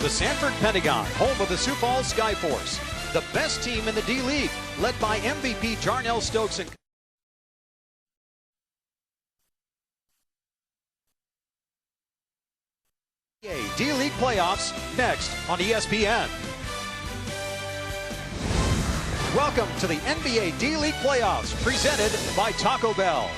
The Sanford Pentagon, home of the Sioux Falls Skyforce, the best team in the D-League, led by MVP Jarnell Stokes and D-League playoffs next on ESPN. Welcome to the NBA D-League playoffs, presented by Taco Bell.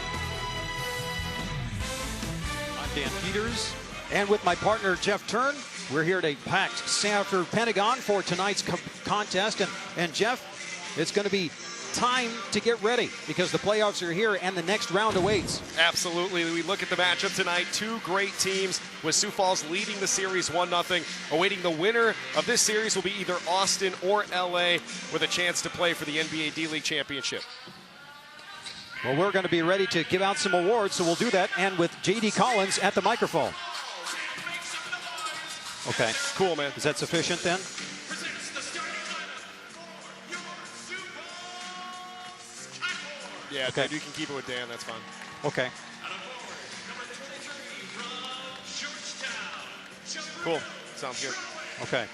I'm Dan Peters, and with my partner Jeff Turn, we're here at a packed Sanford Pentagon for tonight's contest. And Jeff, it's going to be time to get ready because the playoffs are here and the next round awaits. Absolutely. We look at the matchup tonight. Two great teams with Sioux Falls leading the series 1-0. Awaiting the winner of this series will be either Austin or LA with a chance to play for the NBA D-League championship. Well, we're going to be ready to give out some awards, so we'll do that, and with J.D. Collins at the microphone. Okay. Cool, man. Is that sufficient then? Yeah, okay. Dude, you can keep it with Dan. That's fine. Okay. Cool. Sounds good. Okay.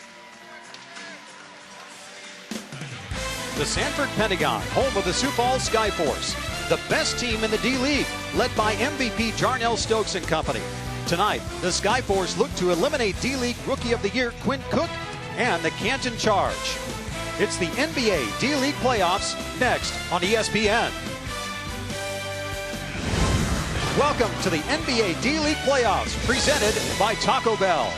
The Sanford Pentagon, home of the Sioux Falls Skyforce, the best team in the D-League, led by MVP Jarnell Stokes and company. Tonight, the Skyforce look to eliminate D-League Rookie of the Year Quinn Cook and the Canton Charge. It's the NBA D-League playoffs next on ESPN. Welcome to the NBA D-League playoffs, presented by Taco Bell.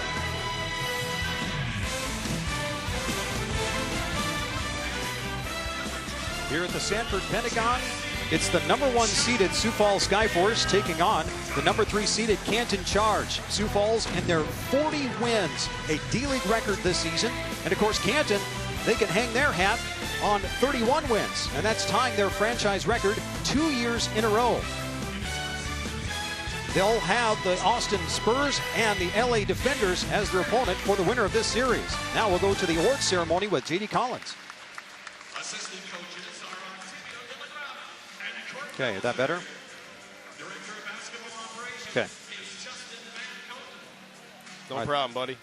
Here at the Sanford Pentagon, it's the #1 seeded Sioux Falls Skyforce taking on the #3 seeded Canton Charge. Sioux Falls in their 40 wins, a D-League record this season. And of course, Canton, they can hang their hat on 31 wins, and that's tying their franchise record 2 years in a row. They'll have the Austin Spurs and the LA Defenders as their opponent for the winner of this series. Now we'll go to the awards ceremony with J.D. Collins. Okay, is that better? Okay. No problem, buddy.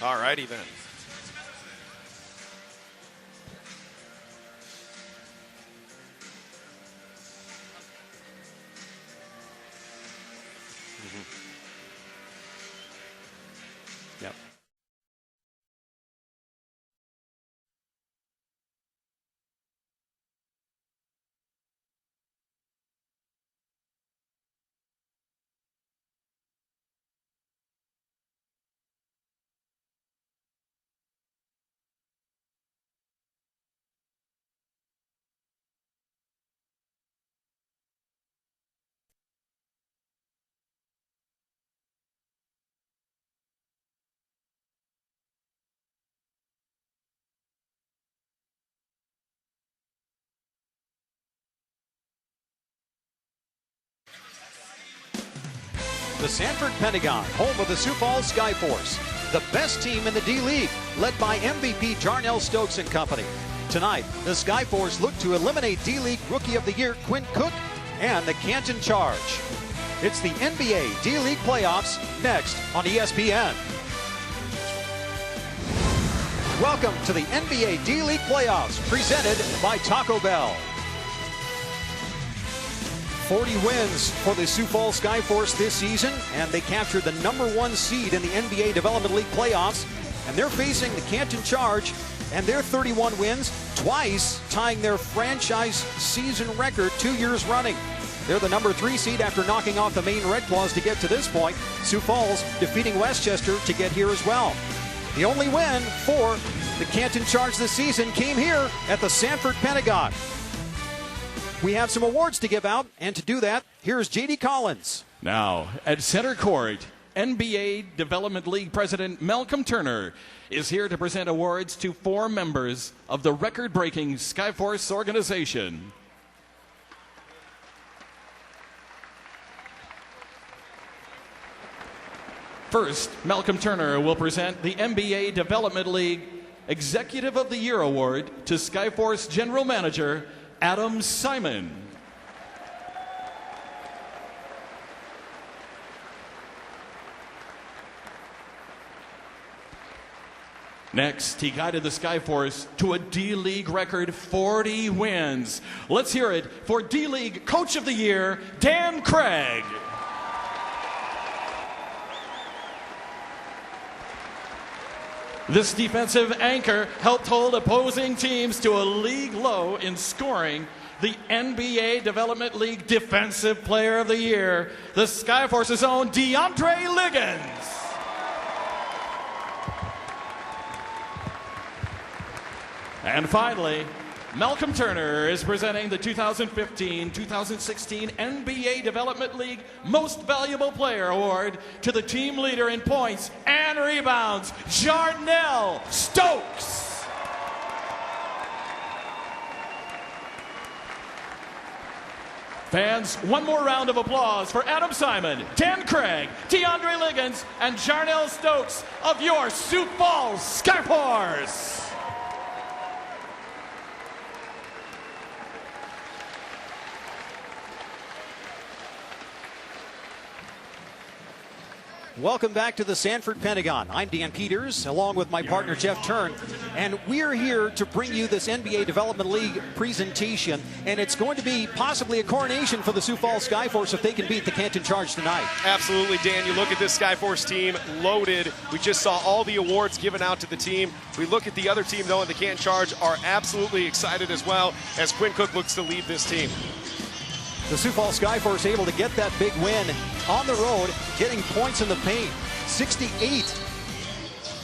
All righty then. Yep. The Sanford Pentagon, home of the Sioux Falls Skyforce, the best team in the D-League, led by MVP Jarnell Stokes and company. Tonight, the Skyforce look to eliminate D-League Rookie of the Year Quinn Cook and the Canton Charge. It's the NBA D-League playoffs next on ESPN. Welcome to the NBA D-League playoffs, presented by Taco Bell. 40 wins for the Sioux Falls Skyforce this season, and they captured the #1 seed in the NBA Development League playoffs, and they're facing the Canton Charge and their 31 wins, twice tying their franchise season record 2 years running. They're the #3 seed after knocking off the Maine Red Claws to get to this point. Sioux Falls defeating Westchester to get here as well. The only win for the Canton Charge this season came here at the Sanford Pentagon. We have some awards to give out, and to do that, here's J.D. Collins. Now, at center court, NBA Development League President Malcolm Turner is here to present awards to 4 members of the record-breaking Skyforce organization. First, Malcolm Turner will present the NBA Development League Executive of the Year Award to Skyforce General Manager Adam Simon. Next, he guided the Skyforce to a D-League record 40 wins. Let's hear it for D-League Coach of the Year, Dan Craig. This defensive anchor helped hold opposing teams to a league low in scoring. The NBA Development League Defensive Player of the Year, the Skyforce's own DeAndre Liggins. And finally, Malcolm Turner is presenting the 2015-2016 NBA Development League Most Valuable Player Award to the team leader in points and rebounds, Jarnell Stokes. Fans, one more round of applause for Adam Simon, Dan Craig, DeAndre Liggins, and Jarnell Stokes of your Sioux Falls Skyforce. Welcome back to the Sanford Pentagon. I'm Dan Peters, along with my partner Jeff Turn, and we're here to bring you this NBA Development League presentation, and it's going to be possibly a coronation for the Sioux Falls Skyforce if they can beat the Canton Charge tonight. Absolutely, Dan. You look at this Skyforce team, loaded. We just saw all the awards given out to the team. We look at the other team, though, and the Canton Charge are absolutely excited as well as Quinn Cook looks to lead this team. The Sioux Falls Skyforce able to get that big win on the road, getting points in the paint, 68,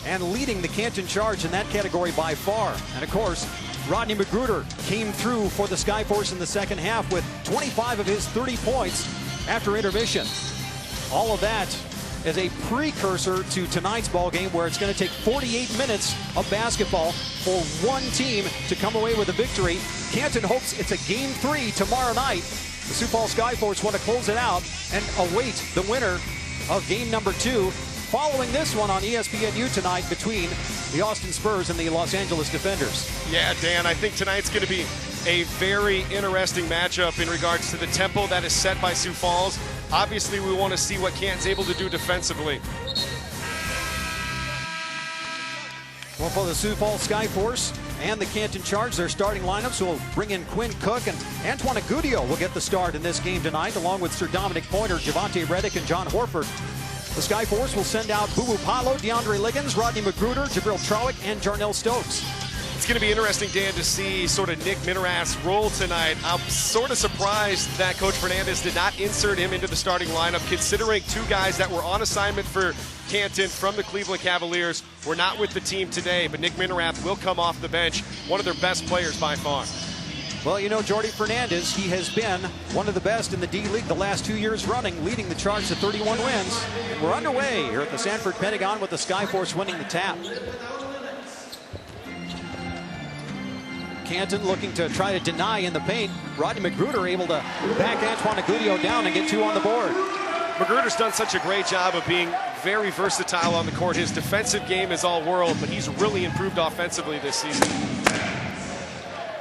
and leading the Canton Charge in that category by far. And of course, Rodney McGruder came through for the Skyforce in the second half with 25 of his 30 points after intermission. All of that is a precursor to tonight's ball game, where it's going to take 48 minutes of basketball for one team to come away with a victory. Canton hopes it's a game 3 tomorrow night. The Sioux Falls Skyforce want to close it out and await the winner of game number 2, following this one on ESPNU tonight between the Austin Spurs and the Los Angeles Defenders. Yeah, Dan, I think tonight's going to be a very interesting matchup in regards to the tempo that is set by Sioux Falls. Obviously, we want to see what Canton's able to do defensively. Well, for the Sioux Falls Skyforce and the Canton Charge, their starting lineups will bring in Quinn Cook, and Antoine Agudio will get the start in this game tonight, along with Sir Dominic Pointer, Javante Reddick, and John Horford. The Skyforce will send out Boo Boo Paolo, DeAndre Liggins, Rodney McGruder, Jabril Trowick, and Jarnell Stokes. It's going to be interesting, Dan, to see sort of Nick Minerath's role tonight. I'm sort of surprised that Coach Fernandez did not insert him into the starting lineup, considering two guys that were on assignment for Canton from the Cleveland Cavaliers were not with the team today, but Nick Minerath will come off the bench, one of their best players by far. Well, you know, Jordi Fernandez, he has been one of the best in the D-League the last 2 years running, leading the Charge to 31 wins. And we're underway here at the Sanford Pentagon with the Skyforce winning the tap. Canton looking to try to deny in the paint. Rodney McGruder able to back Antoine Agudio down and get 2 on the board. McGruder's done such a great job of being very versatile on the court. His defensive game is all world, but he's really improved offensively this season.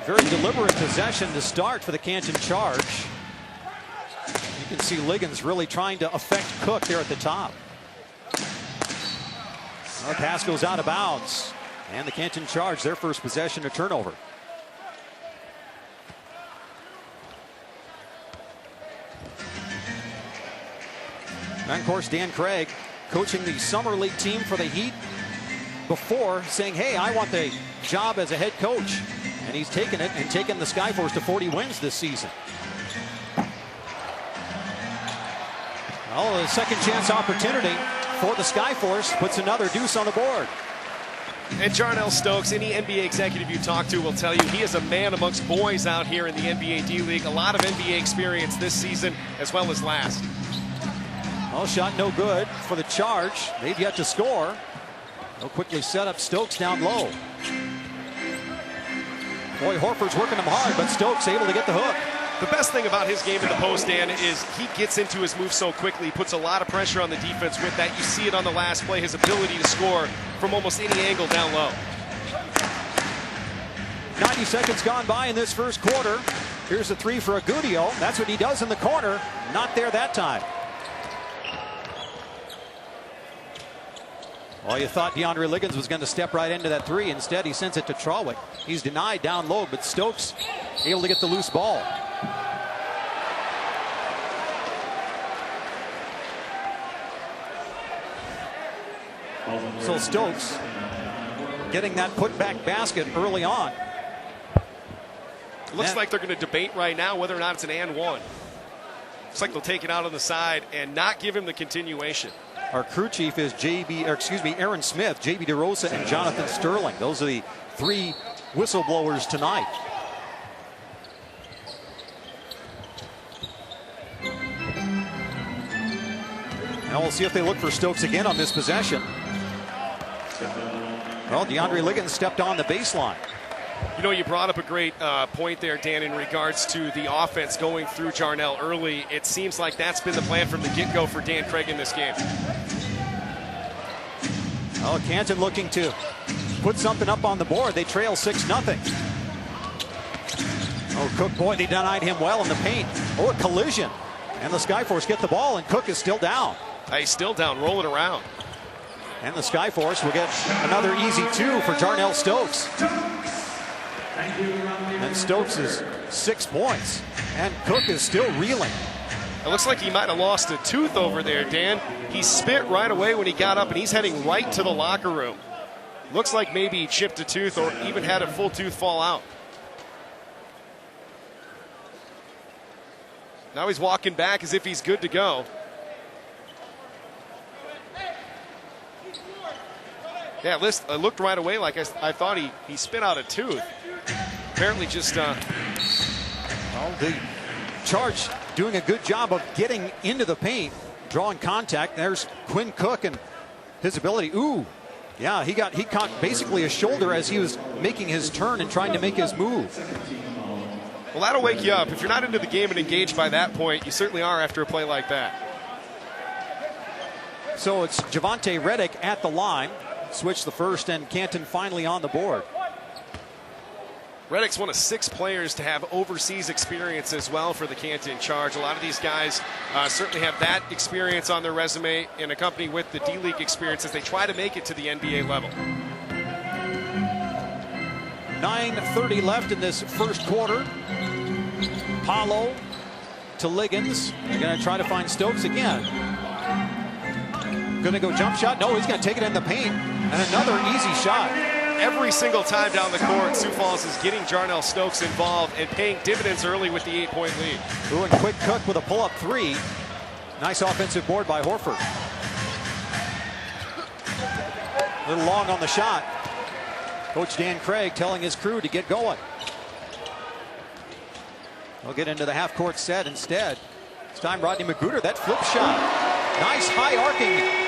Very deliberate possession to start for the Canton Charge. You can see Liggins really trying to affect Cook there at the top. Well, pass goes out of bounds. And the Canton Charge, their first possession, a turnover. And of course, Dan Craig coaching the Summer League team for the Heat before saying, hey, I want the job as a head coach. And he's taken it and taken the Skyforce to 40 wins this season. Well, a second chance opportunity for the Skyforce puts another deuce on the board. And Jarnell Stokes, any NBA executive you talk to will tell you he is a man amongst boys out here in the NBA D-League. A lot of NBA experience this season as well as last. Well, shot no good for the Charge. They've yet to score. They'll quickly set up Stokes down low. Boy, Horford's working him hard, but Stokes able to get the hook. The best thing about his game in the post, Dan, is he gets into his move so quickly. He puts a lot of pressure on the defense with that. You see it on the last play, his ability to score from almost any angle down low. 90 seconds gone by in this first quarter. Here's a 3 for Agudio. That's what he does in the corner. Not there that time. Well, you thought DeAndre Liggins was going to step right into that three. Instead, he sends it to Trawick. He's denied down low, but Stokes able to get the loose ball. So Stokes getting that putback basket early on. Looks like they're going to debate right now whether or not it's an and one. Looks like they'll take it out on the side and not give him the continuation. Our crew chief is Aaron Smith, JB DeRosa, and Jonathan Sterling. Those are the three whistleblowers tonight. Now we'll see if they look for Stokes again on this possession. Well, DeAndre Liggins stepped on the baseline. You know, you brought up a great point there, Dan, in regards to the offense going through Jarnell early. It seems like that's been the plan from the get-go for Dan Craig in this game. Oh, Canton looking to put something up on the board. They trail 6-0. Oh, Cook, boy, they denied him well in the paint. Oh, a collision. And the Skyforce get the ball, and Cook is still down. He's still down, rolling around. And the Skyforce will get another easy two for Jarnell Stokes. And Stokes is 6 points. And Cook is still reeling. It looks like he might have lost a tooth over there, Dan. He spit right away when he got up, and he's heading right to the locker room. Looks like maybe he chipped a tooth or even had a full tooth fall out. Now he's walking back as if he's good to go. Yeah, I looked right away like I thought he spit out a tooth. Apparently just... Well, the Charge doing a good job of getting into the paint, drawing contact. There's Quinn Cook and his ability. Ooh, yeah, he caught basically a shoulder as he was making his turn and trying to make his move. Well, that'll wake you up. If you're not into the game and engaged by that point, you certainly are after a play like that. So it's Javante Reddick at the line. Switch the first, and Canton finally on the board. Reddick's one of 6 players to have overseas experience as well for the Canton Charge. A lot of these guys certainly have that experience on their resume in a company with the D-League experience as they try to make it to the NBA level. 9:30 left in this first quarter. Paulo to Liggins. They're going to try to find Stokes again. Going to go jump shot. No, he's going to take it in the paint. And another easy shot. Every single time down the court, Sioux Falls is getting Jarnell Stokes involved and paying dividends early with the 8-point lead. Ooh, and Quick Cook with a pull-up three. Nice offensive board by Horford. A little long on the shot. Coach Dan Craig telling his crew to get going. They'll get into the half-court set instead. This time Rodney McGruder, that flip shot. Nice high arcing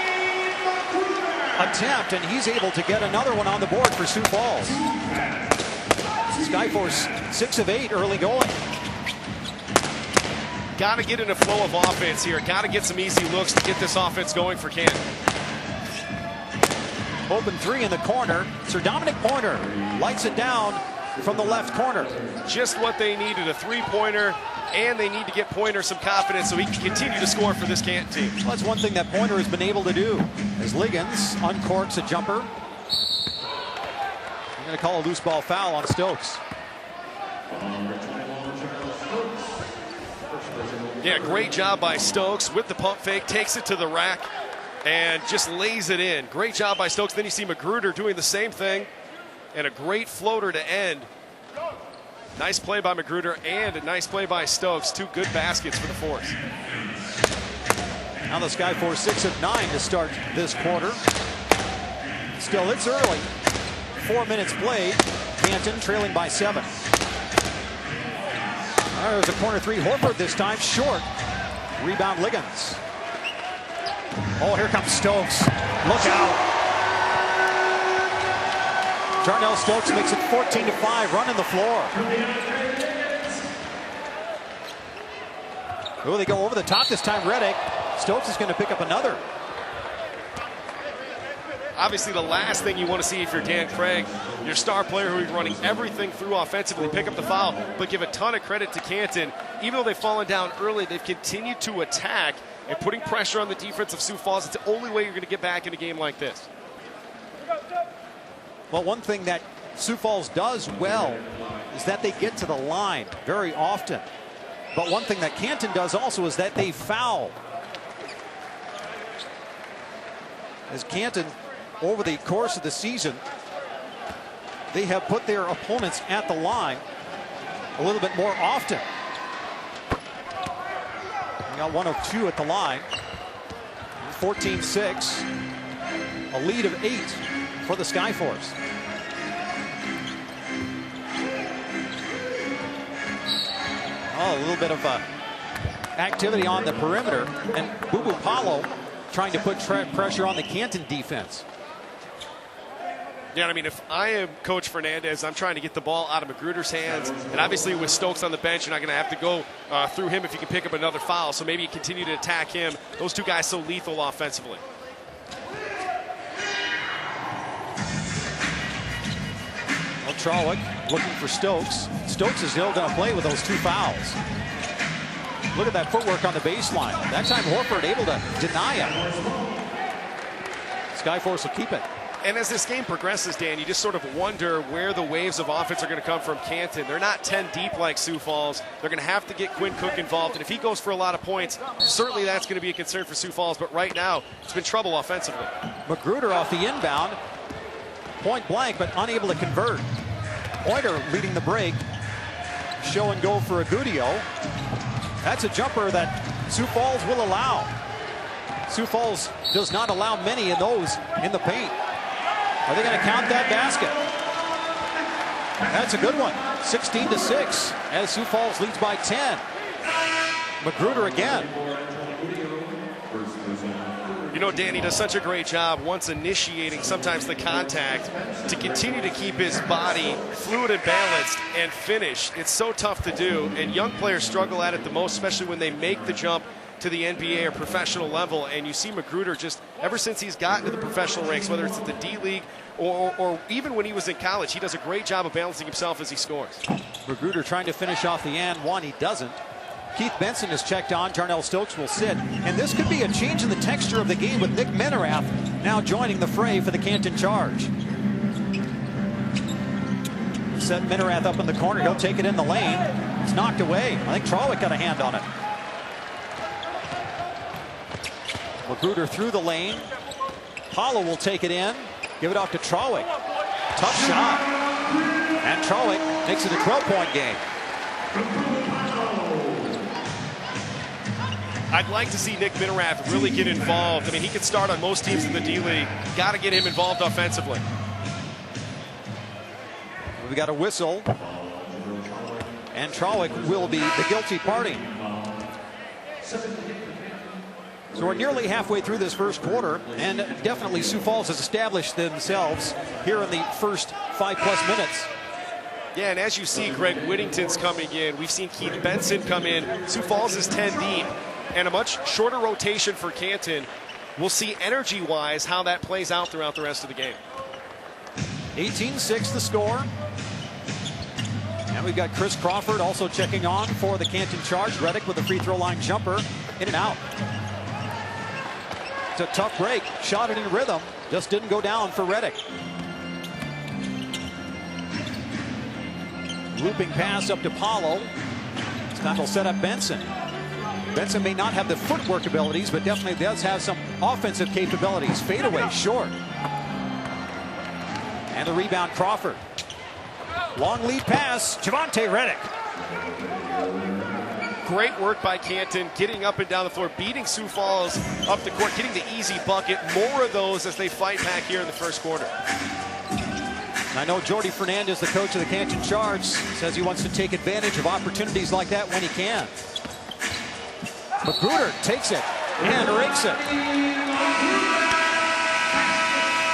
attempt, and he's able to get another one on the board for Sioux Falls. Skyforce 6 of 8 early going. Got to get in a flow of offense here. Got to get some easy looks to get this offense going for Canton. Open three in the corner. Sir Dominic Pointer lights it down from the left corner. Just what they needed, a three-pointer, and they need to get Pointer some confidence so he can continue to score for this Canton team. Well, that's one thing that Pointer has been able to do. As Liggins uncorks a jumper. They're going to call a loose ball foul on Stokes. Yeah, great job by Stokes with the pump fake, takes it to the rack, and just lays it in. Great job by Stokes. Then you see McGruder doing the same thing, and a great floater to end. Nice play by McGruder and a nice play by Stokes. 2 good baskets for the Force. Now the Skyforce 6 of 9 to start this quarter. Still, it's early. 4 minutes played. Canton trailing by 7. There's a corner three. Horford this time short. Rebound Liggins. Oh, here comes Stokes. Look out. Jarnell Stokes makes it 14-5, running the floor. Oh, they go over the top this time. Reddick. Stokes is going to pick up another. Obviously, the last thing you want to see if you're Dan Craig, your star player who's running everything through offensively, pick up the foul, but give a ton of credit to Canton. Even though they've fallen down early, they've continued to attack and putting pressure on the defense of Sioux Falls. It's the only way you're going to get back in a game like this. Well, one thing that Sioux Falls does well is that they get to the line very often. But one thing that Canton does also is that they foul. As Canton, over the course of the season, they have put their opponents at the line a little bit more often. We got 1 of 2 at the line. 14-6. A lead of 8 for the Skyforce. Oh, a little bit of activity on the perimeter. And Bubu Paulo trying to put pressure on the Canton defense. Yeah, I mean, if I am Coach Fernandez, I'm trying to get the ball out of Magruder's hands. And obviously with Stokes on the bench, you're not going to have to go through him if you can pick up another foul. So maybe you continue to attack him. Those two guys so lethal offensively. Well, Trawick looking for Stokes. Stokes is still going to play with those 2 fouls. Look at that footwork on the baseline. That time Horford able to deny it. Skyforce will keep it. And as this game progresses, Dan, you just sort of wonder where the waves of offense are going to come from Canton. They're not 10 deep like Sioux Falls. They're going to have to get Quinn Cook involved. And if he goes for a lot of points, certainly that's going to be a concern for Sioux Falls. But right now, it's been trouble offensively. Magruder off the inbound. Point blank, but unable to convert. Pointer leading the break. Show and go for Agudio. That's a jumper that Sioux Falls will allow. Sioux Falls does not allow many of those in the paint. Are they going to count that basket? That's a good one. 16-6 as Sioux Falls leads by 10. Magruder again. You know, Danny does such a great job once initiating sometimes the contact to continue to keep his body fluid and balanced and finish. It's so tough to do, and young players struggle at it the most, especially when they make the jump to the NBA or professional level. And you see Magruder just ever since he's gotten to the professional ranks, whether it's at the D-League or even when he was in college, he does a great job of balancing himself as he scores. Magruder trying to finish off the and one. He doesn't. Keith Benson is checked on. Jarnell Stokes will sit. And this could be a change in the texture of the game with Nick Menerath now joining the fray for the Canton Charge. Set Menerath up in the corner. He'll take it in the lane. It's knocked away. I think Trawick got a hand on it. Magruder through the lane. Paulo will take it in. Give it off to Trawick. Tough shot. And Trawick makes it a 12-point game. I'd like to see Nick Menerath really get involved. I mean, he could start on most teams in the D-League. Got to get him involved offensively. We got a whistle. And Trawick will be the guilty party. So we're nearly halfway through this first quarter, and definitely Sioux Falls has established themselves here in the first 5+ minutes. Yeah, and as you see, Greg Whittington's coming in. We've seen Keith Benson come in. Sioux Falls is 10 deep, and a much shorter rotation for Canton. We'll see energy-wise how that plays out throughout the rest of the game. 18-6 the score. And we've got Chris Crawford also checking on for the Canton Charge. Reddick with a free throw line jumper. In and out. It's a tough break. Shot it in rhythm. Just didn't go down for Reddick. Looping pass up to Paulo. Scott will set up Benson. Benson may not have the footwork abilities, but definitely does have some offensive capabilities. Fadeaway short. And the rebound, Crawford. Long lead pass, Javante Reddick. Great work by Canton, getting up and down the floor, beating Sioux Falls up the court, getting the easy bucket. More of those as they fight back here in the first quarter. And I know Jordy Fernandez, the coach of the Canton Charge, says he wants to take advantage of opportunities like that when he can. Magruder takes it and rakes it.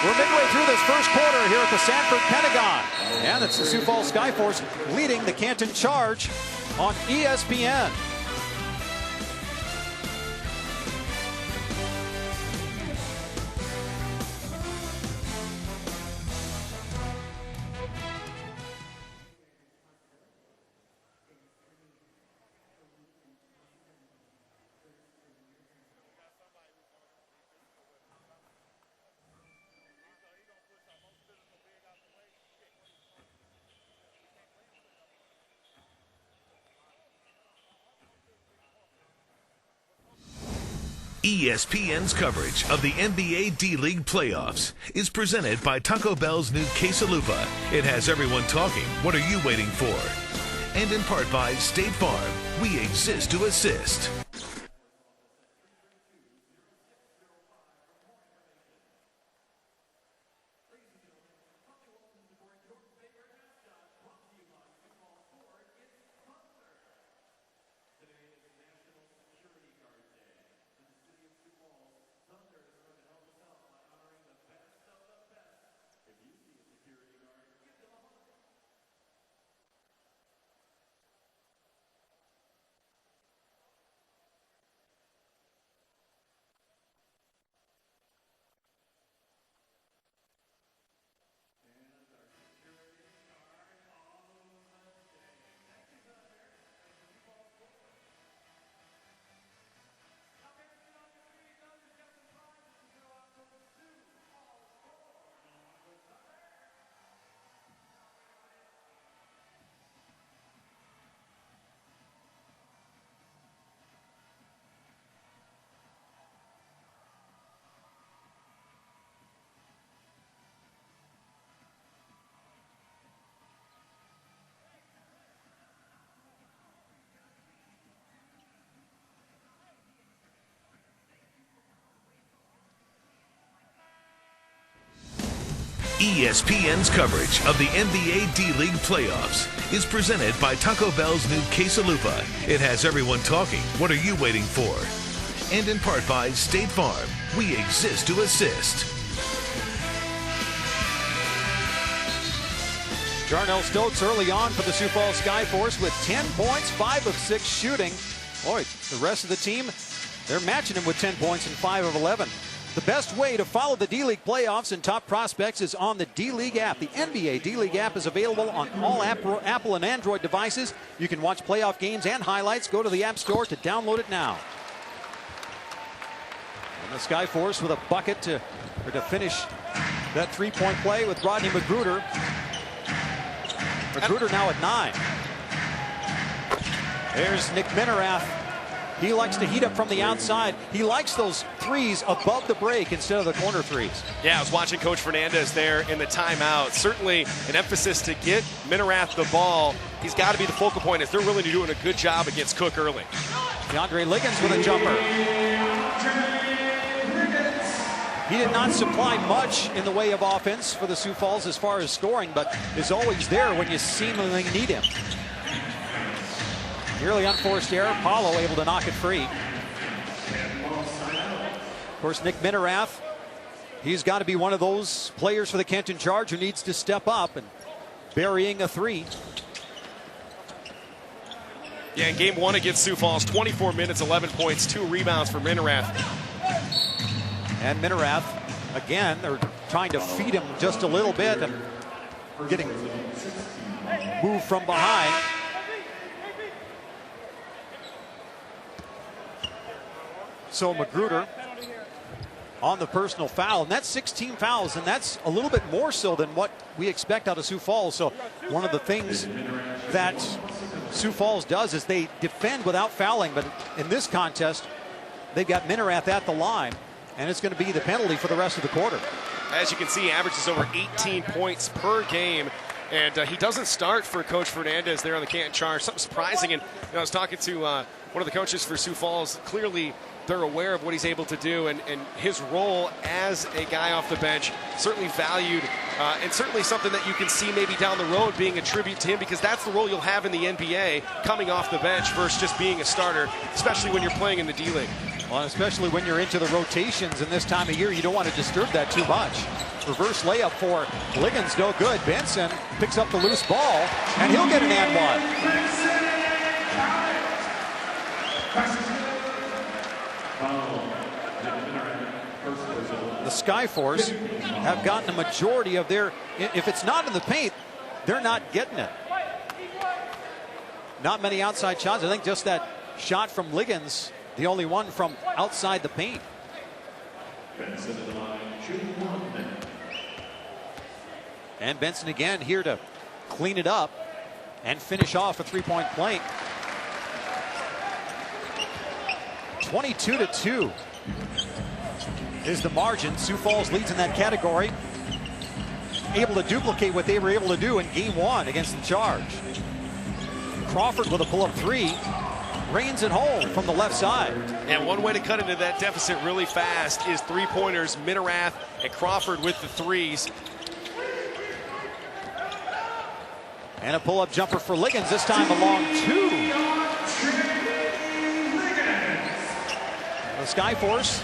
We're midway through this first quarter here at the Sanford Pentagon. And it's the Sioux Falls Skyforce leading the Canton Charge on ESPN. ESPN's coverage of the NBA D-League playoffs is presented by Taco Bell's new Quesalupa. It has everyone talking. What are you waiting for? And in part by State Farm. We exist to assist. ESPN's coverage of the NBA D-League playoffs is presented by Taco Bell's new Quesalupa. It has everyone talking. What are you waiting for? And in part by State Farm. We exist to assist. Jarnell Stokes early on for the Sioux Falls Skyforce with 10 points, 5 of 6 shooting. Boy, the rest of the team, they're matching him with 10 points and 5 of 11. The best way to follow the D-League playoffs and top prospects is on the D-League app. The NBA D-League app is available on all Apple and Android devices. You can watch playoff games and highlights. Go to the App Store to download it now. And the Skyforce with a bucket to finish that three-point play with Rodney McGruder. McGruder now at 9. There's Nick Minerath. He likes to heat up from the outside. He likes those threes above the break instead of the corner threes. Yeah, I was watching Coach Fernandez there in the timeout. Certainly an emphasis to get Minerath the ball. He's got to be the focal point as they're really doing a good job against Cook early. DeAndre Liggins with a jumper. He did not supply much in the way of offense for the Sioux Falls as far as scoring, but is always there when you seemingly need him. Nearly unforced error. Paulo able to knock it free. Of course, Nick Minerath, he's got to be one of those players for the Kenton Charge who needs to step up and burying a three. Yeah, in game one against Sioux Falls, 24 minutes, 11 points, 2 rebounds for Minerath. And Minerath, again, they're trying to feed him just a little bit and getting moved from behind. So McGruder on the personal foul, and that's 16 fouls, and that's a little bit more so than what we expect out of Sioux Falls. So one of the things that Sioux Falls does is they defend without fouling, but in this contest, they've got Minerath at the line, and it's going to be the penalty for the rest of the quarter. As you can see, he averages over 18 points per game. And he doesn't start for Coach Fernandez there on the Canton Charge. Something surprising. And I was talking to one of the coaches for Sioux Falls. Clearly, they're aware of what he's able to do, and his role as a guy off the bench certainly valued, and certainly something that you can see maybe down the road being a tribute to him, because that's the role you'll have in the NBA, coming off the bench versus just being a starter, especially when you're playing in the D-League. Well, especially when you're into the rotations in this time of year, you don't want to disturb that too much. Reverse layup for Liggins, no good. Benson picks up the loose ball, and he'll get an and one. The Skyforce have gotten a majority of their, if it's not in the paint, they're not getting it. Not many outside shots. I think just that shot from Liggins, the only one from outside the paint. And Benson again here to clean it up and finish off a three-point play. 22-2. is the margin. Sioux Falls leads in that category. Able to duplicate what they were able to do in game 1 against the Charge. Crawford with a pull-up 3. Reigns it home from the left side. And one way to cut into that deficit really fast is three-pointers. Minerath and Crawford with the threes. And a pull-up jumper for Liggins, this time along 2. The Skyforce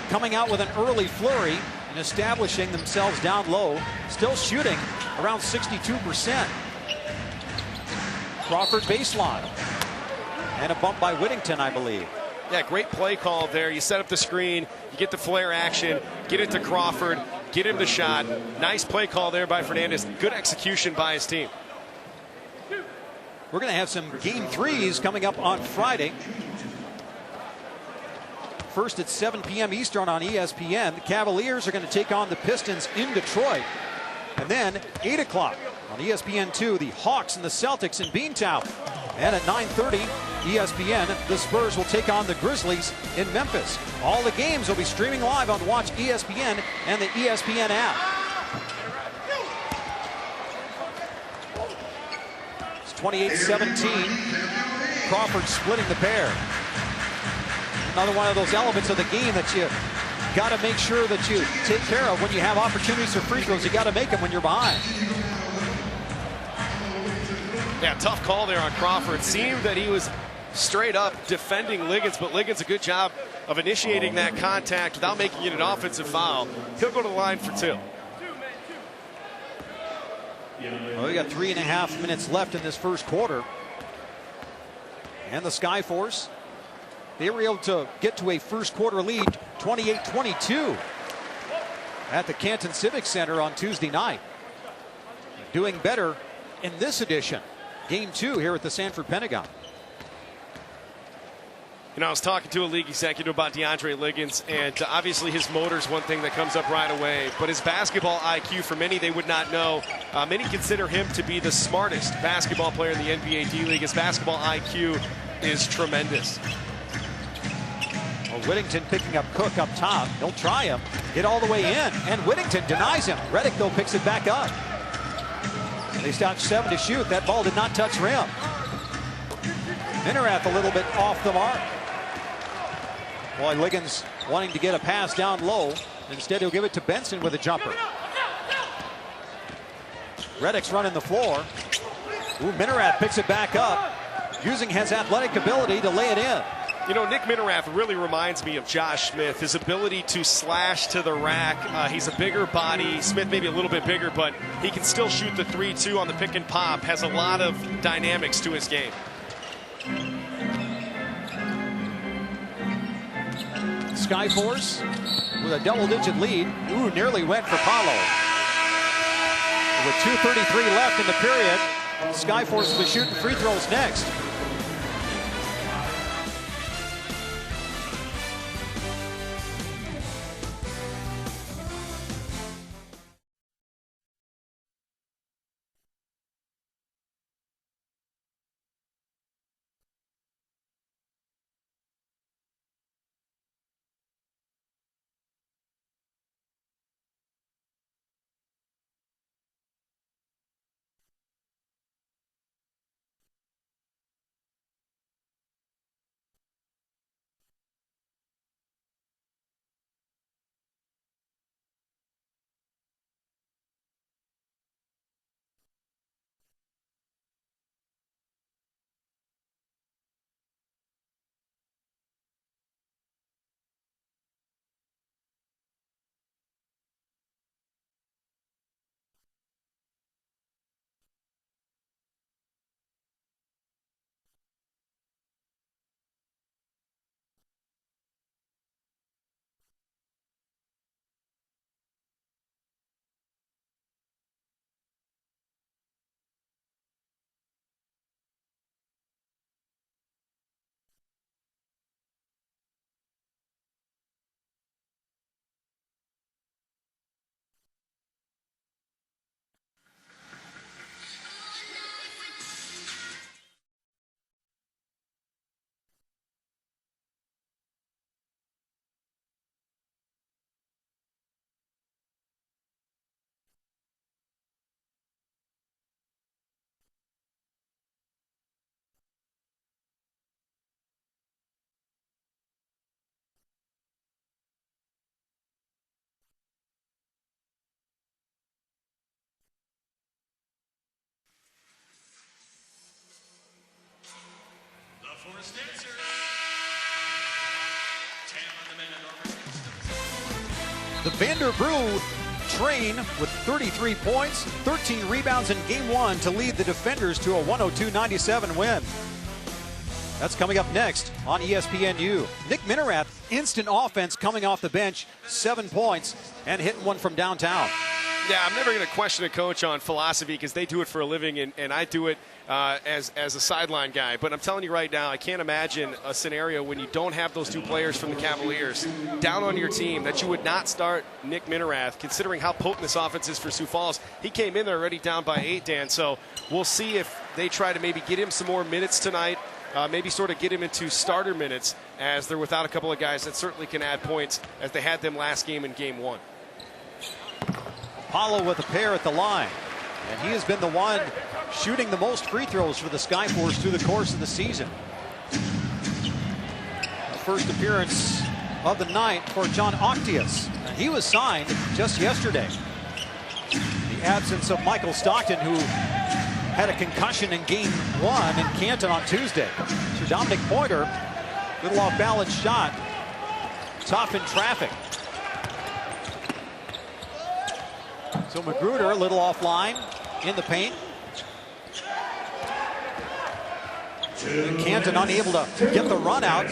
coming out with an early flurry and establishing themselves down low, still shooting around 62%. Crawford baseline. And a bump by Whittington, I believe. Yeah, great play call there. You set up the screen, you get the flare action, get it to Crawford, get him the shot. Nice play call there by Fernandez. Good execution by his team. We're going to have some game 3s coming up on Friday. First at 7 p.m. Eastern on ESPN. The Cavaliers are going to take on the Pistons in Detroit. And then 8 o'clock on ESPN2, the Hawks and the Celtics in Beantown. And at 9:30 ESPN, the Spurs will take on the Grizzlies in Memphis. All the games will be streaming live on Watch ESPN and the ESPN app. It's 28-17. Crawford splitting the pair. Another one of those elements of the game that you got to make sure that you take care of when you have opportunities for free throws. You got to make them when you're behind. Yeah, tough call there on Crawford. Seemed that he was straight up defending Liggins, but Liggins a good job of initiating that contact without making it an offensive foul. He'll go to the line for 2. Well, we got 3.5 minutes left in this first quarter. And the Skyforce, they were able to get to a first quarter lead, 28-22 at the Canton Civic Center on Tuesday night. Doing better in this edition, game 2 here at the Sanford Pentagon. You know, I was talking to a league executive about DeAndre Liggins, and obviously his motor is one thing that comes up right away, but his basketball IQ, for many they would not know, many consider him to be the smartest basketball player in the NBA D-League. His basketball IQ is tremendous. Well, Whittington picking up Cook up top. He'll try him, get all the way in, and Whittington denies him. Reddick, though, picks it back up. They stopped 7 to shoot. That ball did not touch rim. Minerath a little bit off the mark. Boy, Liggins wanting to get a pass down low. Instead, he'll give it to Benson with a jumper. Reddick's running the floor. Ooh, Minerath picks it back up, using his athletic ability to lay it in. You know, Nick Minerath really reminds me of Josh Smith. His ability to slash to the rack. He's a bigger body. Smith maybe a little bit bigger, but he can still shoot the 3-2 on the pick and pop. Has a lot of dynamics to his game. Skyforce with a double-digit lead. Ooh, nearly went for Paolo. With 2:33 left in the period, Skyforce will be shooting free throws next. The Vanderbrew train with 33 points, 13 rebounds in game one to lead the defenders to a 102-97 win. That's coming up next on ESPNU. Nick Minerath, instant offense coming off the bench, 7 points, and hitting one from downtown. Yeah, I'm never going to question a coach on philosophy because they do it for a living, and I do it as a sideline guy. But I'm telling you right now, I can't imagine a scenario when you don't have those two players from the Cavaliers down on your team that you would not start Nick Minerath, considering how potent this offense is for Sioux Falls. He came in there already down by 8, Dan, so we'll see if they try to maybe get him some more minutes tonight, maybe sort of get him into starter minutes, as they're without a couple of guys that certainly can add points as they had them last game in game one. Apollo with a pair at the line, and he has been the one shooting the most free throws for the Skyforce through the course of the season. The first appearance of the night for John Octius, and he was signed just yesterday. The absence of Michael Stockton, who had a concussion in game one in Canton on Tuesday. Sir Dominic Pointer, little off balance shot, tough in traffic. So Magruder a little offline in the paint. And Canton unable to get the run out,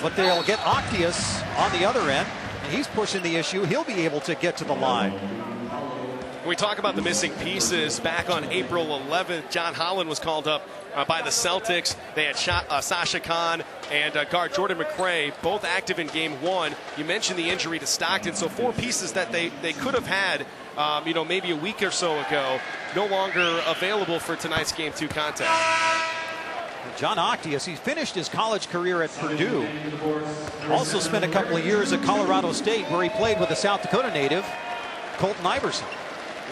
but they'll get Octius on the other end. And he's pushing the issue. He'll be able to get to the line. When we talk about the missing pieces, back on April 11th, John Holland was called up by the Celtics. They had Sasha Khan and guard Jordan McRae, both active in game one. You mentioned the injury to Stockton, so 4 pieces that they could have had maybe a week or so ago, no longer available for tonight's game 2 contest. John Octius, he finished his college career at Purdue. Also spent a couple of years at Colorado State, where he played with the South Dakota native, Colton Iverson.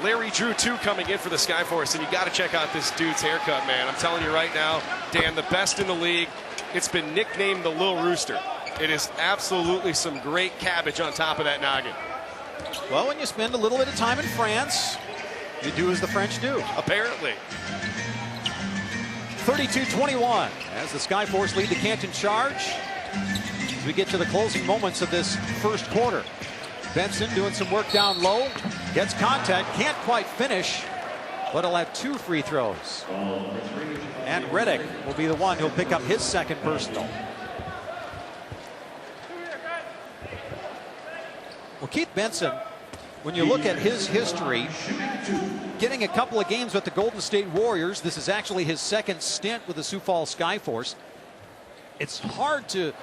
Larry Drew, too, coming in for the Skyforce, and you got to check out this dude's haircut, man. I'm telling you right now, Dan, the best in the league. It's been nicknamed the Lil Rooster. It is absolutely some great cabbage on top of that noggin. Well, when you spend a little bit of time in France, you do as the French do. Apparently. 32-21 as the Skyforce lead the Canton Charge as we get to the closing moments of this first quarter. Benson doing some work down low, gets contact, can't quite finish, but he'll have 2 free throws. And Reddick will be the one who'll pick up his second personal. Well, Keith Benson, when you look at his history, getting a couple of games with the Golden State Warriors, this is actually his second stint with the Sioux Falls Skyforce. It's hard to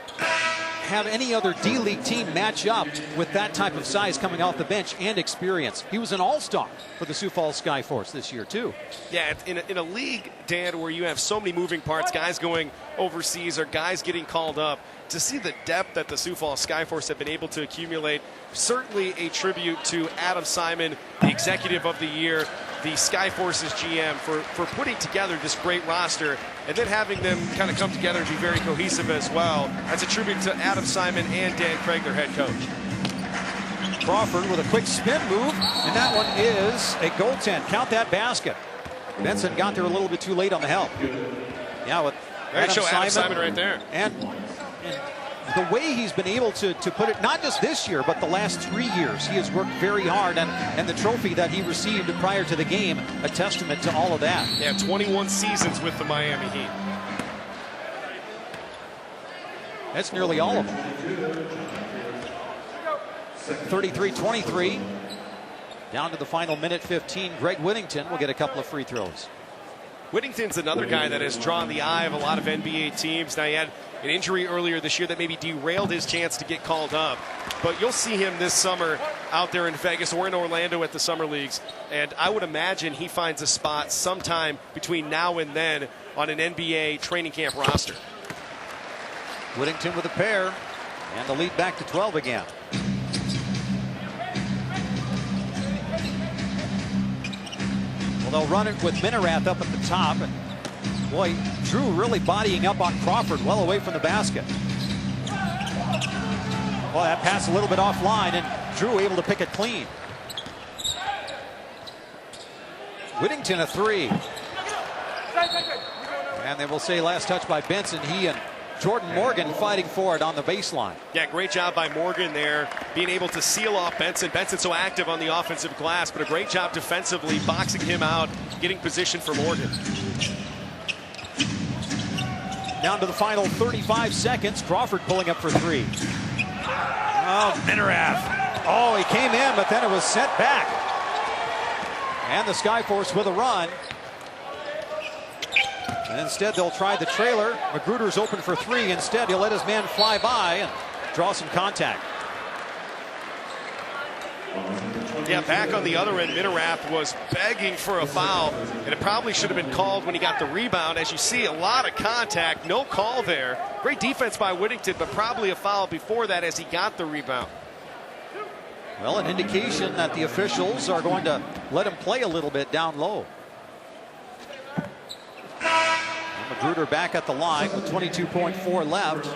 have any other D-League team match up with that type of size coming off the bench and experience. He was an all-star for the Sioux Falls Skyforce this year, too. Yeah, in a league, Dan, where you have so many moving parts, guys going overseas or guys getting called up, to see the depth that the Sioux Falls Skyforce have been able to accumulate, certainly a tribute to Adam Simon, the executive of the year, the Skyforce's GM, for putting together this great roster and then having them kind of come together and be very cohesive as well. That's a tribute to Adam Simon and Dan Craig, their head coach. Crawford with a quick spin move, and that one is a goaltend. Count that basket. Benson got there a little bit too late on the help. Yeah, with Adam Simon right there. And the way he's been able to put it, not just this year, but the last 3 years, he has worked very hard, and the trophy that he received prior to the game, a testament to all of that. Yeah, 21 seasons with the Miami Heat. That's nearly all of them. 33-23. Down to the final minute 15. Greg Whittington will get a couple of free throws. Whittington's another guy that has drawn the eye of a lot of NBA teams. Now, he had an injury earlier this year that maybe derailed his chance to get called up. But you'll see him this summer out there in Vegas or in Orlando at the Summer Leagues. And I would imagine he finds a spot sometime between now and then on an NBA training camp roster. Whittington with a pair, and the lead back to 12 again. Well, they'll run it with Minerath up at the top. And boy, Drew really bodying up on Crawford, well away from the basket. Well, that pass a little bit offline, and Drew able to pick it clean. Whittington a 3. And they will say last touch by Benson. He and Jordan Morgan fighting for it on the baseline. Yeah, great job by Morgan there, being able to seal off Benson. Benson's so active on the offensive glass, but a great job defensively, boxing him out, getting position for Morgan. Down to the final 35 seconds. Crawford pulling up for three. Oh, Minerath. Oh, he came in, but then it was sent back. And the Skyforce with a run. And instead, they'll try the trailer. Magruder's open for three. Instead, he'll let his man fly by and draw some contact. Yeah, back on the other end, Minerath was begging for a foul, and it probably should have been called when he got the rebound. As you see, a lot of contact, no call there. Great defense by Whittington, but probably a foul before that as he got the rebound. Well, an indication that the officials are going to let him play a little bit down low. And Magruder back at the line with 22.4 left.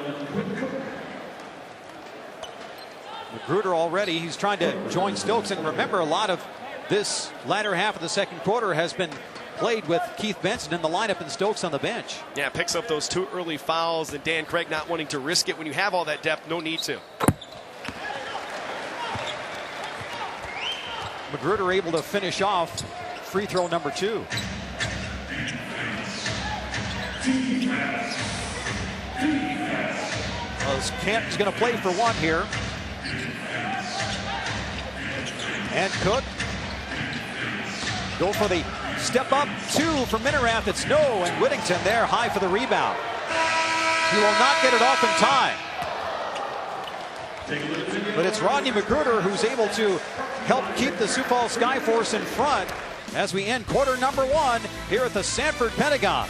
Magruder already, he's trying to join Stokes. And remember, a lot of this latter half of the second quarter has been played with Keith Benson in the lineup and Stokes on the bench. Yeah, picks up those two early fouls, and Dan Craig not wanting to risk it. When you have all that depth, no need to. Magruder able to finish off free throw number 2. Canton's going to play for one here. And Cook go for the step up 2 for Minerath. It's no, and Whittington there high for the rebound. He will not get it off in time. But it's Rodney Magruder who's able to help keep the Sioux Falls Skyforce in front as we end quarter number 1 here at the Sanford Pentagon.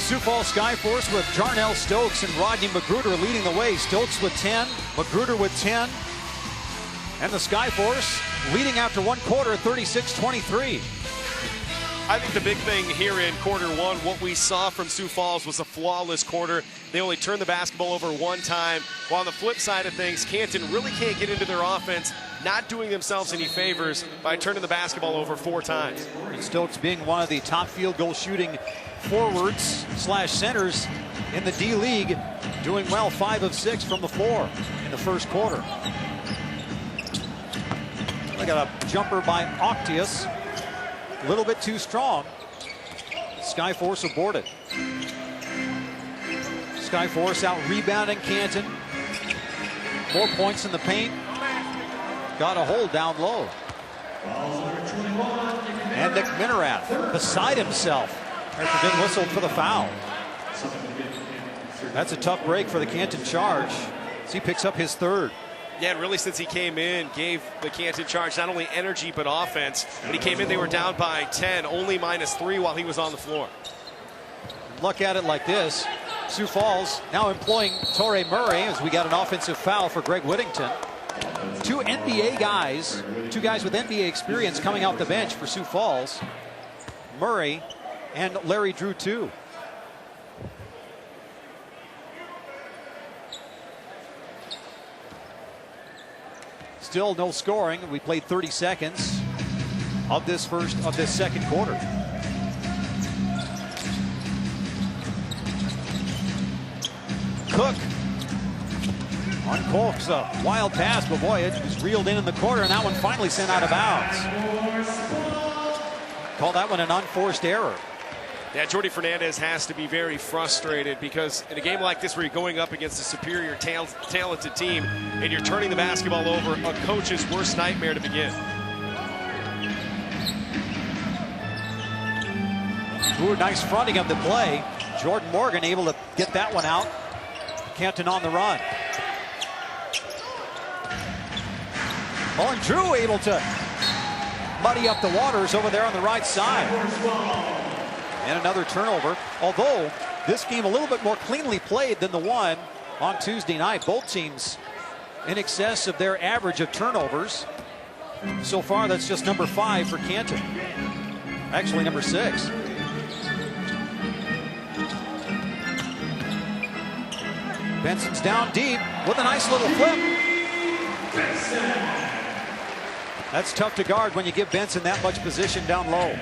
Sioux Falls Skyforce with Jarnell Stokes and Rodney Magruder leading the way. Stokes with 10, Magruder with 10. And the Skyforce leading after one quarter, 36-23. I think the big thing here in quarter one, what we saw from Sioux Falls was a flawless quarter. They only turned the basketball over one time. While on the flip side of things, Canton really can't get into their offense, not doing themselves any favors by turning the basketball over 4 times. And Stokes being one of the top field goal shooting forwards / centers in the D-League, doing well, 5 of 6 from the floor in the first quarter. Look at a jumper by Octius. A little bit too strong. Skyforce aborted. Skyforce out rebounding Canton. 4 points in the paint. Got a hold down low. And Nick Minerath beside himself after getting whistled for the foul. That's a tough break for the Canton Charge as he picks up his 3rd. Yeah, and really since he came in, gave the Canton Charge not only energy but offense. When he came in, they were down by 10, only -3 while he was on the floor. Look at it like this. Sioux Falls now employing Torrey Murray as we got an offensive foul for Greg Whittington. 2 NBA guys, 2 guys with NBA experience coming out the bench for Sioux Falls. Murray and Larry Drew too. Still no scoring. We played 30 seconds of this second quarter. Cook uncorks a wild pass, but boy, it was reeled in the corner, and that one finally sent out of bounds. Call that one an unforced error. Yeah, Jordy Fernandez has to be very frustrated because in a game like this where you're going up against a superior talented team and you're turning the basketball over, a coach's worst nightmare to begin. Ooh, nice fronting of the play. Jordan Morgan able to get that one out. Canton on the run. Mullen Drew able to muddy up the waters over there on the right side. And another turnover, although this game a little bit more cleanly played than the one on Tuesday night. Both teams in excess of their average of turnovers. So far, that's just number 5 for Canton. Actually, number 6. Benson's down deep with a nice little flip. That's tough to guard when you give Benson that much position down low.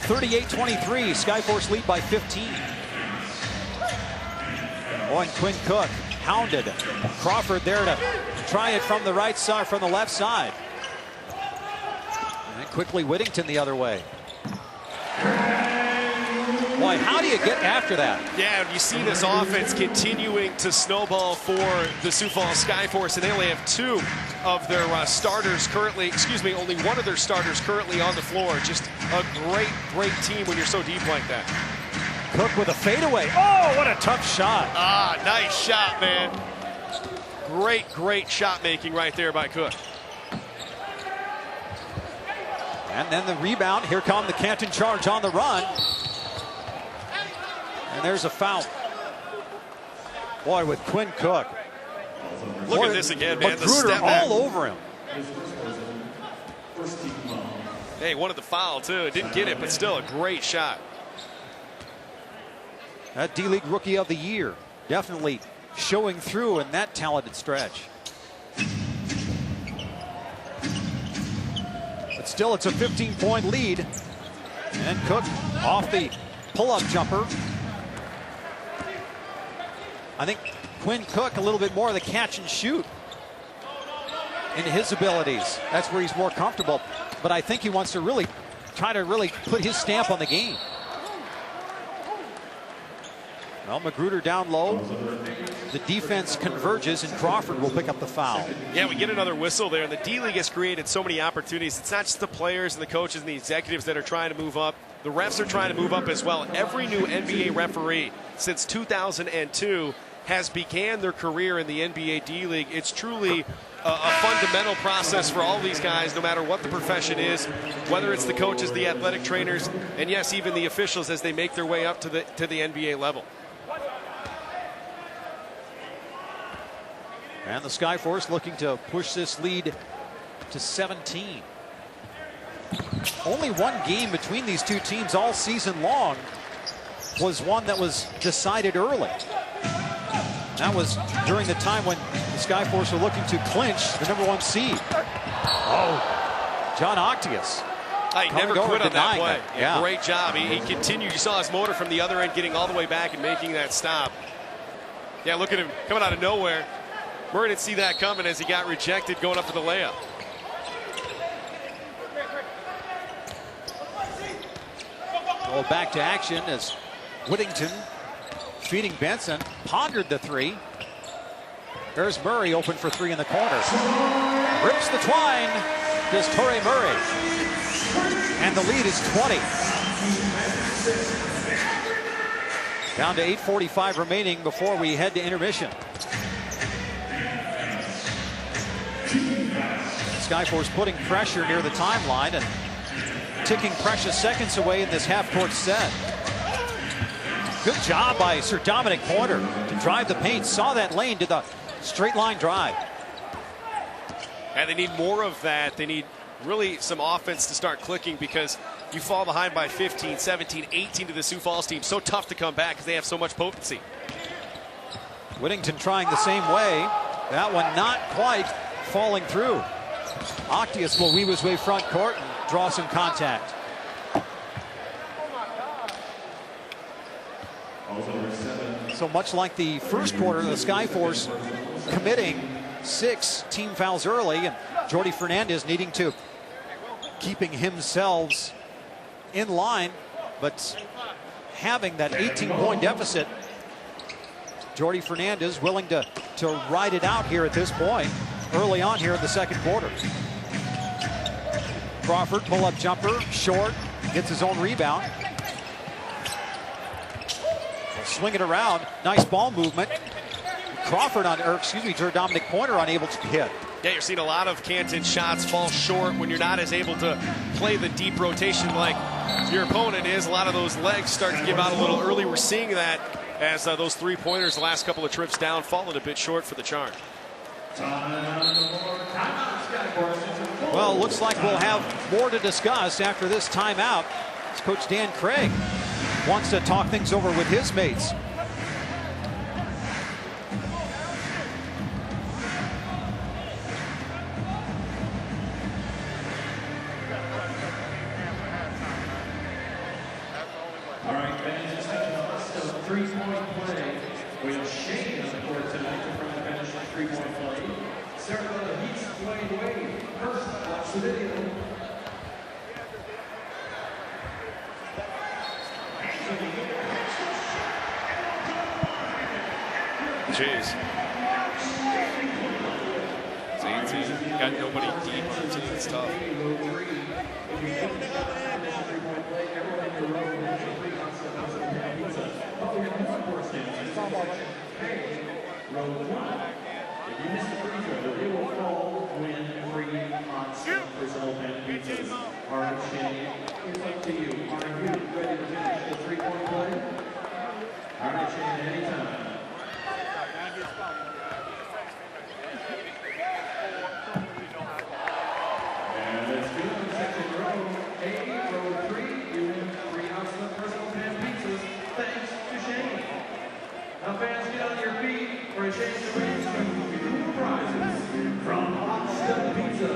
38-23, Skyforce lead by 15. Oh, and Quinn Cook hounded. Crawford there to try it from the right side, from the left side. And quickly Whittington the other way. Boy, how do you get after that? Yeah, you see this offense continuing to snowball for the Sioux Falls Skyforce, and they only have 2 of their starters currently, only 1 of their starters currently on the floor. Just a great team when you're so deep like that. Cook with a fadeaway. Oh, what a tough shot. Ah, nice shot, man. Great shot making right there by Cook. And then the rebound. Here come the Canton Charge on the run. And there's a foul. Boy, with Quinn Cook. Look at this again, man. Magruder all over him. Hey, wanted the foul, too. Didn't get it, but still a great shot. That D-League Rookie of the Year. Definitely showing through in that talented stretch. But still, it's a 15-point lead. And Cook off the pull-up jumper. I think Quinn Cook a little bit more of the catch and shoot in his abilities. That's where he's more comfortable. But I think he wants to really try to put his stamp on the game. Well, Magruder down low. The defense converges, and Crawford will pick up the foul. Yeah, we get another whistle there. And the D-League has created so many opportunities. It's not just the players and the coaches and the executives that are trying to move up. The refs are trying to move up as well. Every new NBA referee since 2002 has began their career in the NBA D-League. It's truly a fundamental process for all these guys, no matter what the profession is, whether it's the coaches, the athletic trainers, and yes, even the officials as they make their way up to the NBA level. And the Skyforce looking to push this lead to 17. only one game between these two teams all season long was one that was decided early. That was during the time when the Skyforce were looking to clinch the #1 seed. Oh, John Octius. He never quit on that play. Yeah. Great job. He continued. You saw his motor from the other end getting all the way back and making that stop. Yeah, look at him coming out of nowhere. Murray didn't see that coming as he got rejected going up for the layup. Well, back to action as Whittington feeding Benson. Pondered the three. There's Murray open for three in the corner. Rips the twine. Does Torrey Murray. And the lead is 20. Down to 8:45 remaining before we head to intermission. Skyforce putting pressure near the timeline and ticking precious seconds away in this half-court set. Good job by Sir Dominic Pointer to drive the paint. Saw that lane to the straight line drive. And they need more of that. They need really some offense to start clicking because you fall behind by 15, 17, 18 to the Sioux Falls team. So tough to come back because they have so much potency. Whittington trying the same way. That one not quite falling through. Octius will weave his way front court and draw some contact. So much like the first quarter, the Skyforce committing 6 team fouls early, and Jordi Fernandez needing to keeping himself in line, but having that 18-point deficit. Jordi Fernandez willing to ride it out here at this point, early on here in the second quarter. Crawford, pull-up jumper, short, gets his own rebound. He'll swing it around, nice ball movement. Crawford Dominic Pointer unable to hit. Yeah, you're seeing a lot of Canton shots fall short when you're not as able to play the deep rotation like your opponent is. A lot of those legs start to give out a little early. We're seeing that as those three-pointers the last couple of trips down falling a bit short for the Charge. Well, looks like we'll have more to discuss after this timeout. As Coach Dan Craig wants to talk things over with his mates. All right, fans, just like the last of three-point play. We have Shane on the court tonight to front the bench of three-point play. Sarah Heats playing Wade. First, watch the video. Jeez. It's 18. Got nobody deep on the team. It's tough. It's up to you. Are you ready to finish the three-point play? All right, Shane, anytime. And let's do the second row. A, row 3, you win 3 Oxford personal pan pizzas. Thanks to Shane. Now fans, get on your feet for a chance to win some beautiful prizes from Oxford Pizza.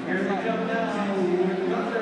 Here they come now with another.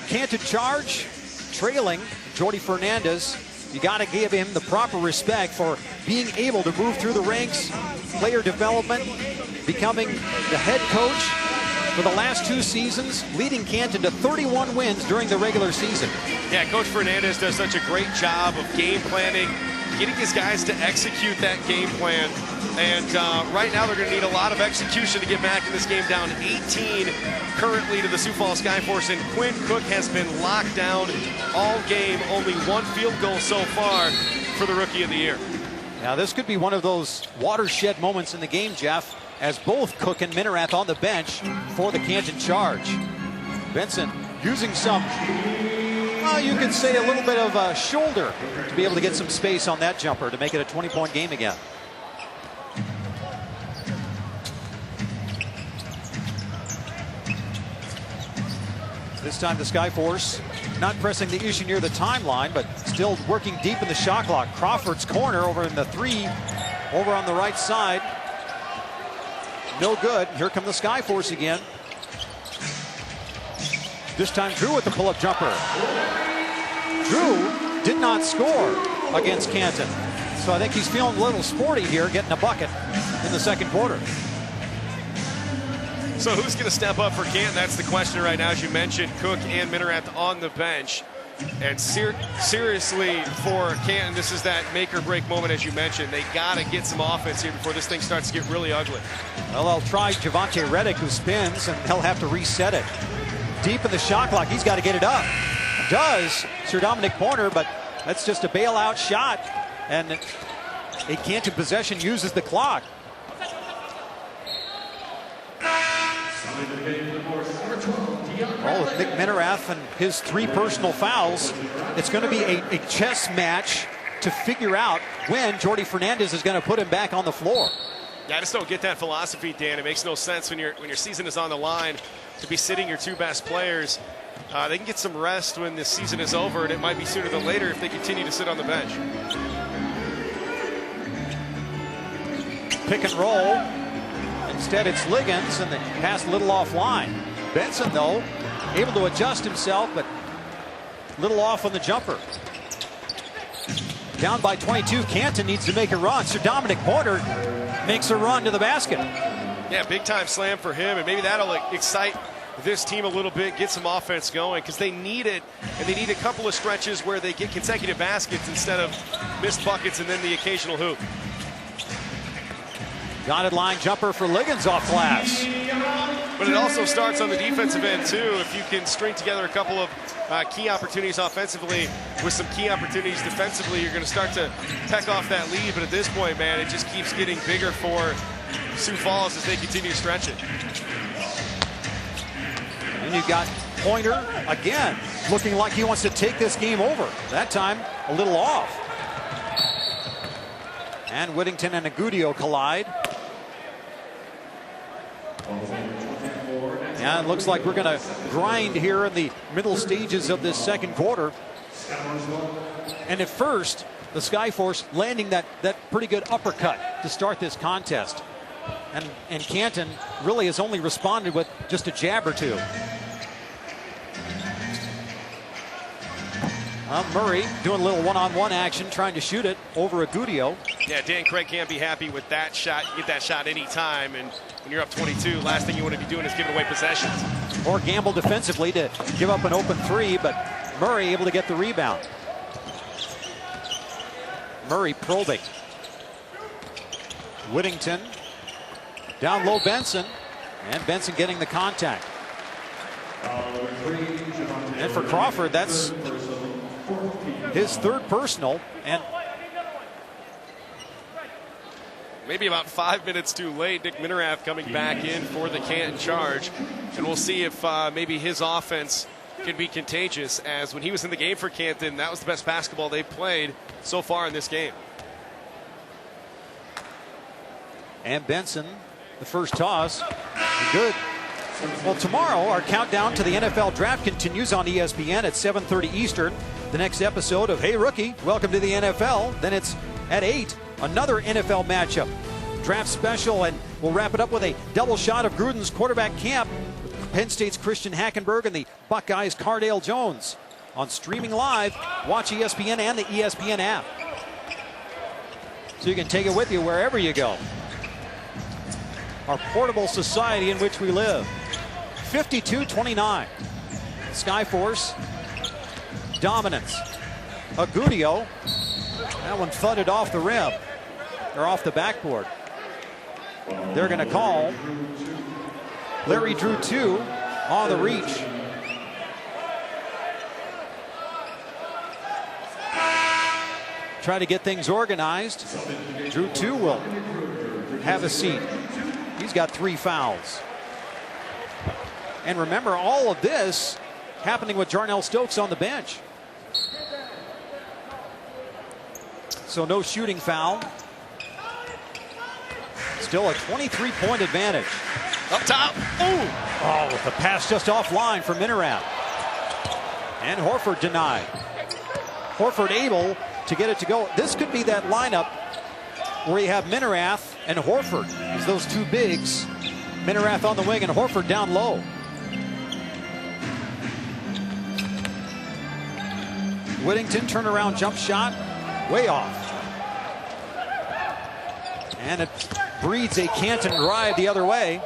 Canton Charge trailing Jordi Fernandez. You got to give him the proper respect for being able to move through the ranks, player development, becoming the head coach for the last 2 seasons, leading Canton to 31 wins during the regular season. Yeah, Coach Fernandez does such a great job of game planning, getting his guys to execute that game plan. And right now they're going to need a lot of execution to get back in this game, down 18 currently to the Sioux Falls Skyforce. And Quinn Cook has been locked down all game, only 1 field goal so far for the Rookie of the Year. Now this could be one of those watershed moments in the game, Jeff, as both Cook and Minerath on the bench for the Canton Charge. Benson using some, well, you could say a little bit of shoulder to be able to get some space on that jumper to make it a 20-point game again. This time the Skyforce not pressing the issue near the timeline, but still working deep in the shot clock. Crawford's corner over in the 3, over on the right side. No good. Here come the Skyforce again. This time Drew with the pull-up jumper. Drew did not score against Canton, so I think he's feeling a little sporty here, getting a bucket in the second quarter. So who's going to step up for Canton? That's the question right now. As you mentioned, Cook and Minerath on the bench. And seriously, for Canton, this is that make or break moment, as you mentioned. They got to get some offense here before this thing starts to get really ugly. Well, they'll try Javante Reddick, who spins, and they'll have to reset it. Deep in the shot clock, he's got to get it up. Does Sir Dominic Pointer, but that's just a bailout shot. And a Canton possession uses the clock. Well, with Nick Minerath and his 3 personal fouls, it's going to be a chess match to figure out when Jordy Fernandez is going to put him back on the floor. Yeah, I just don't get that philosophy, Dan. It makes no sense when your season is on the line to be sitting your 2 best players. They can get some rest when the season is over, and it might be sooner than later if they continue to sit on the bench. Pick and roll. Instead, it's Liggins, and the pass a little offline. Benson, though, able to adjust himself, but a little off on the jumper. Down by 22, Canton needs to make a run. Sir Dominic Pointer makes a run to the basket. Yeah, big time slam for him, and maybe that'll excite this team a little bit, get some offense going, because they need it, and they need a couple of stretches where they get consecutive baskets instead of missed buckets and then the occasional hoop. Dotted line jumper for Liggins off glass. But it also starts on the defensive end, too. If you can string together a couple of key opportunities offensively with some key opportunities defensively, you're going to start to peck off that lead. But at this point, man, it just keeps getting bigger for Sioux Falls as they continue to stretch it. And you've got Pointer again, looking like he wants to take this game over. That time, a little off. And Whittington and Agudio collide. Yeah, it looks like we're going to grind here in the middle stages of this second quarter. And at first, the Skyforce landing that pretty good uppercut to start this contest. And Canton really has only responded with just a jab or 2. Murray doing a little one-on-one action, trying to shoot it over Agudio. Yeah, Dan Craig can't be happy with that shot. You get that shot anytime, and when you're up 22, last thing you want to be doing is giving away possessions. Or gamble defensively to give up an open 3, but Murray able to get the rebound. Murray probing. Whittington down low, Benson, and Benson getting the contact. And for Crawford, that's his 3rd personal, and maybe about 5 minutes too late. Nick Minerath coming back in for the Canton Charge, and we'll see if maybe his offense can be contagious, as when he was in the game for Canton, that was the best basketball they've played so far in this game. And Benson, the first toss, good. Well, tomorrow our countdown to the NFL Draft continues on ESPN at 7:30 Eastern. The next episode of Hey Rookie, Welcome to the NFL. Then it's at 8, another NFL matchup. Draft special, and we'll wrap it up with a double shot of Gruden's quarterback camp with Penn State's Christian Hackenberg and the Buckeyes' Cardale Jones. On streaming live, watch ESPN and the ESPN app. So you can take it with you wherever you go. Our portable society in which we live. 52-29. Skyforce dominance. Agudio, that one thudded off the rim, or off the backboard. They're going to call. Larry Drew 2 on the reach. Try to get things organized. Drew 2 will have a seat. He's got 3 fouls. And remember, all of this happening with Jarnell Stokes on the bench. So no shooting foul. Still a 23-point advantage. Up top. Ooh. Oh, the pass just offline for Minerath. And Horford denied. Horford able to get it to go. This could be that lineup where you have Minerath and Horford as those two bigs. Minerath on the wing and Horford down low. Whittington turnaround jump shot, way off. And it breeds a Canton drive the other way.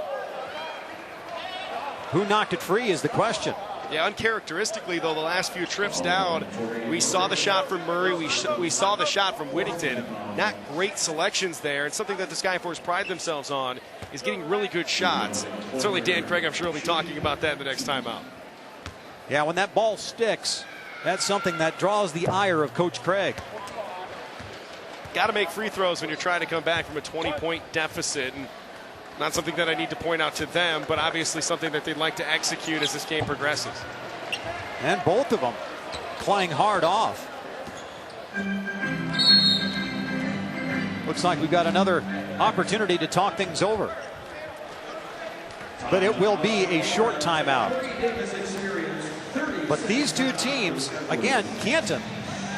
Who knocked it free is the question. Yeah, uncharacteristically, though, the last few trips down, we saw the shot from Murray, we saw the shot from Whittington. Not great selections there, and something that the Skyforce pride themselves on is getting really good shots. And certainly Dan Craig, I'm sure, will be talking about that in the next time out. Yeah, when that ball sticks, that's something that draws the ire of Coach Craig. Got to make free throws when you're trying to come back from a 20-point deficit. And not something that I need to point out to them, but obviously something that they'd like to execute as this game progresses. And both of them playing hard off. Looks like we've got another opportunity to talk things over. But it will be a short timeout. But these two teams, again, Canton,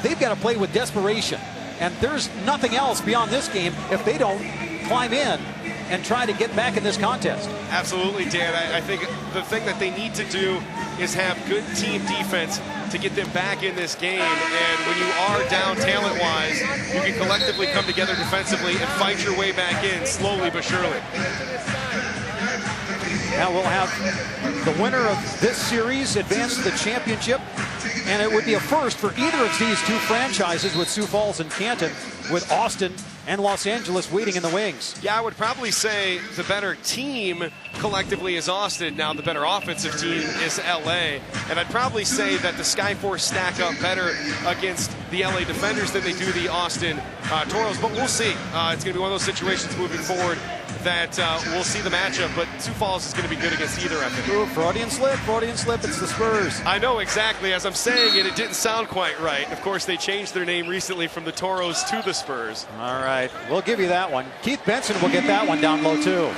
they've got to play with desperation. And there's nothing else beyond this game if they don't climb in and try to get back in this contest. Absolutely, Dan. I think the thing that they need to do is have good team defense to get them back in this game. And when you are down talent-wise, you can collectively come together defensively and fight your way back in slowly but surely. Now we'll have the winner of this series advance to the championship. And it would be a first for either of these two franchises with Sioux Falls and Canton, with Austin and Los Angeles waiting in the wings. Yeah, I would probably say the better team collectively is Austin. Now the better offensive team is LA. And I'd probably say that the Skyforce stack up better against the LA Defenders than they do the Austin Toros. But we'll see. It's going to be one of those situations moving forward that we'll see the matchup. But Sioux Falls is going to be good against either, I think. Ooh, Freudian slip. It's the Spurs. I know exactly. As I'm saying it, it didn't sound quite right. Of course, they changed their name recently from the Toros to the Spurs. All right, we'll give you that one. Keith Benson will get that one down low, too.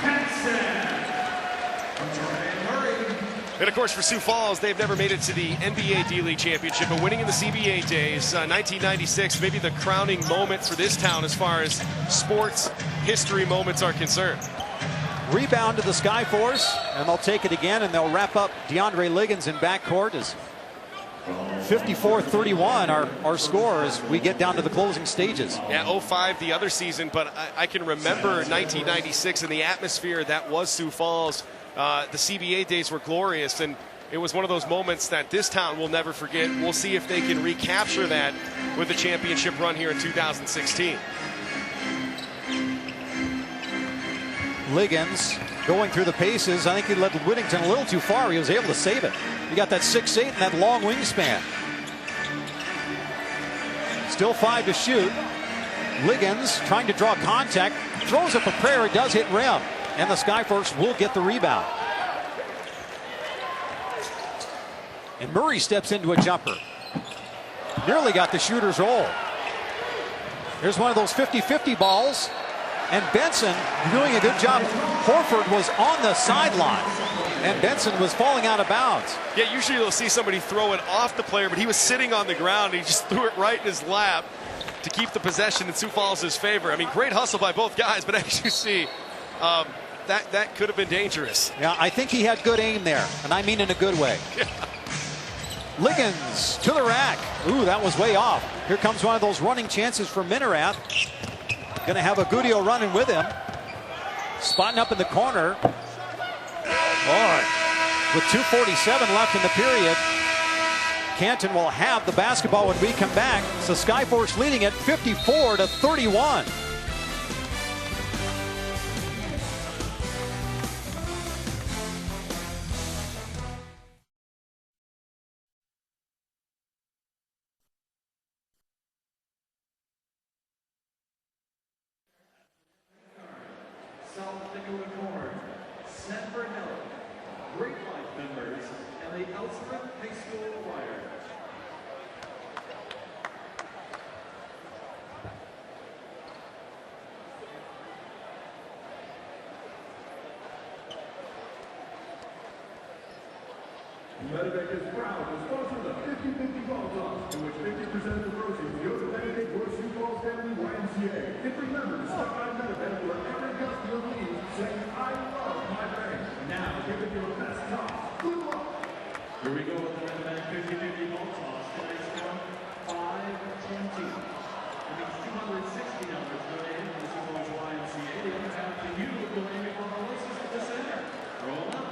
And, of course, for Sioux Falls, they've never made it to the NBA D-League Championship, but winning in the CBA days, 1996, maybe the crowning moment for this town as far as sports history moments are concerned. Rebound to the Skyforce, and they'll take it again, and they'll wrap up DeAndre Liggins in backcourt as 54-31 our score as we get down to the closing stages. Yeah, 05 the other season, but I can remember 1996 and the atmosphere that was Sioux Falls. The CBA days were glorious, and it was one of those moments that this town will never forget. We'll see if they can recapture that with the championship run here in 2016. Liggins going through the paces. I think he led Whittington a little too far. He was able to save it. He got that 6'8" and that long wingspan. Still 5 to shoot. Liggins trying to draw contact. Throws up a prayer. It does hit rim. And the Skyforce will get the rebound. And Murray steps into a jumper. Nearly got the shooter's roll. Here's one of those 50-50 balls. And Benson doing a good job. Horford was on the sideline, and Benson was falling out of bounds. Yeah, usually you'll see somebody throw it off the player, but he was sitting on the ground. And he just threw it right in his lap to keep the possession in Sioux Falls' favor. I mean, great hustle by both guys, but as you see, that could have been dangerous. Yeah, I think he had good aim there, and I mean in a good way. Yeah. Liggins to the rack. Ooh, that was way off. Here comes one of those running chances for Minerath. Going to have Agudio running with him. Spotting up in the corner. Boy, With 2:47 left in the period, Canton will have the basketball when we come back. So Skyforce leading it 54-31. South Dakota Corn, Sanford Health, Great Life members, and the Ellsworth High School Choir. Medivac is proud to sponsor the 50-50 ball toss, in which 50% of the proceeds go to benefit your Sioux Falls Family YMCA. And remember to stop by Medivac wherever customer leaves, saying, I love my bank. Now give it your best toss. Good luck. Here we go with the Medivac 50-50 ball toss. Tonight's score, 5-20. That means $260 donated to the Sioux Falls YMCA. The other half to you donating for Melissa's at the center. Roll up.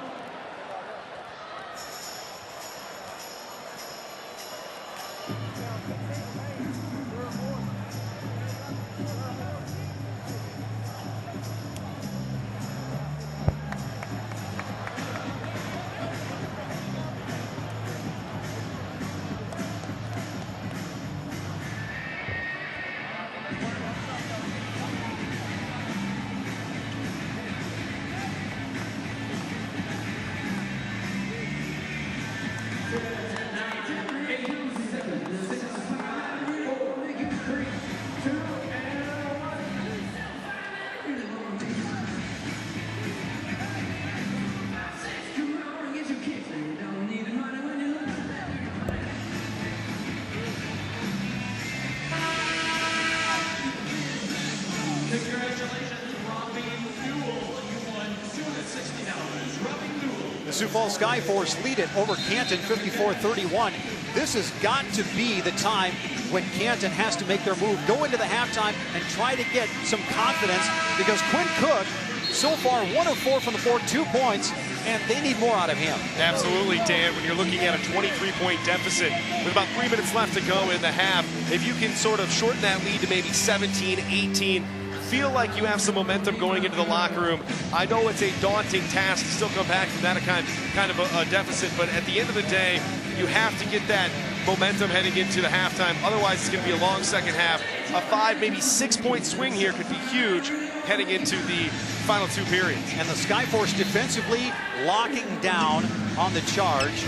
The Sioux Falls Skyforce lead it over Canton 54-31. This has got to be the time when Canton has to make their move, go into the halftime and try to get some confidence, because Quinn Cook so far 1 of 4 from the floor, 2 points, and they need more out of him. Absolutely, Dan. When you're looking at a 23-point deficit with about 3 minutes left to go in the half, if you can sort of shorten that lead to maybe 17, 18, feel like you have some momentum going into the locker room. I know it's a daunting task to still come back from that kind of a deficit, but at the end of the day, you have to get that momentum heading into the halftime. Otherwise, it's going to be a long second half. A 5, maybe 6-point swing here could be huge heading into the final 2 periods. And the Skyforce defensively locking down on the charge.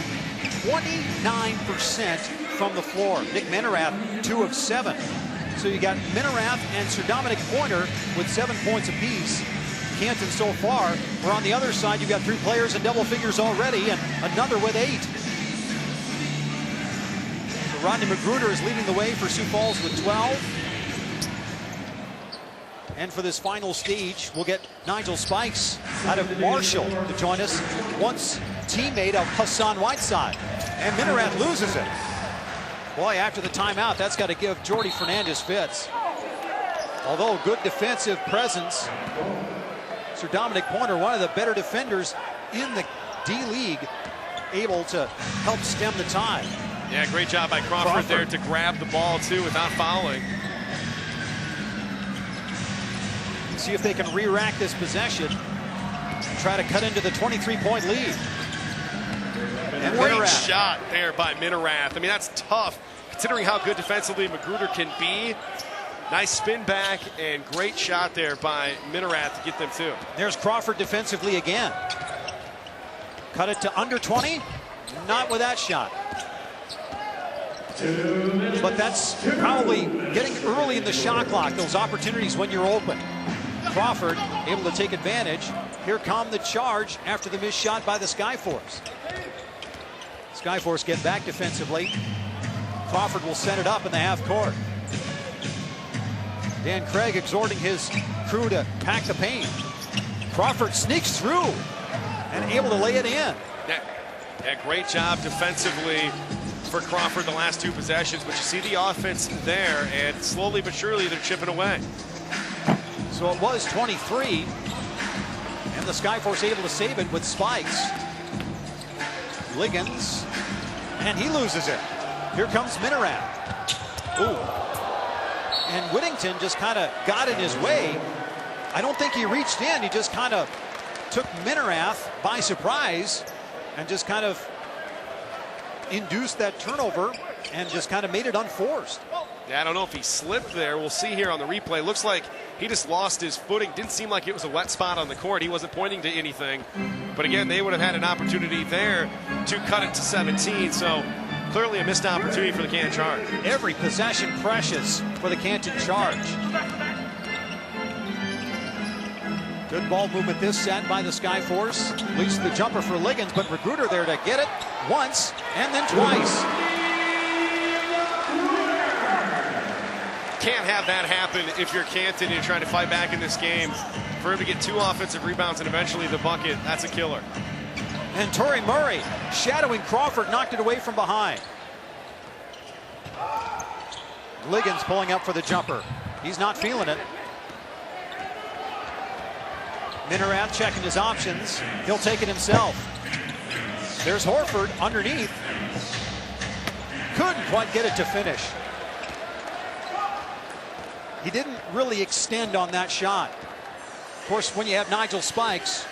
29% from the floor. Nick Menerath, 2 of 7. So you got Menerath and Sir Dominic Pointer with 7 points apiece. Canton so far. We're on the other side. You've got 3 players in double figures already and another with 8. So Rodney Magruder is leading the way for Sioux Falls with 12. And for this final stage, we'll get Nigel Spikes out of Marshall to join us, once teammate of Hassan Whiteside. And Menerath loses it. Boy, after the timeout, that's got to give Jordy Fernandez fits. Although good defensive presence, Sir Dominic Pointer, one of the better defenders in the D-League, able to help stem the tide. Yeah, great job by Crawford there to grab the ball, too, without fouling. See if they can re-rack this possession. Try to cut into the 23-point lead. And Great Menerath. shot there by Menerath. I mean, that's tough, considering how good defensively Magruder can be. Nice spin back and great shot there by Menerath to get them 2. There's Crawford defensively again. Cut it to under 20. Not with that shot. But that's probably getting early in the shot clock, those opportunities when you're open. Crawford able to take advantage. Here come the charge after the missed shot by the Skyforce. Skyforce get back defensively. Crawford will set it up in the half court. Dan Craig exhorting his crew to pack the paint. Crawford sneaks through and able to lay it in. Yeah, great job defensively for Crawford the last 2 possessions, but you see the offense there, and slowly but surely they're chipping away. So it was 23, and the Skyforce able to save it with Spikes. Liggins, and he loses it. Here comes Minerath. Ooh. And Whittington just kind of got in his way. I don't think he reached in. He just kind of took Minerath by surprise and just kind of induced that turnover and just kind of made it unforced. Yeah, I don't know if he slipped there. We'll see here on the replay. Looks like he just lost his footing. Didn't seem like it was a wet spot on the court. He wasn't pointing to anything. But again, they would have had an opportunity there to cut it to 17. So clearly a missed opportunity for the Canton Charge. Every possession precious for the Canton Charge. Good ball movement this set by the Skyforce. Leads to the jumper for Liggins, but Magruder there to get it once and then twice. Can't have that happen if you're Canton and you're trying to fight back in this game. For him to get 2 offensive rebounds and eventually the bucket, that's a killer. And Torrey Murray shadowing Crawford, knocked it away from behind. Liggins pulling up for the jumper. He's not feeling it. Minerath checking his options. He'll take it himself. There's Horford underneath. Couldn't quite get it to finish. He didn't really extend on that shot. Of course, when you have Nigel Spikes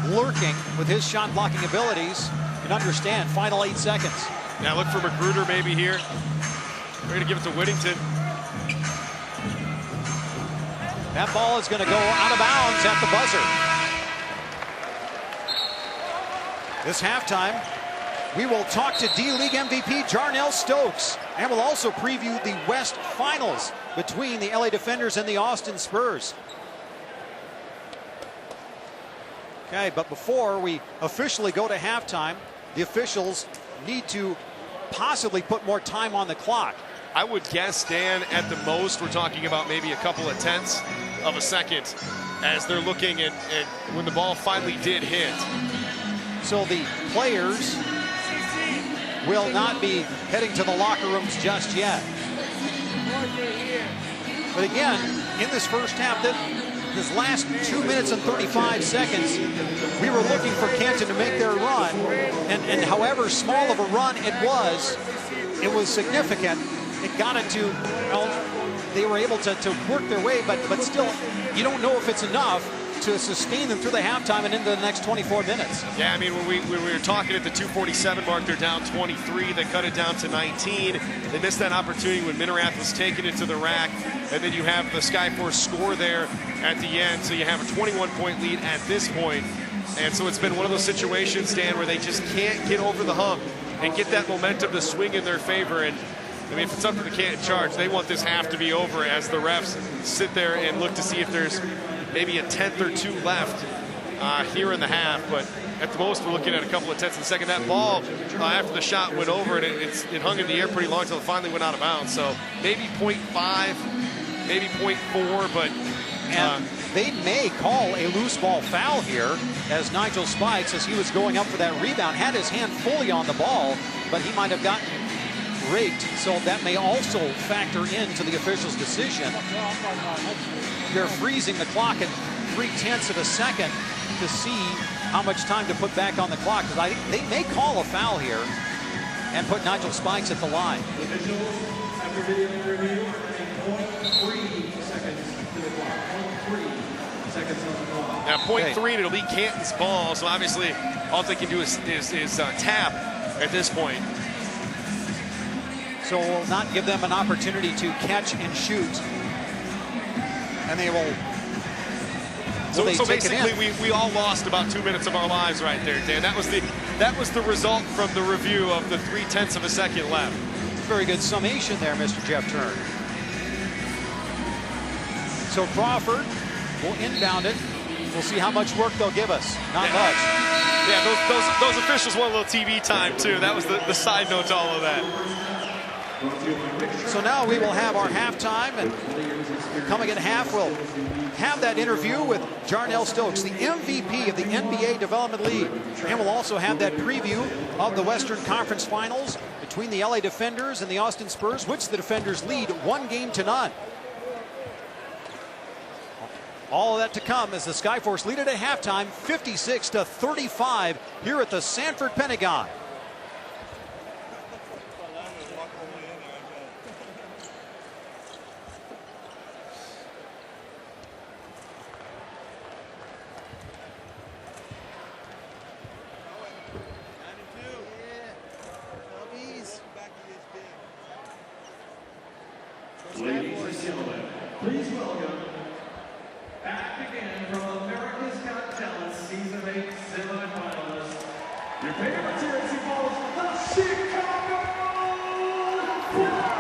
lurking with his shot blocking abilities, you can understand. Final 8 seconds. Now look for Magruder maybe here. Ready to give it to Whittington. That ball is going to go out of bounds at the buzzer. This halftime, we will talk to D-League MVP Jarnell Stokes, and we'll also preview the West Finals between the LA Defenders and the Austin Spurs. Okay, but before we officially go to halftime, the officials need to possibly put more time on the clock. I would guess, Dan, at the most, we're talking about maybe a couple of tenths of a second as they're looking at when the ball finally did hit. So the players will not be heading to the locker rooms just yet. But again, in this first half, this last 2 minutes and 35 seconds, we were looking for Canton to make their run. And however small of a run it was significant. It got it to, well, they were able to work their way, but still, you don't know if it's enough to sustain them through the halftime and into the next 24 minutes. Yeah, I mean, when we were talking at the 2:47 mark, they're down 23. They cut it down to 19. They missed that opportunity when Minerath was taking it to the rack. And then you have the Skyforce score there at the end. So you have a 21-point lead at this point. And so it's been one of those situations, Dan, where they just can't get over the hump and get that momentum to swing in their favor. And I mean, if it's up to the Canton Charge, they want this half to be over as the refs sit there and look to see if there's maybe a tenth or two left here in the half. But at the most, we're looking at a couple of tenths in the second. That ball, after the shot went over, and it hung in the air pretty long until it finally went out of bounds. So maybe 0.5, maybe 0.4, but... And they may call a loose ball foul here, as Nigel Spikes, as he was going up for that rebound, had his hand fully on the ball, but he might have gotten raked, so that may also factor into the official's decision. They're freezing the clock at 0.3 of a second to see how much time to put back on the clock, because they may call a foul here and put Nigel Spikes at the line. Now 0.3 and it'll be Canton's ball, so obviously all they can do is tap at this point. So will not give them an opportunity to catch and shoot. And they will. So basically, we all lost about 2 minutes of our lives right there, Dan. That was the result from the review of the 0.3 of a second left. Very good summation there, Mr. Jeff Turn. So Crawford will inbound it. We'll see how much work they'll give us. Not much. Yeah, those officials want a little TV time too. That was the side note to all of that. So now we will have our halftime, and coming at half, we'll have that interview with Jarnell Stokes, the MVP of the NBA Development League. And we'll also have that preview of the Western Conference Finals between the LA Defenders and the Austin Spurs, which the Defenders lead 1-0. All of that to come as the Skyforce lead it at halftime, 56-35 here at the Sanford Pentagon. Ladies and gentlemen, please welcome, back again from America's Got Talent Season 8 semifinalists, your favorite team in Sioux Falls, the Chicago Flyers!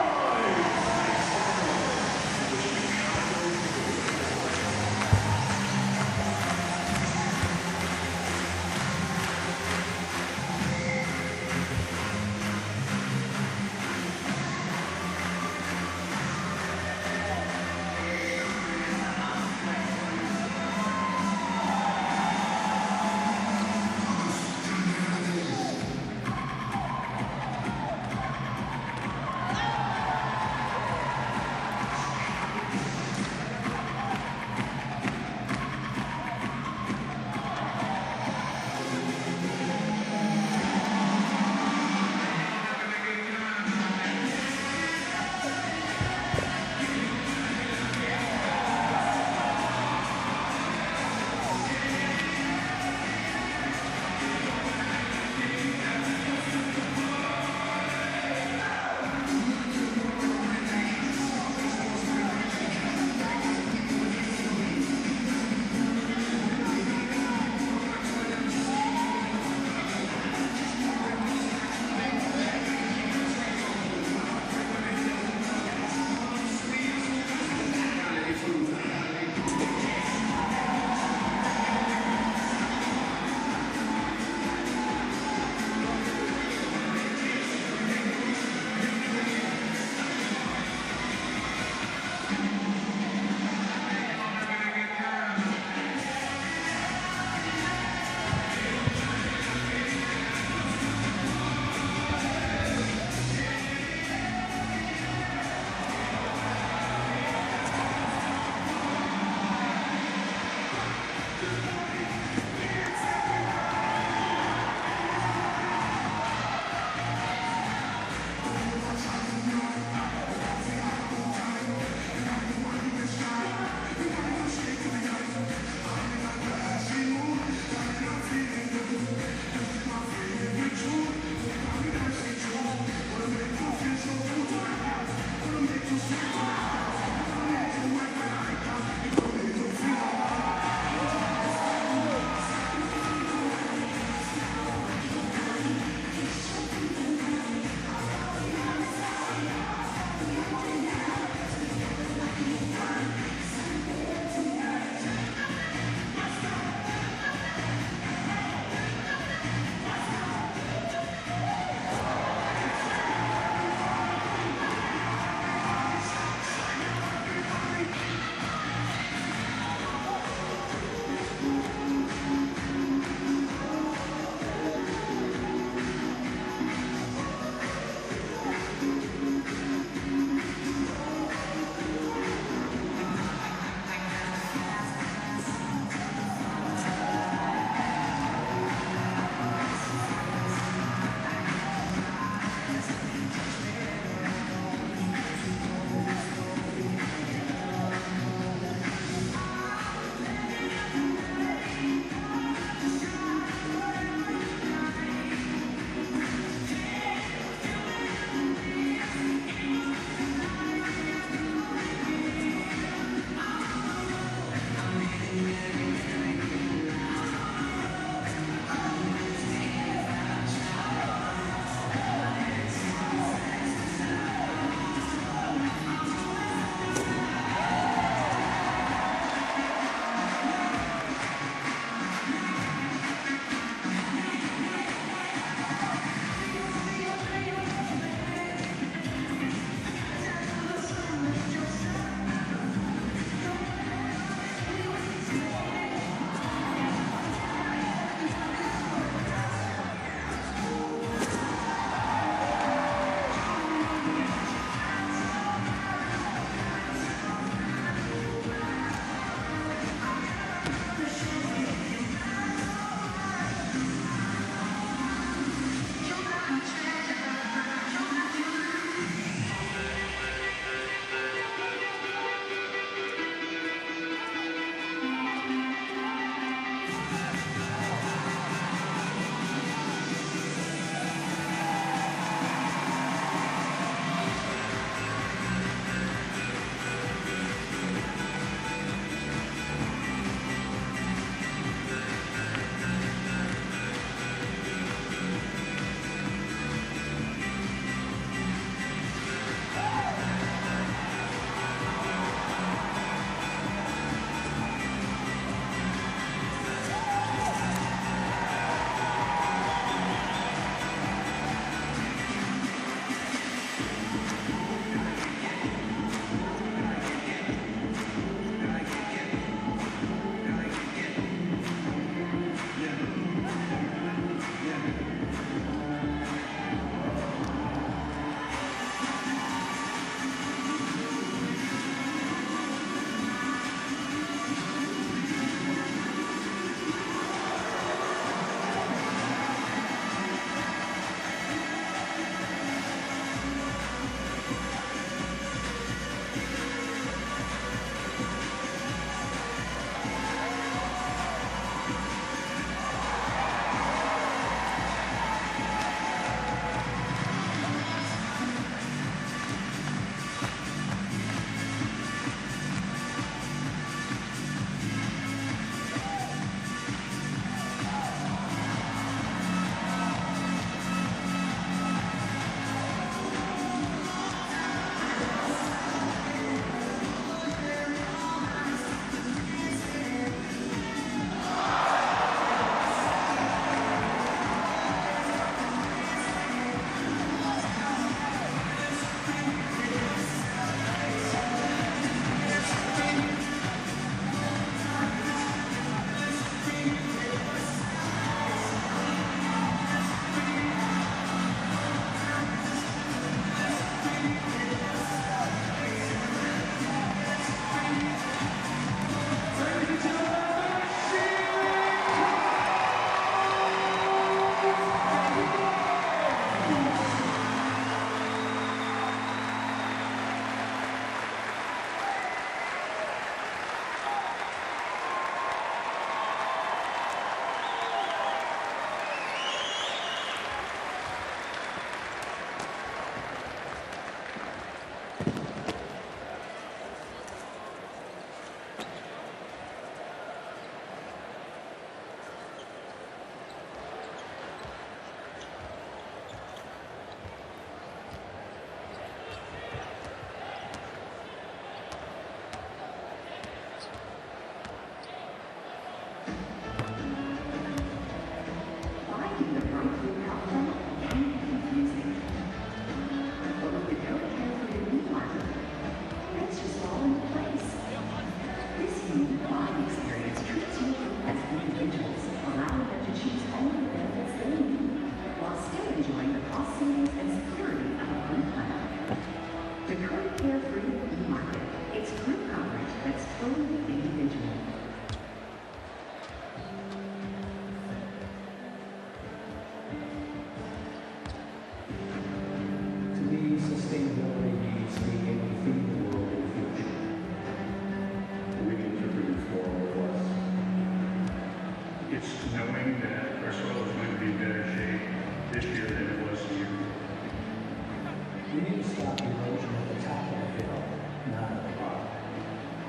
about erosion at the top of the field, not at the bottom.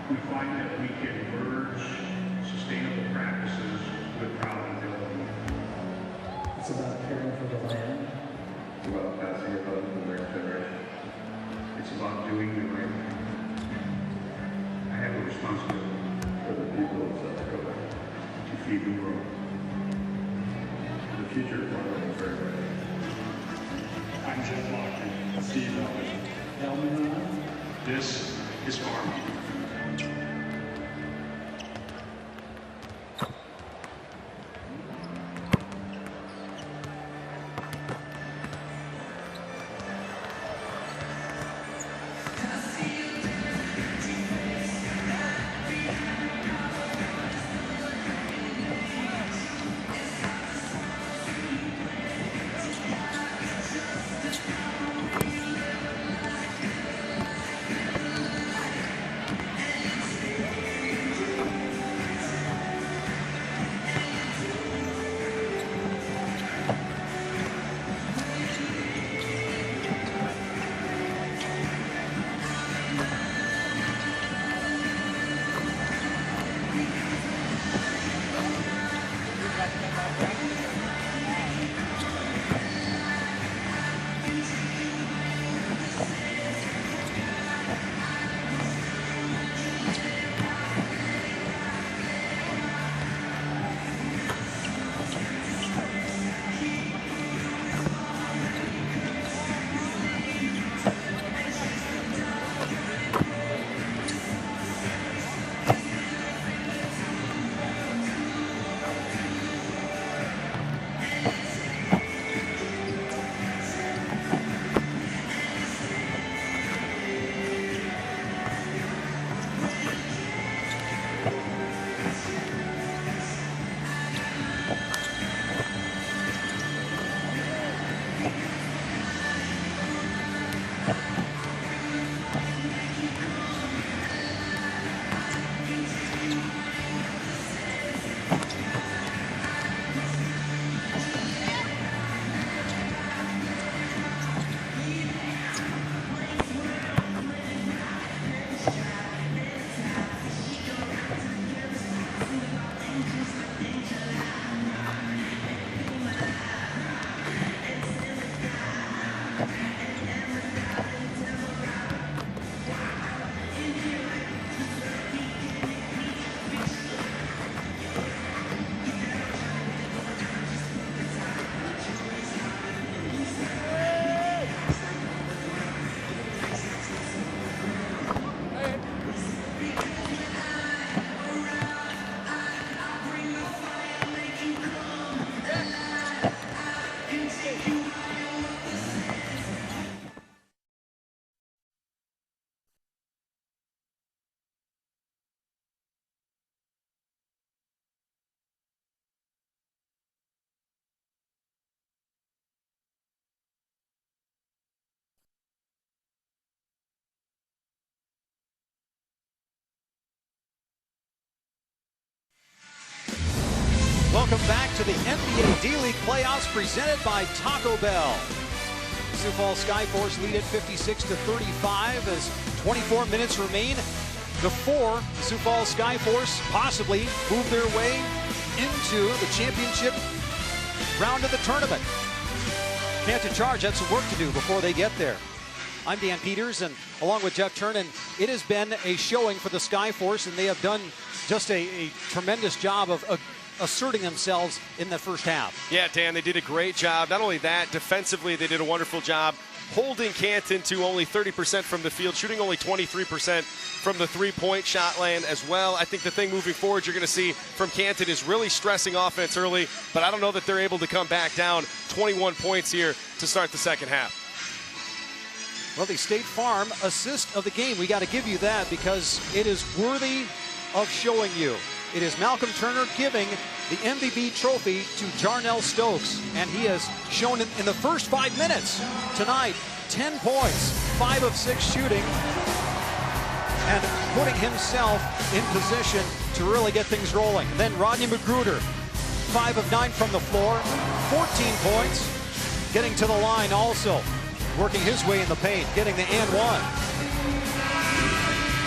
We find that we can merge sustainable practices with profitability. It's about caring for the land. It's about passing it on to the next generation. It's about doing the right thing. I have a responsibility for the people of South Dakota to feed the world. The future of Wyoming is very bright. I'm Jeff Lockton. Steve Elvis. Elmer, This is farming. Welcome back to the NBA D-League playoffs presented by Taco Bell. Sioux Falls Skyforce lead at 56-35 as 24 minutes remain before the Sioux Falls Skyforce possibly move their way into the championship round of the tournament. Canton Charge had some work to do before they get there. I'm Dan Peters, and along with Jeff Turnan, it has been a showing for the Skyforce, and they have done just a tremendous job of asserting themselves in the first half. Yeah, Dan, they did a great job. Not only that, defensively, they did a wonderful job holding Canton to only 30% from the field, shooting only 23% from the three-point shot land as well. I think the thing moving forward you're going to see from Canton is really stressing offense early, but I don't know that they're able to come back down 21 points here to start the second half. Well, the State Farm assist of the game, we got to give you that because it is worthy of showing you. It is Malcolm Turner giving the MVP trophy to Jarnell Stokes, and he has shown in the first 5 minutes tonight 10 points, 5 of 6 shooting, and putting himself in position to really get things rolling. Then Rodney Magruder, 5 of 9 from the floor, 14 points, getting to the line also. working his way in the paint, getting the and one.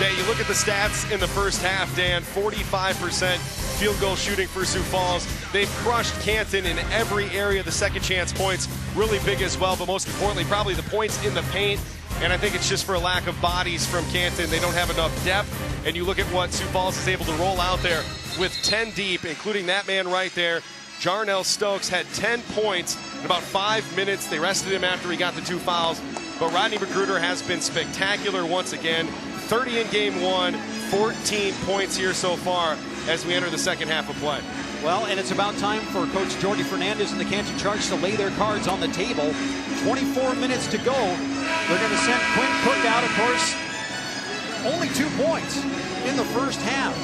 Yeah, you look at the stats in the first half, Dan, 45% field goal shooting for Sioux Falls. They've crushed Canton in every area. The second chance points really big as well, but most importantly, probably the points in the paint. And I think it's just for a lack of bodies from Canton. They don't have enough depth. And you look at what Sioux Falls is able to roll out there with 10 deep, including that man right there. Jarnell Stokes had 10 points in about 5 minutes. They rested him after he got the 2 fouls. But Rodney McGruder has been spectacular once again. 30 in game 1, 14 points here so far as we enter the second half of play. Well, and it's about time for Coach Jordy Fernandez and the Canton Charge to lay their cards on the table. 24 minutes to go. They're going to send Quinn Cook out, of course. Only 2 points in the first half.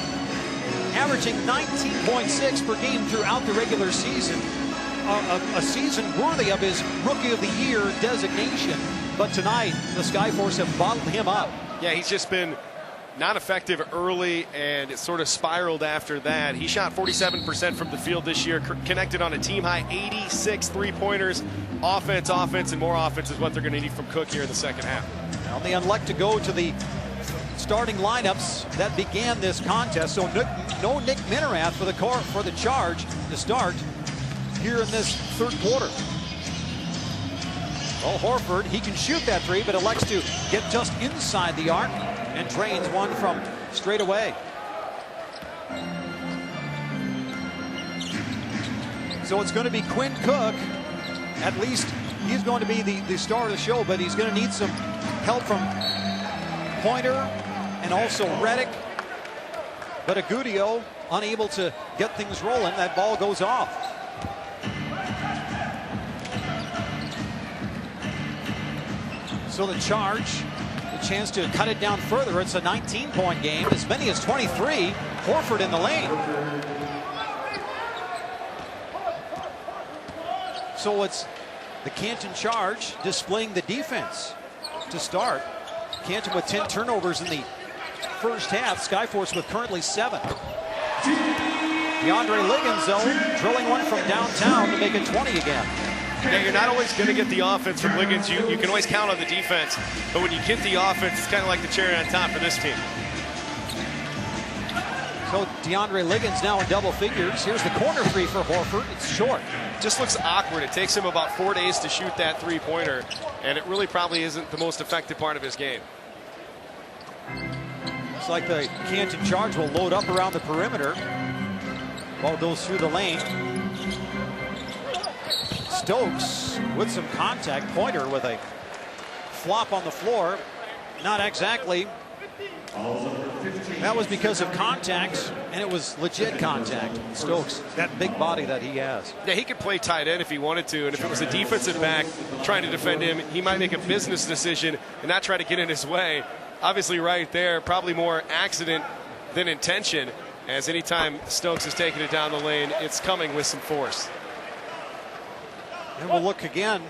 Averaging 19.6 per game throughout the regular season. A season worthy of his Rookie of the Year designation. But tonight, the Skyforce have bottled him up. Yeah, he's just been not effective early, and it sort of spiraled after that. He shot 47% from the field this year, connected on a team-high 86 three-pointers. Offense, and more offense is what they're going to need from Cook here in the second half. Well, they elect to go to the starting lineups that began this contest. So no Nick Minerath for the Charge to start here in this third quarter. Well, Horford, he can shoot that 3, but elects to get just inside the arc and drains one from straight away. So it's going to be Quinn Cook. At least he's going to be the star of the show, but he's going to need some help from Pointer and also Reddick. But Agudio unable to get things rolling. That ball goes off. So the Charge, a chance to cut it down further. It's a 19-point game, as many as 23. Horford in the lane. So it's the Canton Charge displaying the defense to start. Canton with 10 turnovers in the first half. Skyforce with currently 7. DeAndre Liggins, though, drilling one from downtown to make it 20 again. Yeah, you're not always going to get the offense from Liggins. You can always count on the defense. But when you get the offense, it's kind of like the cherry on top for this team. So DeAndre Liggins now in double figures. Here's the corner 3 for Horford. It's short. Just looks awkward. It takes him about 4 days to shoot that three-pointer, and it really probably isn't the most effective part of his game. Looks like the Canton Charge will load up around the perimeter. Ball goes through the lane. Stokes with some contact. Pointer with a flop on the floor. Not exactly. That was because of contact, and it was legit contact. Stokes, that big body that he has. Yeah, he could play tight end if he wanted to, and if it was a defensive back trying to defend him, he might make a business decision and not try to get in his way. Obviously right there, probably more accident than intention, as anytime Stokes is taking it down the lane, it's coming with some force. And we'll look again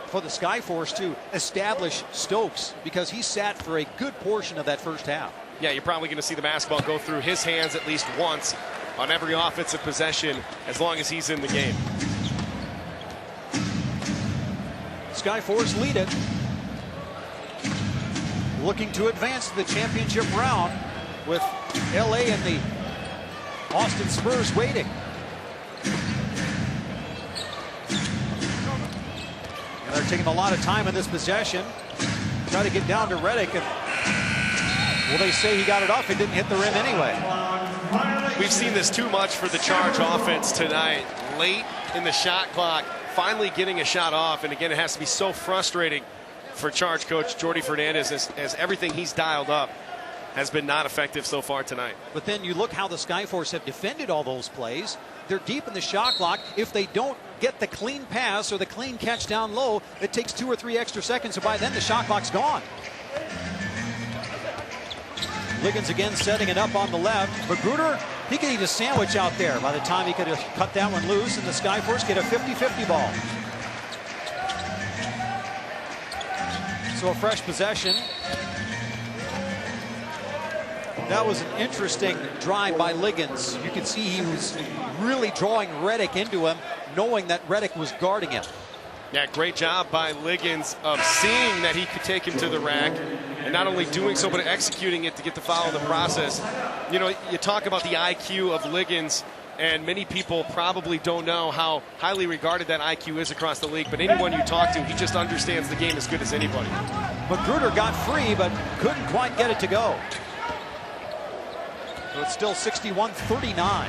for the Skyforce to establish Stokes, because he sat for a good portion of that first half. Yeah, you're probably going to see the basketball go through his hands at least once on every offensive possession as long as he's in the game. Skyforce lead it. Looking to advance to the championship round with LA and the Austin Spurs waiting. And they're taking a lot of time in this possession. Try to get down to Reddick, and well, they say he got it off. It didn't hit the rim anyway. We've seen this too much for the Charge offense tonight. Late in the shot clock, finally getting a shot off, and again, it has to be so frustrating for Charge coach Jordy Fernandez as everything he's dialed up has been not effective so far tonight. But then you look how the Skyforce have defended all those plays. They're deep in the shot clock. If they don't get the clean pass or the clean catch down low, it takes 2 or 3 extra seconds, and by then the shot clock's gone. Liggins again setting it up on the left. Magruder, he could eat a sandwich out there by the time he could have cut that one loose, and the Skyforce get a 50-50 ball. So a fresh possession. That was an interesting drive by Liggins. You can see he was really drawing Reddick into him, knowing that Reddick was guarding him. Yeah, great job by Liggins of seeing that he could take him to the rack, and not only doing so, but executing it to get the foul in the process. You know, you talk about the IQ of Liggins, and many people probably don't know how highly regarded that IQ is across the league, but anyone you talk to, he just understands the game as good as anybody. Magruder got free, but couldn't quite get it to go. So it's still 61-39.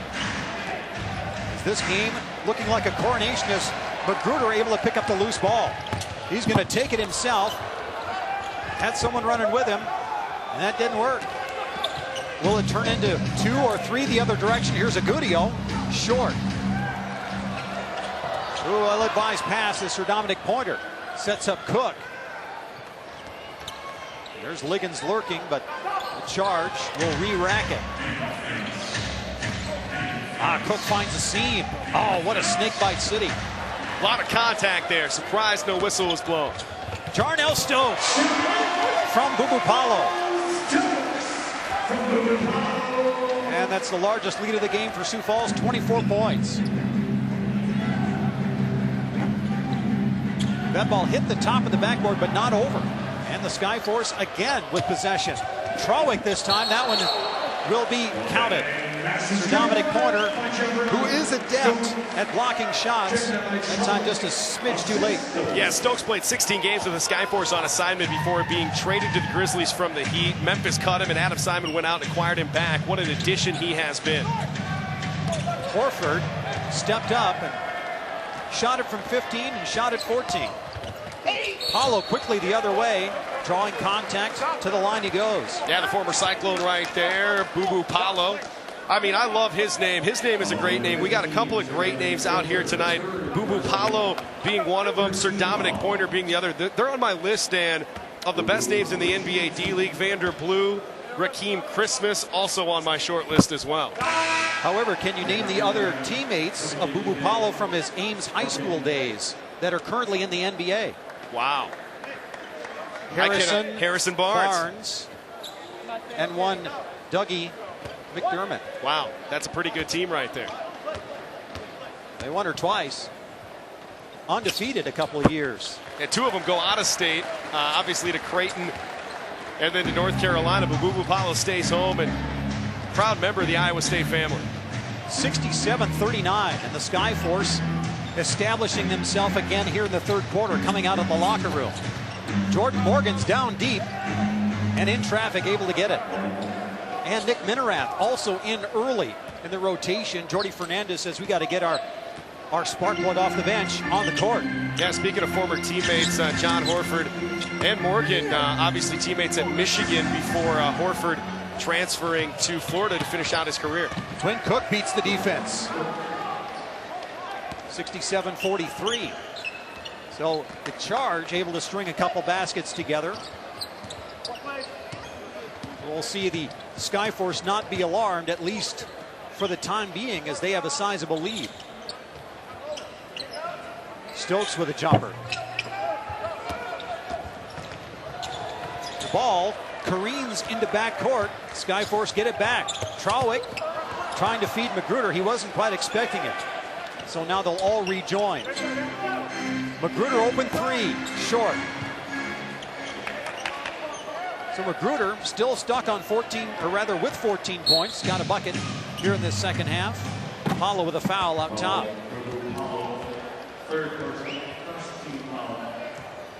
This game looking like a coronation as Magruder able to pick up the loose ball. He's going to take it himself. Had someone running with him, and that didn't work. Will it turn into 2 or 3 the other direction? Here's Agudio, short. Ooh, ill-advised pass as Sir Dominic Pointer sets up Cook. There's Liggins lurking, but the charge will re-rack it. Cook finds a seam. Oh, what a snake bite city. A lot of contact there. Surprised no whistle was blown. Jarnell Stokes from Bubupalo. And that's the largest lead of the game for Sioux Falls, 24 points. That ball hit the top of the backboard, but not over. And the Skyforce again with possession. Trawick this time. That one will be counted. Sir Dominic Pointer, who is adept at blocking shots, that time just a smidge too late. Yeah, Stokes played 16 games with the Skyforce on assignment before being traded to the Grizzlies from the Heat. Memphis cut him, and Adam Simon went out and acquired him back. What an addition he has been. Horford stepped up and shot it from 15 and shot at 14. Paulo quickly the other way, drawing contact. To the line he goes. Yeah, the former Cyclone right there, Bubupalo. I mean, I love his name. His name is a great name. We got a couple of great names out here tonight. Bubupalo being one of them, Sir Dominic Pointer being the other. They're on my list, Dan, of the best names in the NBA D-League. Vander Blue, Rakeem Christmas, also on my short list as well. However, can you name the other teammates of Bubupalo from his Ames High School days that are currently in the NBA? Wow. Harrison Barnes. And one Dougie McDermott. Wow, that's a pretty good team right there. They won her twice. Undefeated a couple of years. And 2 of them go out of state, obviously to Creighton and then to North Carolina, but Bubupalo stays home and proud member of the Iowa State family. 67-39, and the Skyforce establishing themselves again here in the third quarter, coming out of the locker room. Jordan Morgan's down deep and in traffic, able to get it. And Nick Minerath also in early in the rotation. Jordy Fernandez says we got to get our spark plug off the bench on the court. Yeah, speaking of former teammates, John Horford and Morgan, obviously teammates at Michigan before Horford transferring to Florida to finish out his career. Quinn Cook beats the defense. 67-43. So the Charge able to string a couple baskets together. We'll see the Skyforce not be alarmed, at least for the time being, as they have a sizable lead. Stokes with a jumper. The ball careens into backcourt. Skyforce get it back. Trawick trying to feed Magruder. He wasn't quite expecting it. So now they'll all rejoin. Magruder open 3, short. So Magruder still stuck on 14, or rather with 14 points. Got a bucket here in this second half. Paulo with a foul up top.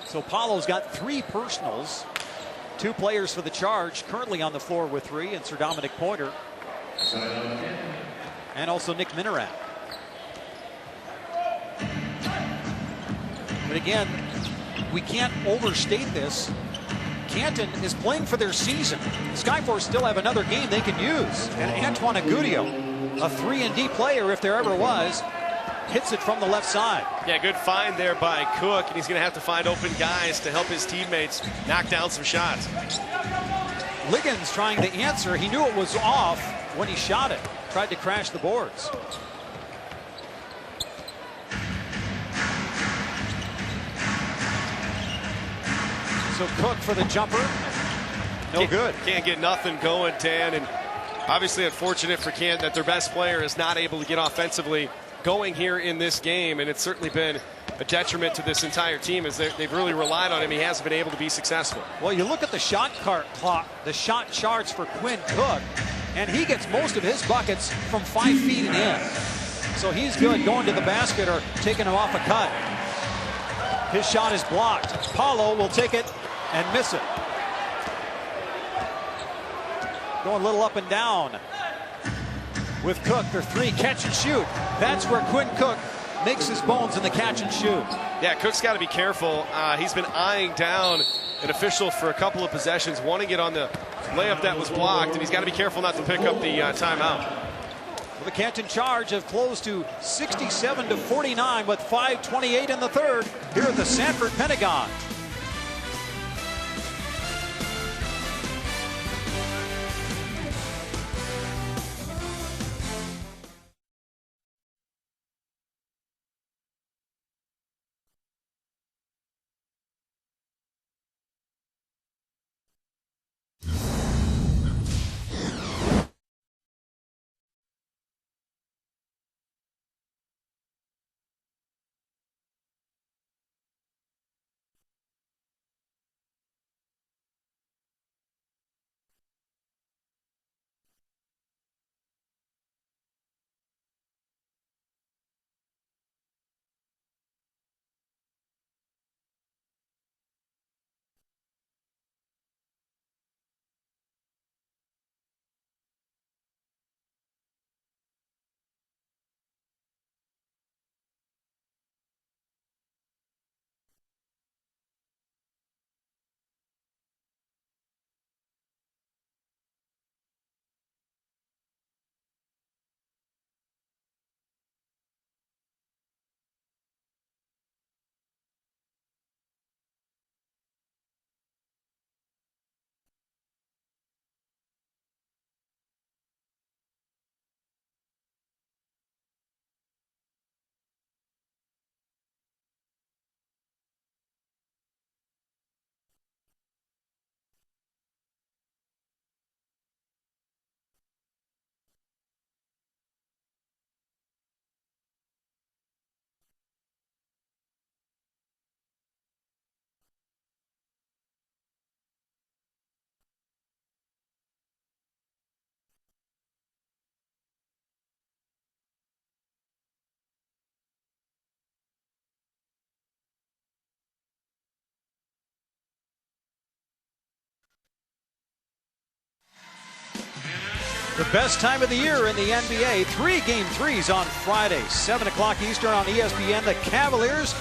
So Paulo's got 3 personals. 2 players for the Charge currently on the floor with 3, and Sir Dominic Pointer. And also Nick Minerath. But again, we can't overstate this. Canton is playing for their season. Skyforce still have another game they can use. And Antoine Agudio, a 3-and-D player if there ever was, hits it from the left side. Yeah, good find there by Cook, and he's going to have to find open guys to help his teammates knock down some shots. Liggins trying to answer. He knew it was off when he shot it. Tried to crash the boards. So Cook for the jumper. No good. Can't get nothing going, Dan. And obviously unfortunate for Canton that their best player is not able to get offensively going here in this game. And it's certainly been a detriment to this entire team as they've really relied on him. He hasn't been able to be successful. Well, you look at the shot charts for Quinn Cook, and he gets most of his buckets from 5 feet and in. So he's good going to the basket or taking him off a cut. His shot is blocked. Paulo will take it and miss it. Going a little up and down with Cook. Their 3 catch and shoot. That's where Quinn Cook makes his bones in the catch and shoot. Yeah, Cook's got to be careful. He's been eyeing down an official for a couple of possessions, wanting it on the layup that was blocked, and he's got to be careful not to pick up the timeout. Well, the Canton Charge have closed to 67-49 with 5:28 in the third here at the Sanford Pentagon. The best time of the year in the NBA. 3 Game 3s on Friday, 7 o'clock Eastern on ESPN. The Cavaliers,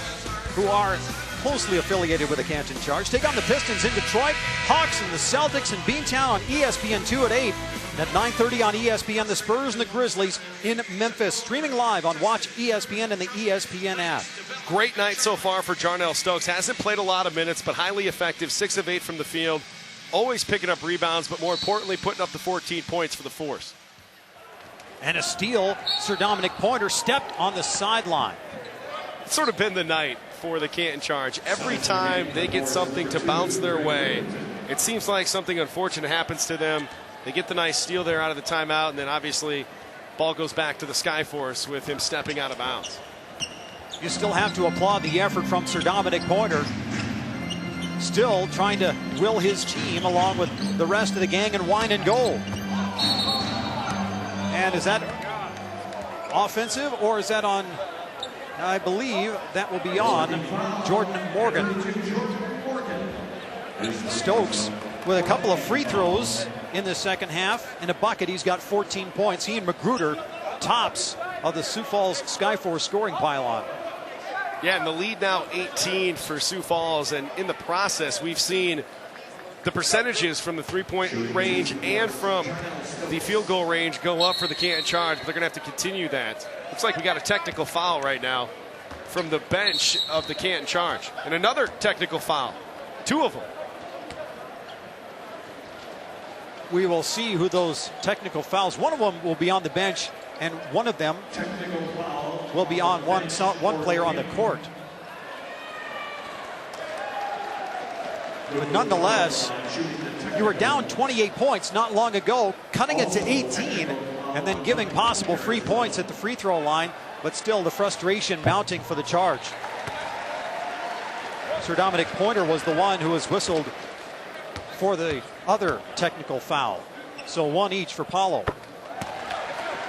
who are closely affiliated with the Canton Charge, take on the Pistons in Detroit. Hawks and the Celtics in Beantown on ESPN2 at 8. And at 9:30 on ESPN, the Spurs and the Grizzlies in Memphis. Streaming live on Watch ESPN and the ESPN app. Great night so far for Jarnell Stokes. Hasn't played a lot of minutes, but highly effective. 6 of 8 from the field. Always picking up rebounds, but more importantly, putting up the 14 points for the Force. And a steal. Sir Dominic Pointer stepped on the sideline. It's sort of been the night for the Canton Charge. Every time they get something to bounce their way, it seems like something unfortunate happens to them. They get the nice steal there out of the timeout, and then obviously ball goes back to the Skyforce with him stepping out of bounds. You still have to applaud the effort from Sir Dominic Pointer. Still trying to will his team along with the rest of the gang in wine and gold. And is that offensive or is that on? I believe that will be on Jordan Morgan. Stokes with a couple of free throws in the second half and a bucket. He's got 14 points. He and Magruder tops of the Sioux Falls Skyforce scoring pylon. Yeah, and the lead now 18 for Sioux Falls, and in the process we've seen the percentages from the three-point range and from the field goal range go up for the Canton Charge, but they're going to have to continue that. Looks like we got a technical foul right now from the bench of the Canton Charge, and another technical foul, 2 of them. We will see who those technical fouls. One of them will be on the bench, and one of them will be on one player on the court. But nonetheless, you were down 28 points not long ago, cutting it to 18, and then giving possible free points at the free throw line, but still the frustration mounting for the Charge. Sir Dominic Pointer was the one who was whistled for the other technical foul. So one each for Paulo.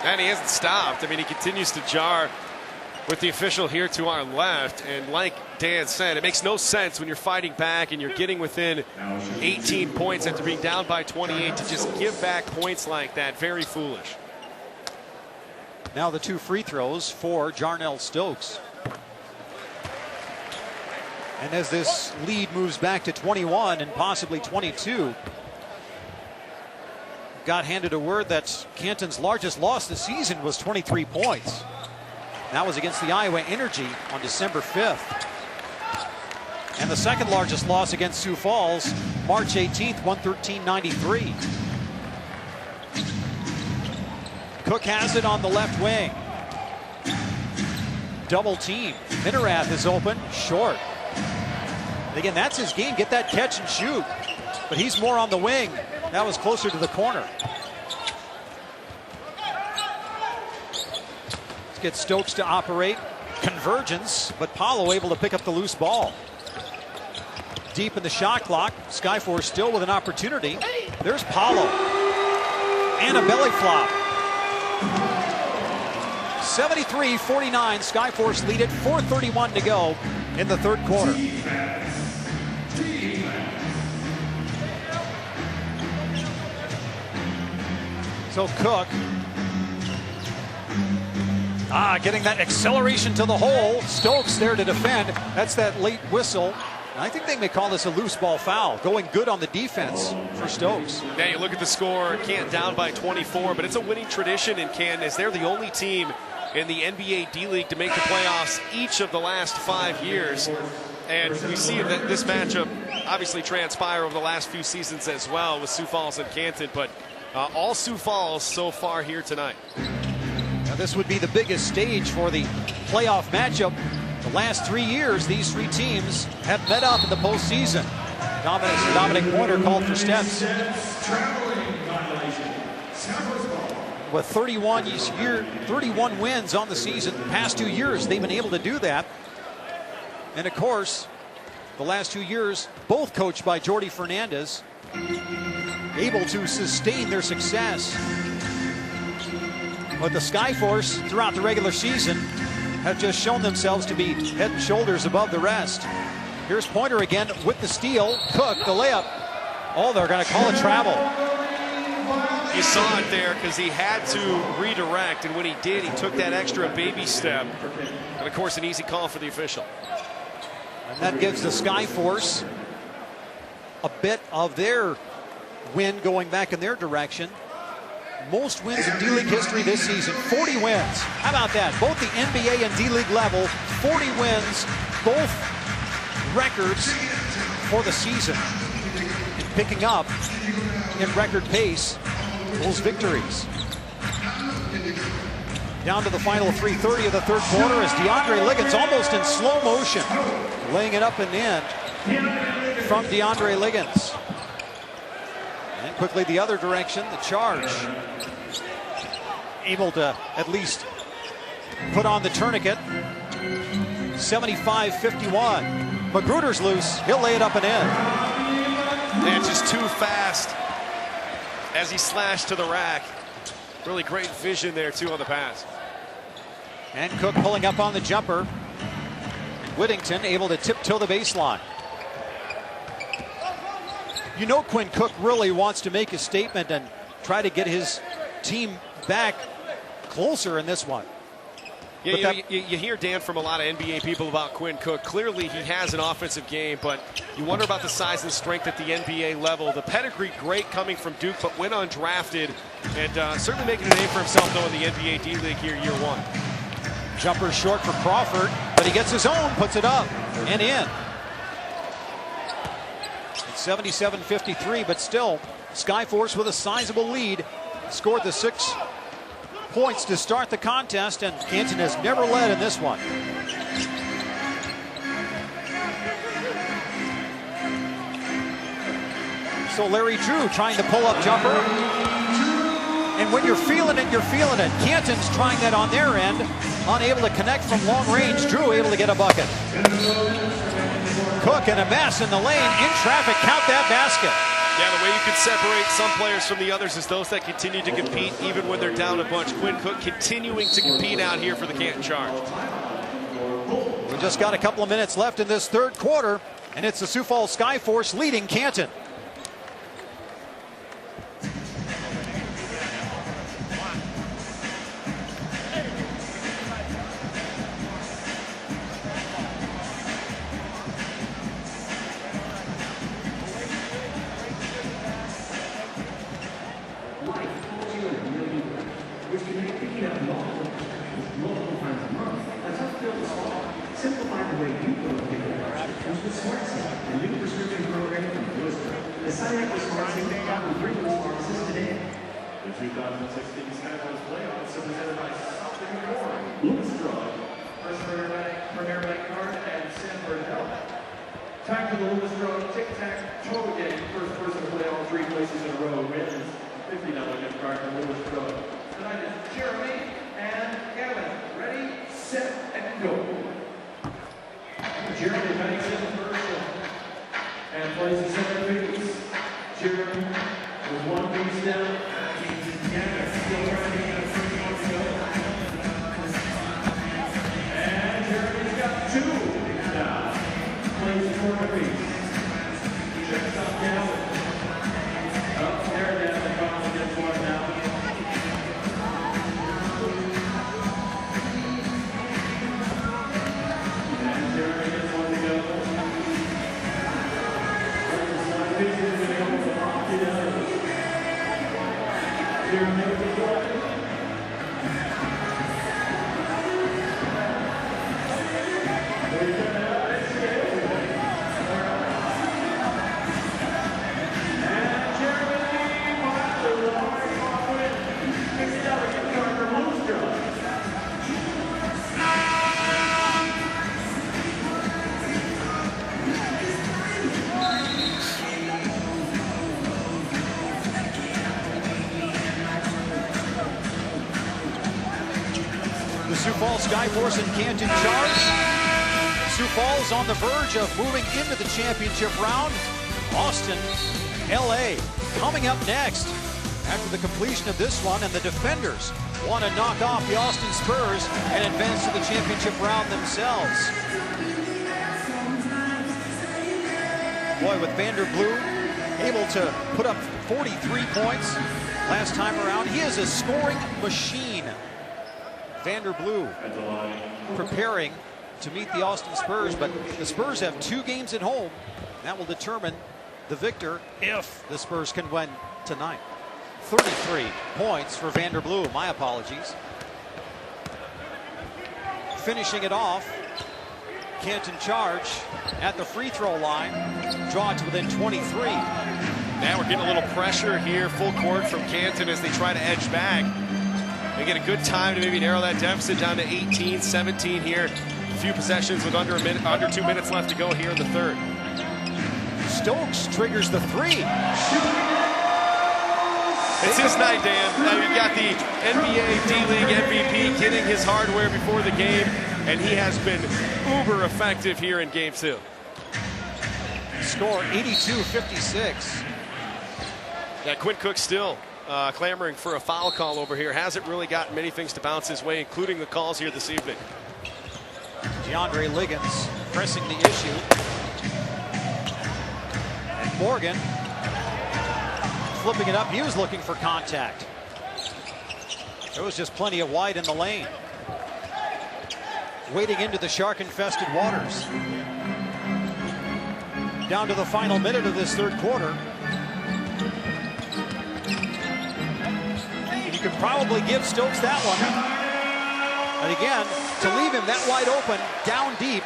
And he hasn't stopped. I mean, he continues to jar with the official here to our left. And like Dan said, it makes no sense when you're fighting back and you're getting within 18 points after being down by 28 to just give back points like that. Very foolish. Now the 2 free throws for Jarnell Stokes. And as this lead moves back to 21 and possibly 22, got handed a word that Canton's largest loss this season was 23 points. That was against the Iowa Energy on December 5th. And the second largest loss against Sioux Falls, March 18th, 113-93. Cook has it on the left wing. Double team. Minerath is open, short. Again, that's his game. Get that catch and shoot. But he's more on the wing. That was closer to the corner. Let's get Stokes to operate. Convergence, but Paulo able to pick up the loose ball. Deep in the shot clock. Skyforce still with an opportunity. There's Paulo. And a belly flop. 73-49. Skyforce lead it. 4:31 to go in the third quarter. So Cook, getting that acceleration to the hole. Stokes there to defend. That's that late whistle. I think they may call this a loose ball foul. Going good on the defense for Stokes. Now you look at the score, Canton down by 24, but it's a winning tradition in Canton as they're the only team in the NBA D-League to make the playoffs each of the last 5 years. And we see that this matchup obviously transpire over the last few seasons as well with Sioux Falls and Canton, but all Sioux Falls so far here tonight. Now this would be the biggest stage for the playoff matchup. The last 3 years, these 3 teams have met up in the postseason. Dominic Pointer called for steps. With 31 wins on the season, the past 2 years, they've been able to do that. And of course, the last 2 years, both coached by Jordi Fernandez, able to sustain their success. But the Skyforce, throughout the regular season, have just shown themselves to be head and shoulders above the rest. Here's Pointer again with the steal. Cook, the layup. Oh, they're going to call a travel. You saw it there because he had to redirect, and when he did, he took that extra baby step. And of course, an easy call for the official. And that gives the Skyforce a bit of their win going back in their direction. Most wins in D-League history this season, 40 wins. How about that? Both the NBA and D-League level, 40 wins, both records for the season. And picking up in record pace those victories. Down to the final 3:30 of the third quarter as DeAndre Liggins almost in slow motion, laying it up and in from DeAndre Liggins. And quickly the other direction, the charge. Able to at least put on the tourniquet. 75-51. Magruder's loose. He'll lay it up and in. And just too fast as he slashed to the rack. Really great vision there, too, on the pass. And Cook pulling up on the jumper. Whittington able to tiptoe the baseline. You know Quinn Cook really wants to make a statement and try to get his team back closer in this one. Yeah, you hear, Dan, from a lot of NBA people about Quinn Cook. Clearly, he has an offensive game, but you wonder about the size and strength at the NBA level. The pedigree great coming from Duke, but went undrafted and certainly making a name for himself, though, in the NBA D-League here, year one. Jumper short for Crawford, but he gets his own, puts it up and in. It's 77-53, but still, Skyforce with a sizable lead. Scored the 6 points to start the contest, and Canton has never led in this one. So Larry Drew trying to pull up jumper. And when you're feeling it, you're feeling it. Canton's trying that on their end. Unable to connect from long range. Drew able to get a bucket. Cook and a mess in the lane. In traffic. Count that basket. Yeah, the way you can separate some players from the others is those that continue to compete even when they're down a bunch. Quinn Cook continuing to compete out here for the Canton Charge. We just got a couple of minutes left in this third quarter, and it's the Sioux Falls Skyforce leading Canton. Simplify the way you go to comes with SmartSync, the new prescription program from Louisville. Sign up for SmartSync and bring those pharmacists today. The 2016 Skyforce playoffs are presented by Something More, Lewis Drug, First Premier Bank Card, and Sanford Health. Time for the Lewis Drug Tic-Tac-Toe game. First person to play all three places in a row wins a $50 gift card from Lewis Drug. Tonight is Jeremy and Kevin. Ready, set, and go. Jeremy banks in first and plays the center piece. Jeremy with one piece down. Still trying to get a free one to go. And Jeremy's got two now. Plays the corner piece. Checks up down. Up there down the bottom gets one now. Sioux Falls Skyforce and Canton Charge. Sioux Falls on the verge of moving into the championship round. Austin, LA coming up next after the completion of this one, and the defenders want to knock off the Austin Spurs and advance to the championship round themselves. Boy, with Vanderblue able to put up 43 points last time around. He is a scoring machine. Vanderblue preparing to meet the Austin Spurs, but the Spurs have 2 games at home. That will determine the victor if the Spurs can win tonight. 33 points for Vanderblue. My apologies. Finishing it off, Canton Charge at the free throw line. Draw it to within 23. Now we're getting a little pressure here, full court from Canton as they try to edge back. They get a good time to maybe narrow that deficit down to 18, 17 here. A few possessions with under 2 minutes left to go here in the third. Stokes triggers the 3. It's his night, Dan. Now you've got the NBA D-League MVP getting his hardware before the game, and he has been uber effective here in Game 2. Score 82-56. Yeah, Quinn Cook still clamoring for a foul call over here. Hasn't really gotten many things to bounce his way, including the calls here this evening. DeAndre Liggins pressing the issue. And Morgan flipping it up. He was looking for contact. There was just plenty of wide in the lane. Wading into the shark-infested waters. Down to the final minute of this third quarter. You could probably give Stokes that one. And again, to leave him that wide open, down deep,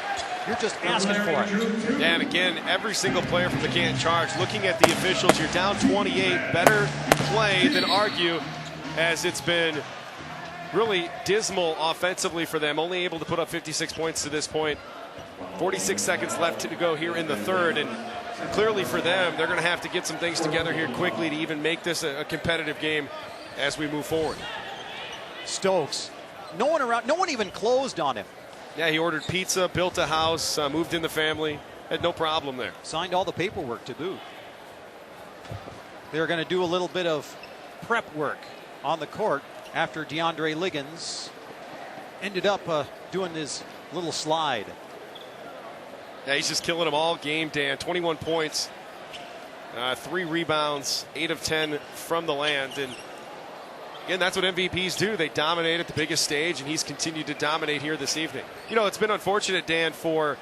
you're just asking for it. Yeah, and again, every single player from the Canton Charge looking at the officials. You're down 28. Better play than argue, as it's been really dismal offensively for them. Only able to put up 56 points to this point. 46 seconds left to go here in the third, and clearly for them, they're going to have to get some things together here quickly to even make this a competitive game as we move forward. Stokes, no one around, no one even closed on him. Yeah, he ordered pizza, built a house, moved in the family, Had no problem there. Signed all the paperwork to boot. They're going to do a little bit of prep work on the court after DeAndre Liggins ended up doing his little slide. Yeah, he's just killing them all game, Dan. 21 points, 3 rebounds, 8 of 10 from the land. And again, that's what MVPs do. They dominate at the biggest stage, and he's continued to dominate here this evening. You know, it's been unfortunate, Dan, for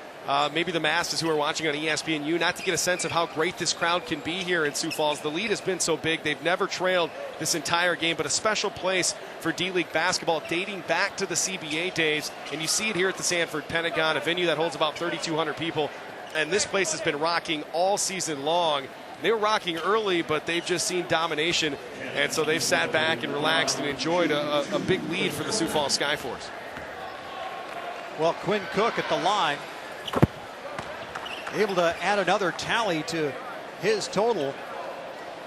maybe the masses who are watching on ESPNU not to get a sense of how great this crowd can be here in Sioux Falls. The lead has been so big. They've never trailed this entire game, but a special place for D-League basketball dating back to the CBA days. And you see it here at the Sanford Pentagon, a venue that holds about 3,200 people. And this place has been rocking all season long. They were rocking early, but they've just seen domination. And so they've sat back and relaxed and enjoyed a big lead for the Sioux Falls Skyforce. Well, Quinn Cook at the line, able to add another tally to his total.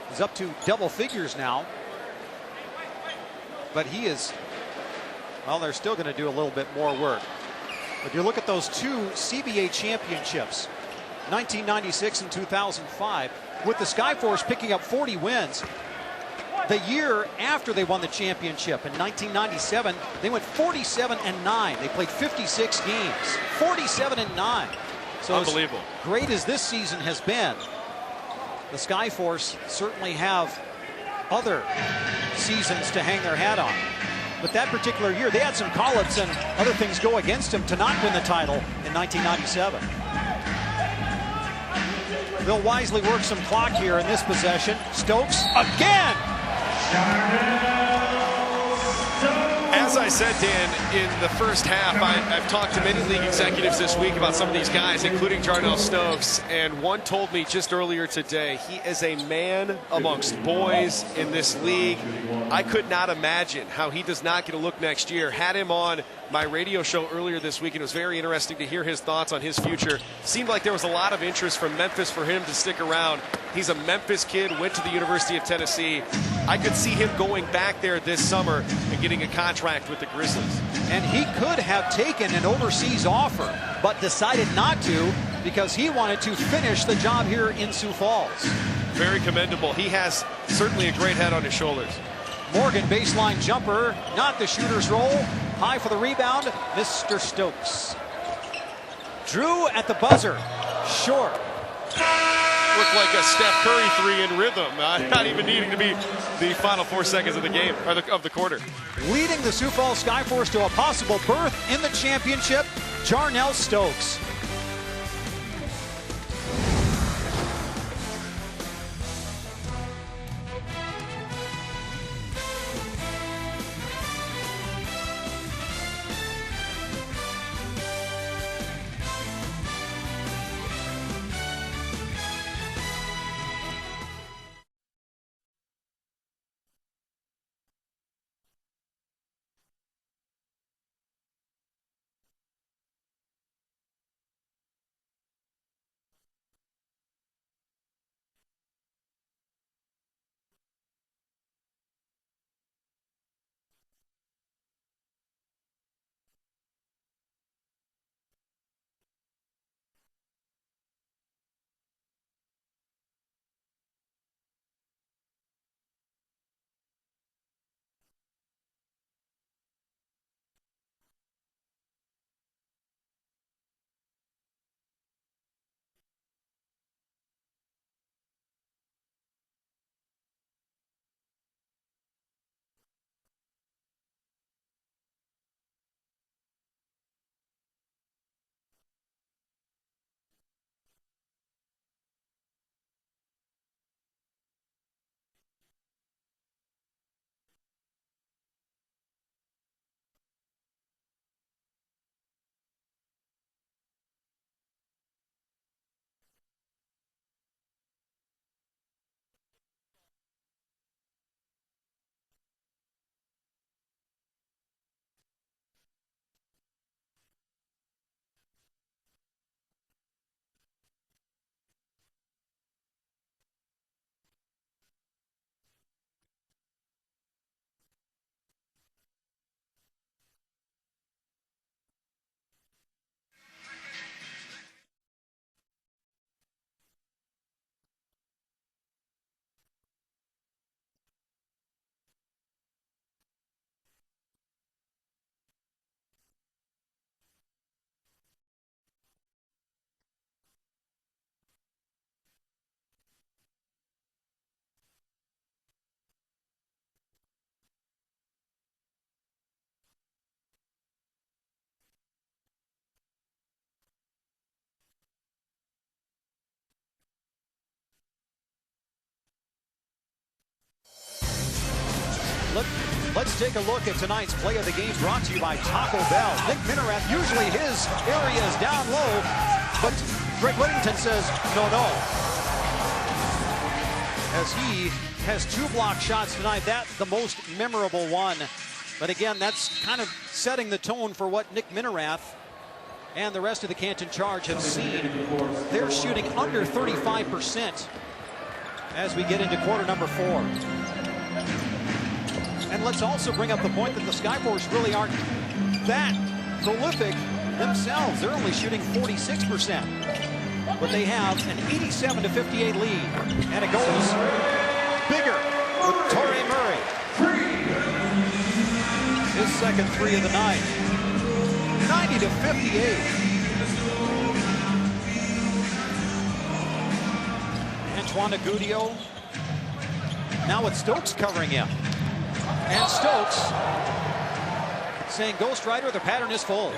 He's up to double figures now. But he is, well, they're still going to do a little bit more work. But you look at those 2 CBA championships, 1996 and 2005, with the Skyforce picking up 40 wins. The year after they won the championship in 1997, they went 47-9. They played 56 games, 47-9. So unbelievable. As great as this season has been, the Skyforce certainly have other seasons to hang their hat on. But that particular year, they had some call-ups and other things go against them to not win the title in 1997. Bill Wisely works some clock here in this possession. Stokes again. As I said, Dan, in the first half, I've talked to many league executives this week about some of these guys, including Jarnell Stokes, and one told me just earlier today, he is a man amongst boys in this league. I could not imagine how he does not get a look next year. Had him on my radio show earlier this week, and it was very interesting to hear his thoughts on his future. Seemed like there was a lot of interest from Memphis for him to stick around. He's a Memphis kid, went to the University of Tennessee. I could see him going back there this summer and getting a contract with the Grizzlies. And he could have taken an overseas offer, but decided not to because he wanted to finish the job here in Sioux Falls. Very commendable. He has certainly a great head on his shoulders. Morgan, baseline jumper, not the shooter's roll. High for the rebound, Mr. Stokes. Drew at the buzzer, short. Looked like a Steph Curry 3 in rhythm, not even needing to be the final 4 seconds of the game, or of the quarter. Leading the Sioux Falls Skyforce to a possible berth in the championship, Jarnell Stokes. Let's take a look at tonight's play of the game, brought to you by Taco Bell. Nick Minerath, usually his area is down low, but Greg Whittington says, no. As he has 2 block shots tonight, that's the most memorable one. But again, that's kind of setting the tone for what Nick Minerath and the rest of the Canton Charge have seen. They're shooting under 35% as we get into quarter number 4. And let's also bring up the point that the Skyforce really aren't that prolific themselves. They're only shooting 46%. But they have an 87-58 lead. And it goes bigger with Torrey Murray. His second 3 of the night. 90-58. Antoine Agudio. Now it's Stokes covering him. And Stokes saying, Ghost Rider, the pattern is full.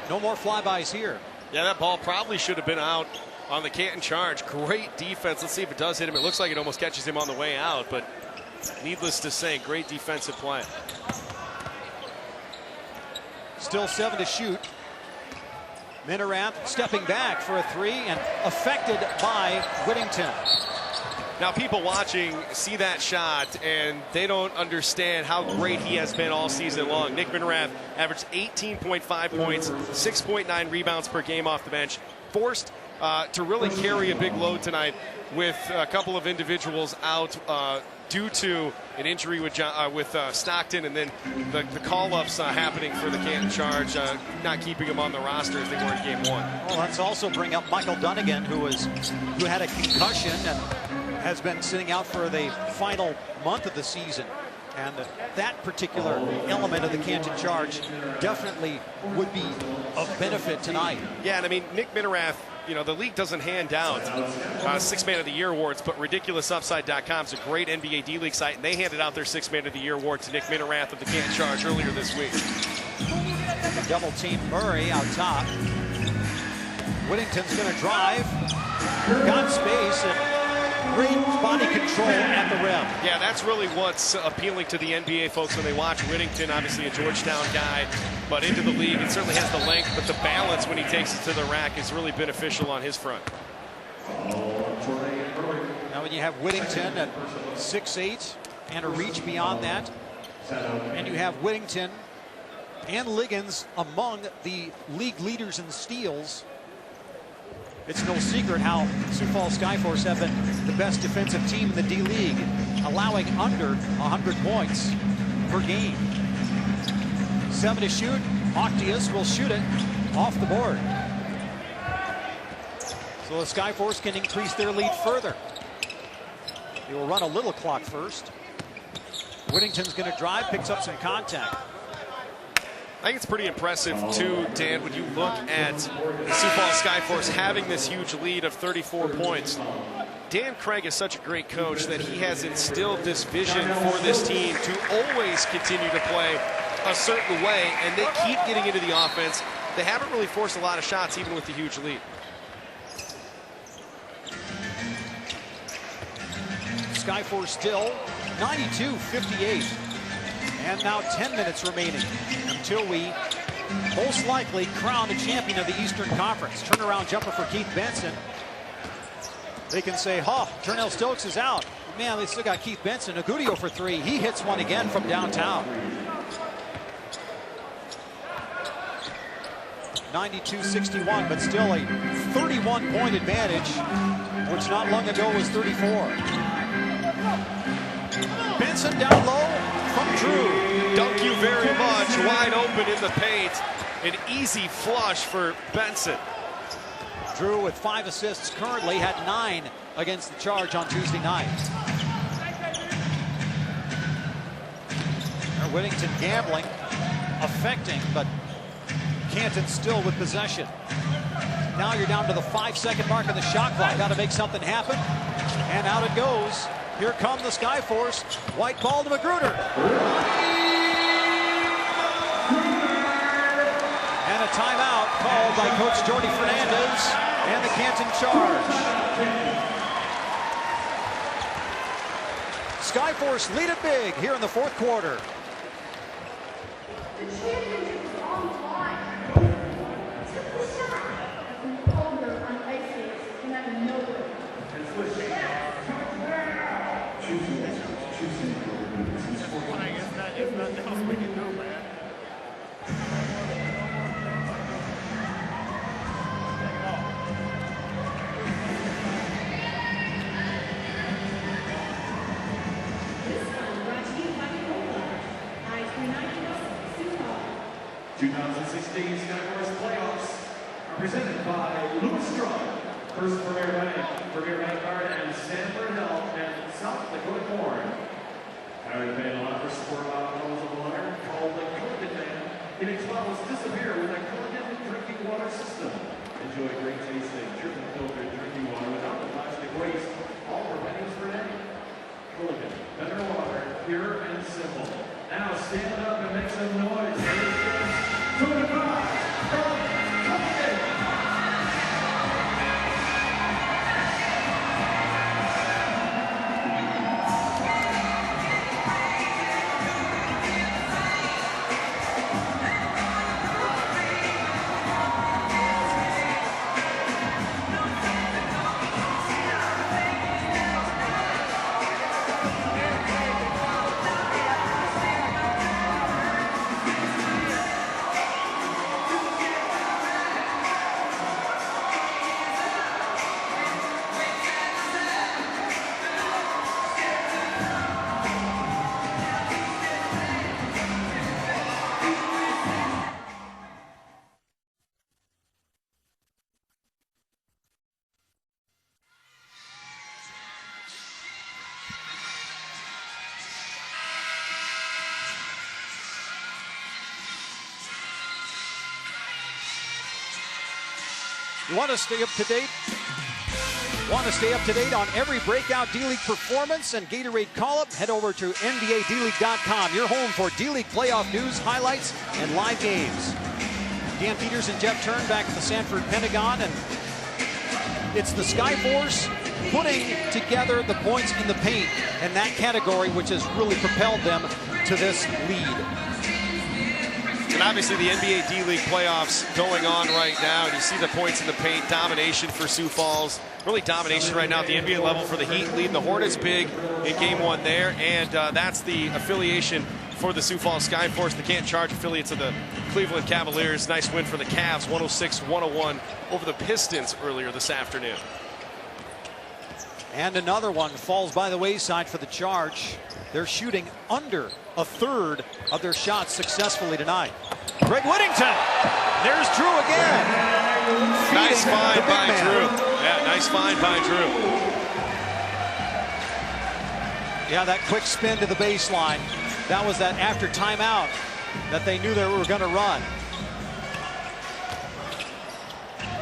No more flybys here. Yeah, that ball probably should have been out on the Canton Charge. Great defense. Let's see if it does hit him. It looks like it almost catches him on the way out, but needless to say, great defensive play. Still 7 to shoot. Minerath stepping back for a 3 and affected by Whittington. Now, people watching see that shot, and they don't understand how great he has been all season long. Nick Minerath averaged 18.5 points, 6.9 rebounds per game off the bench. Forced to really carry a big load tonight with a couple of individuals out due to an injury with Stockton, and then the call-ups happening for the Canton Charge, not keeping him on the roster as they were in game 1. Well, let's also bring up Michael Dunnigan, who had a concussion and has been sitting out for the final month of the season. And that particular element of the Canton Charge definitely would be of benefit tonight. Yeah, and I mean, Nick Minerath, you know, the league doesn't hand out 6 Man of the Year awards, but RidiculousUpside.com is a great NBA D-League site, and they handed out their 6 Man of the Year award to Nick Minerath of the Canton Charge earlier this week. Double team Murray out top. Whittington's going to drive. Got space and great body control at the rim. Yeah, that's really what's appealing to the NBA folks when they watch Whittington. Obviously a Georgetown guy, but into the league. It certainly has the length, but the balance when he takes it to the rack is really beneficial on his front. Now when you have Whittington at 6'8" and a reach beyond that, and you have Whittington and Liggins among the league leaders in steals, it's no secret how Sioux Falls Skyforce have been the best defensive team in the D-League, allowing under 100 points per game. 7 to shoot. Octius will shoot it off the board. So the Skyforce can increase their lead further. They will run a little clock first. Whittington's going to drive, picks up some contact. I think it's pretty impressive, too, Dan, when you look at the Sioux Falls Skyforce having this huge lead of 34 points. Dan Craig is such a great coach that he has instilled this vision for this team to always continue to play a certain way, and they keep getting into the offense. They haven't really forced a lot of shots, even with the huge lead. Skyforce still 92-58. And now 10 minutes remaining until we most likely crown the champion of the Eastern Conference. Turnaround jumper for Keith Benson. They can say, Turnell Stokes is out. Man, they still got Keith Benson. Agudio for 3. He hits one again from downtown. 92-61, but still a 31-point advantage, which not long ago was 34. Benson down low from Drew. Thank you very much. Wide open in the paint. An easy flush for Benson. Drew with 5 assists currently, had 9 against the Charge on Tuesday night. Whittington gambling, affecting, but Canton still with possession. Now you're down to the 5-second mark of the shot clock. Got to make something happen. And out it goes. Here come the Skyforce. White ball to Magruder. And a timeout called by Coach Jordy Fernandez and the Canton Charge. Skyforce lead it big here in the fourth quarter. The championship is on the line. Took the shot. Holder on ice came out of nowhere. This time brought to you by Cola. I-390 Sioux Falls. 2016 Skyforce playoffs are presented by Louis Strong, First Premier Bank Card, and Stanford Health, and South Dakota Corn. Tired of paying a lot for sport bottles of water? Call the Culligan Man. Phoenix bottles disappear with a Culligan drinking water system. Enjoy great tasting, triple filtered drinking water without the plastic waste, all for pennies per day. Culligan, better water, pure and simple. Now stand up and make some noise. To the bar from Culligan. You want to stay up to date? Want to stay up to date on every breakout D-League performance and Gatorade call-up? Head over to NBADleague.com, your home for D-League playoff news, highlights, and live games. Dan Peters and Jeff Turn back at the Sanford Pentagon, and it's the Skyforce putting together the points in the paint in that category, which has really propelled them to this lead. And obviously the NBA D-League playoffs going on right now. And you see the points in the paint, domination for Sioux Falls. Really domination right now at the NBA level for the Heat, leading the Hornets big in game one there. And that's the affiliation for the Sioux Falls Skyforce, the Canton Charge affiliates of the Cleveland Cavaliers. Nice win for the Cavs, 106-101 over the Pistons earlier this afternoon. And another one falls by the wayside for the Charge. They're shooting under a third of their shots successfully tonight. Greg Whittington. There's Drew again. Nice find by Drew. Yeah, nice find by Drew. Yeah, that quick spin to the baseline. That was that after timeout that they knew they were going to run.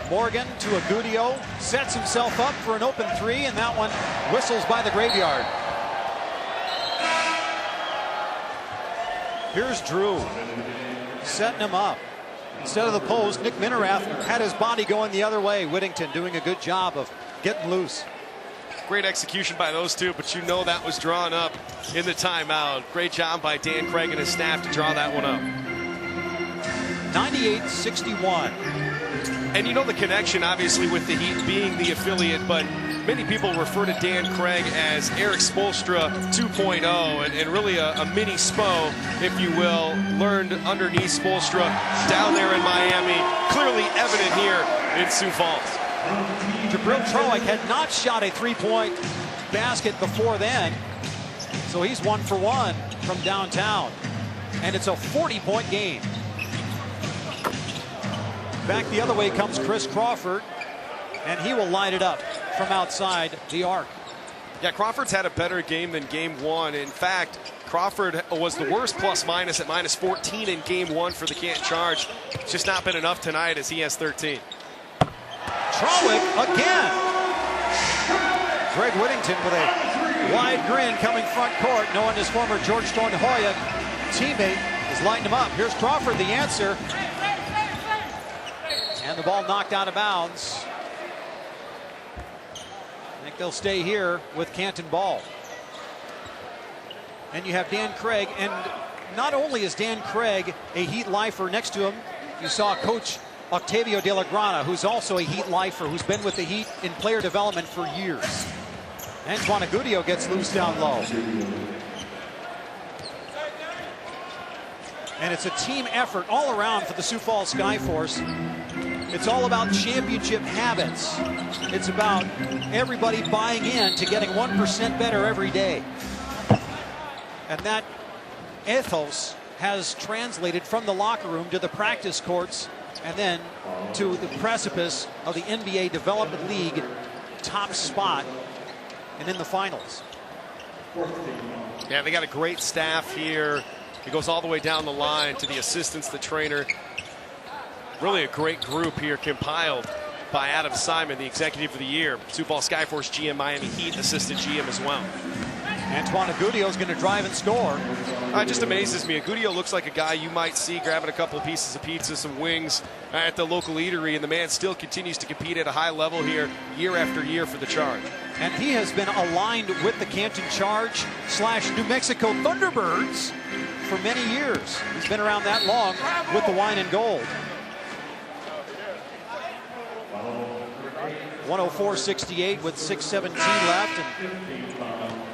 Morgan to Agudio, sets himself up for an open three, and that one whistles by the graveyard. Here's Drew, setting him up. Instead of the post, Nick Minerath had his body going the other way. Whittington doing a good job of getting loose. Great execution by those two, but you know that was drawn up in the timeout. Great job by Dan Craig and his staff to draw that one up. 98-61. And you know the connection, obviously, with the Heat being the affiliate, but many people refer to Dan Craig as Eric Spoelstra 2.0, and really a mini Spo, if you will, learned underneath Spoelstra down there in Miami. Clearly evident here in Sioux Falls. Jabril Trowick had not shot a three-point basket before then, so he's 1 for 1 from downtown. And it's a 40-point game. Back the other way comes Chris Crawford, and he will light it up from outside the arc. Yeah, Crawford's had a better game than game one. In fact, Crawford was the worst plus-minus at -14 in game one for the Canton Charge. It's just not been enough tonight as he has 13. Trowick again. Greg Whittington with a wide grin coming front court, knowing his former Georgetown Hoya teammate is lighting him up. Here's Crawford, the answer. And the ball knocked out of bounds. I think they'll stay here with Canton ball. And you have Dan Craig, and not only is Dan Craig a Heat lifer, next to him you saw Coach Octavio De La Grana, who's also a Heat lifer, who's been with the Heat in player development for years. Antoine Agudio gets loose down low. And it's a team effort all around for the Sioux Falls Skyforce. It's all about championship habits. It's about everybody buying in to getting 1% better every day. And that ethos has translated from the locker room to the practice courts and then to the precipice of the NBA Development League top spot and in the finals. Yeah, they got a great staff here. It goes all the way down the line to the assistants, the trainer. Really a great group here compiled by Adam Simon, the executive of the year. Sioux Falls Skyforce GM, Miami Heat assistant GM as well. Antoine Agudio is going to drive and score. It just amazes me. Agudio looks like a guy you might see grabbing a couple of pieces of pizza, some wings at the local eatery, and the man still continues to compete at a high level here year after year for the Charge. And he has been aligned with the Canton Charge / New Mexico Thunderbirds for many years. He's been around that long with the wine and gold. 104-68 with 6:17 left.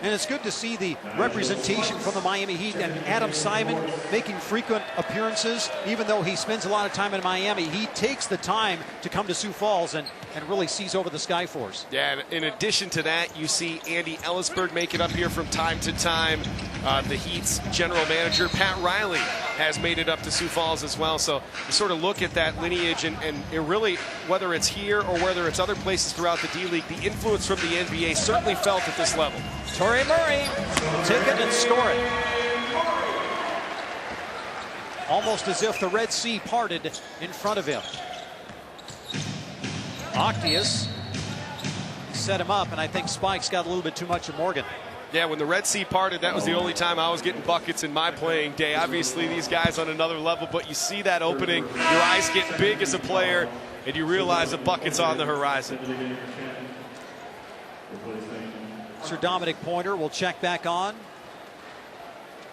And it's good to see the representation from the Miami Heat and Adam Simon making frequent appearances. Even though he spends a lot of time in Miami, he takes the time to come to Sioux Falls and really sees over the Skyforce. Yeah, and in addition to that, you see Andy Ellisberg make it up here from time to time. The Heat's general manager, Pat Riley, has made it up to Sioux Falls as well. So you sort of look at that lineage, and it really, whether it's here or whether it's other places throughout the D-League, the influence from the NBA certainly felt at this level. Torrey Murray will take it and score it. Almost as if the Red Sea parted in front of him. Octius set him up, and I think Spikes got a little bit too much of Morgan. Yeah, when the Red Sea parted, that was the only time I was getting buckets in my playing day. Obviously, these guys on another level, but you see that opening, your eyes get big as a player, and you realize the bucket's on the horizon. Sir Dominic Pointer will check back on.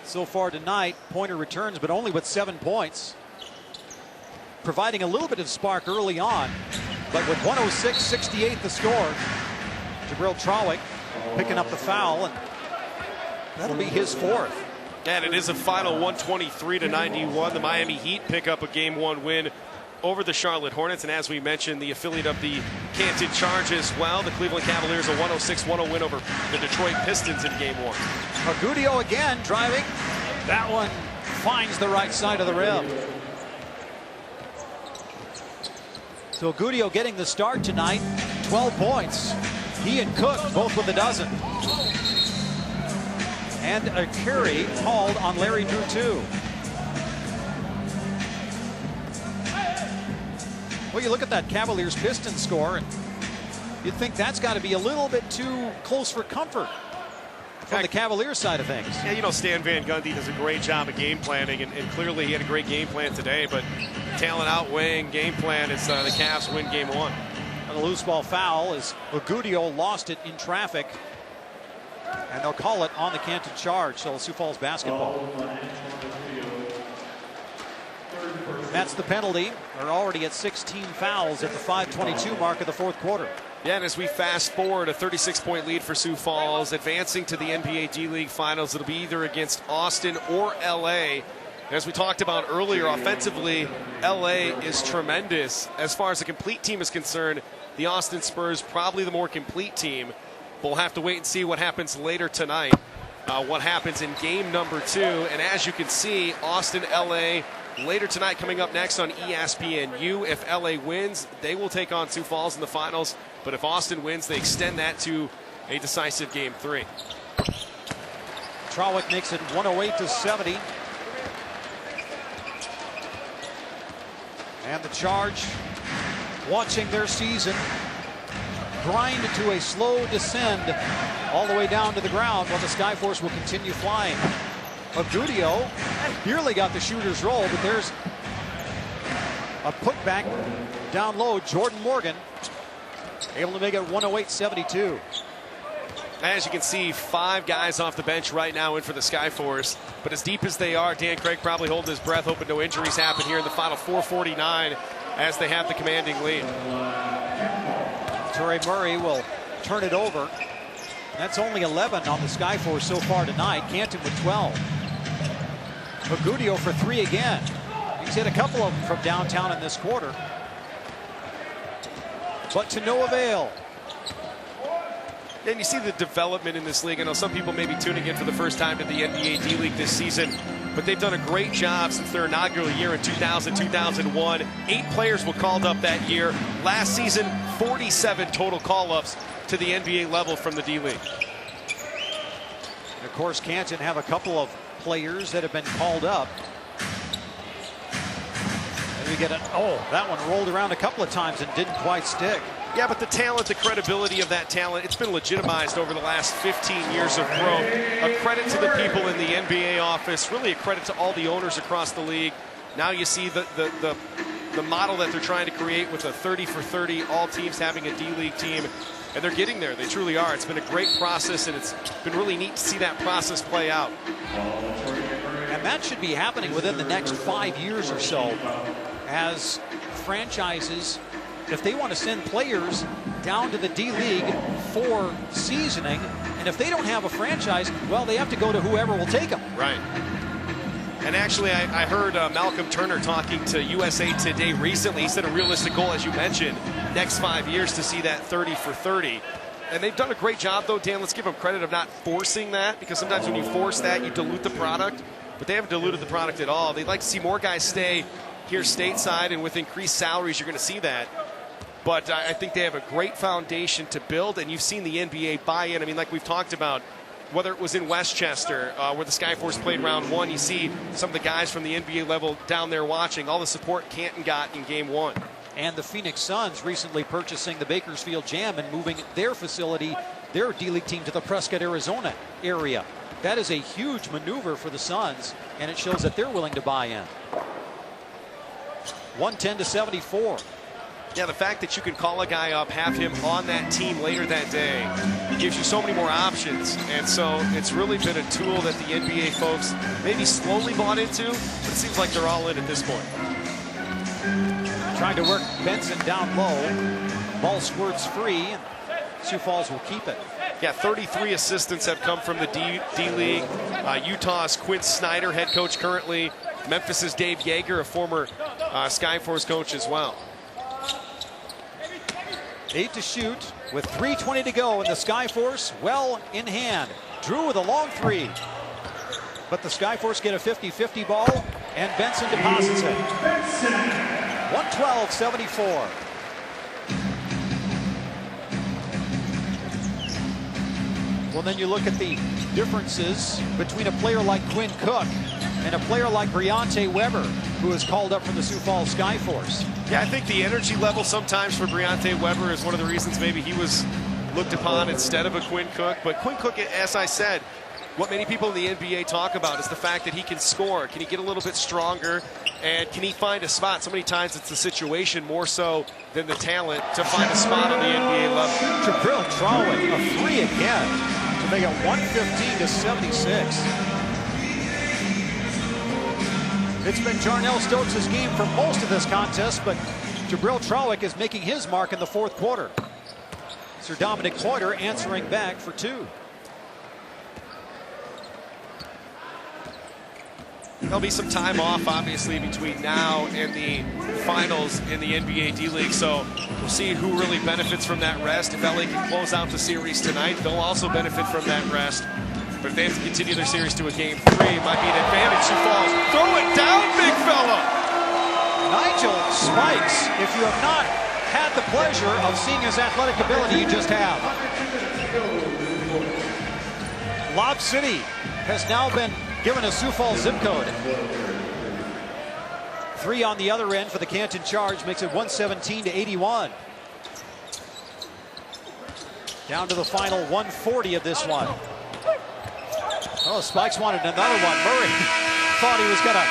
So far tonight, Pointer returns, but only with 7 points. Providing a little bit of spark early on, but with 106-68 the score, Jabril Trawick picking up the foul, and that'll be his 4th. And it is a final 123-91. The Miami Heat pick up a Game 1 win over the Charlotte Hornets, and as we mentioned, the affiliate of the Canton Charge as well. The Cleveland Cavaliers a 106-100 win over the Detroit Pistons in Game 1. Agudio again driving. That one finds the right side of the rim. So Agudio getting the start tonight, 12 points. He and Cook both with a dozen. And a carry called on Larry Drew too. Well, you look at that Cavaliers-Pistons score, and you'd think that's got to be a little bit too close for comfort from the Cavaliers side of things. Yeah, you know, Stan Van Gundy does a great job of game planning, and clearly he had a great game plan today, but talent outweighing game plan is the Cavs win Game 1. And the loose ball foul is Agudio lost it in traffic, and they'll call it on the Canton Charge, so Sioux Falls basketball. That's the penalty. They're already at 16 fouls at the 5:22 mark of the 4th quarter. Yeah, and as we fast forward, a 36-point lead for Sioux Falls, advancing to the NBA D-League Finals. It'll be either against Austin or LA. As we talked about earlier, offensively, LA is tremendous. As far as the complete team is concerned, the Austin Spurs probably the more complete team. But we'll have to wait and see what happens later tonight, what happens in game number 2. And as you can see, Austin, LA, later tonight coming up next on ESPNU. If LA wins, they will take on Sioux Falls in the finals. But if Austin wins, they extend that to a decisive Game 3. Trawick makes it 108-70. And the Charge, watching their season grind to a slow descend all the way down to the ground, while the Skyforce will continue flying. Agudio nearly got the shooter's roll, but there's a putback down low. Jordan Morgan able to make it 108-72. As you can see, 5 guys off the bench right now in for the Skyforce. But as deep as they are, Dan Craig probably holding his breath, hoping no injuries happen here in the final 4:49 as they have the commanding lead. Torrey Murray will turn it over. That's only 11 on the Skyforce so far tonight. Canton with 12. Agudio for 3 again. He's hit a couple of them from downtown in this quarter, but to no avail. And you see the development in this league. I know some people may be tuning in for the first time to the NBA D-League this season, but they've done a great job since their inaugural year in 2000, 2001. 8 players were called up that year. Last season, 47 total call-ups to the NBA level from the D-League. Of course, Canton have a couple of players that have been called up. And we get that one rolled around a couple of times and didn't quite stick. Yeah, but the talent, the credibility of that talent, it's been legitimized over the last 15 years of growth. A credit to the people in the NBA office, really a credit to all the owners across the league. Now you see the model that they're trying to create with a 30 for 30, all teams having a D-League team, and they're getting there. They truly are. It's been a great process, and it's been really neat to see that process play out. And that should be happening within the next 5 years or so, as franchises, if they want to send players down to the D-League for seasoning, and if they don't have a franchise, well, they have to go to whoever will take them. Right. And actually, I heard Malcolm Turner talking to USA Today recently. He said a realistic goal, as you mentioned, next 5 years to see that 30 for 30. And they've done a great job, though, Dan. Let's give them credit of not forcing that, because sometimes when you force that, you dilute the product. But they haven't diluted the product at all. They'd like to see more guys stay here stateside, and with increased salaries, you're going to see that. But I think they have a great foundation to build, and you've seen the NBA buy in. I mean, like we've talked about, whether it was in Westchester, where the Skyforce played round 1, you see some of the guys from the NBA level down there watching, all the support Canton got in game 1. And the Phoenix Suns recently purchasing the Bakersfield Jam and moving their facility, their D-League team, to the Prescott, Arizona area. That is a huge maneuver for the Suns, and it shows that they're willing to buy in. 110-74. Yeah, the fact that you can call a guy up, have him on that team later that day, it gives you so many more options. And so it's really been a tool that the NBA folks maybe slowly bought into, but it seems like they're all in at this point. Trying to work Benson down low. Ball squirts free, and Sioux Falls will keep it. Yeah, 33 assistants have come from the D-League. Utah's Quinn Snyder, head coach currently. Memphis's Dave Yeager, a former Skyforce coach as well. 8 to shoot with 3:20 to go, and the Skyforce well in hand. Drew with a long 3. But the Skyforce get a 50-50 ball, and Benson deposits it. 112-74. Well, then you look at the differences between a player like Quinn Cook and a player like Briante Weber, who is called up from the Sioux Falls Skyforce. Yeah, I think the energy level sometimes for Briante Weber is one of the reasons maybe he was looked upon instead of a Quinn Cook. But Quinn Cook, as I said, what many people in the NBA talk about is the fact that he can score. Can he get a little bit stronger? And can he find a spot? So many times it's the situation more so than the talent to find a spot on the NBA level. Jabril Trawick, a 3 again to make it 115-76. It's been Jarnell Stokes' game for most of this contest, but Jabril Trawick is making his mark in the 4th quarter. Sir Dominic Pointer answering back for 2. There'll be some time off, obviously, between now and the finals in the NBA D-League, so we'll see who really benefits from that rest. If LA can close out the series tonight, they'll also benefit from that rest. But if they have to continue their series to a game 3, it might be an advantage. Sioux Falls, throw it down, big fella! Nigel Spikes, if you have not had the pleasure of seeing his athletic ability, you just have. Lob City has now been given a Sioux Falls zip code. 3 on the other end for the Canton Charge makes it 117-81. Down to the final 140 of this one. Oh, Spikes wanted another one. Murray thought he was going to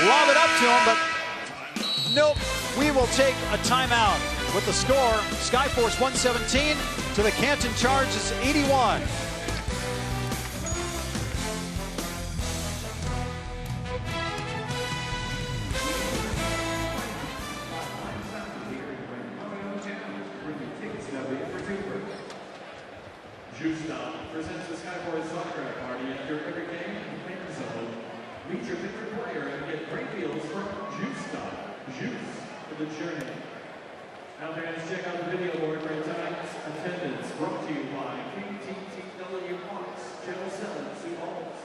lob it up to him, but nope. We will take a timeout. with the score. Skyforce 117 to the Canton Charges 81. Juice Stop presents the Skyforce soccer party after every game in Fan Zone. Meet your favorite player and get great deals from Juice Stop. Juice for the journey. Now fans, check out the video board for tonight's attendance. Brought to you by KTTW Parks, Channel 7, Sioux Falls.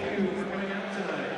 Thank you for coming out tonight.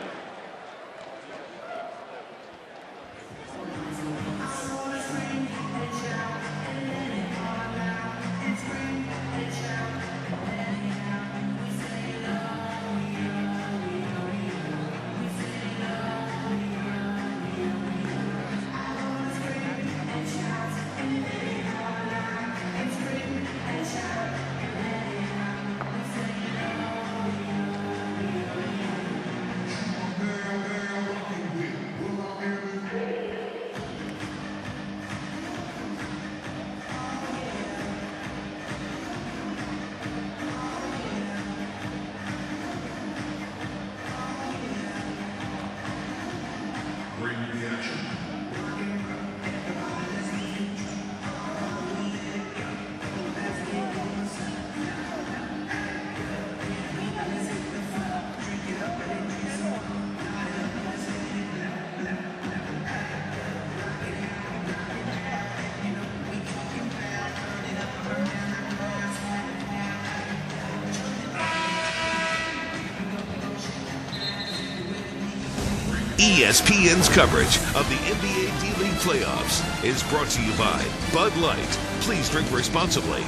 ESPN's coverage of the NBA D-League playoffs is brought to you by Bud Light. Please drink responsibly.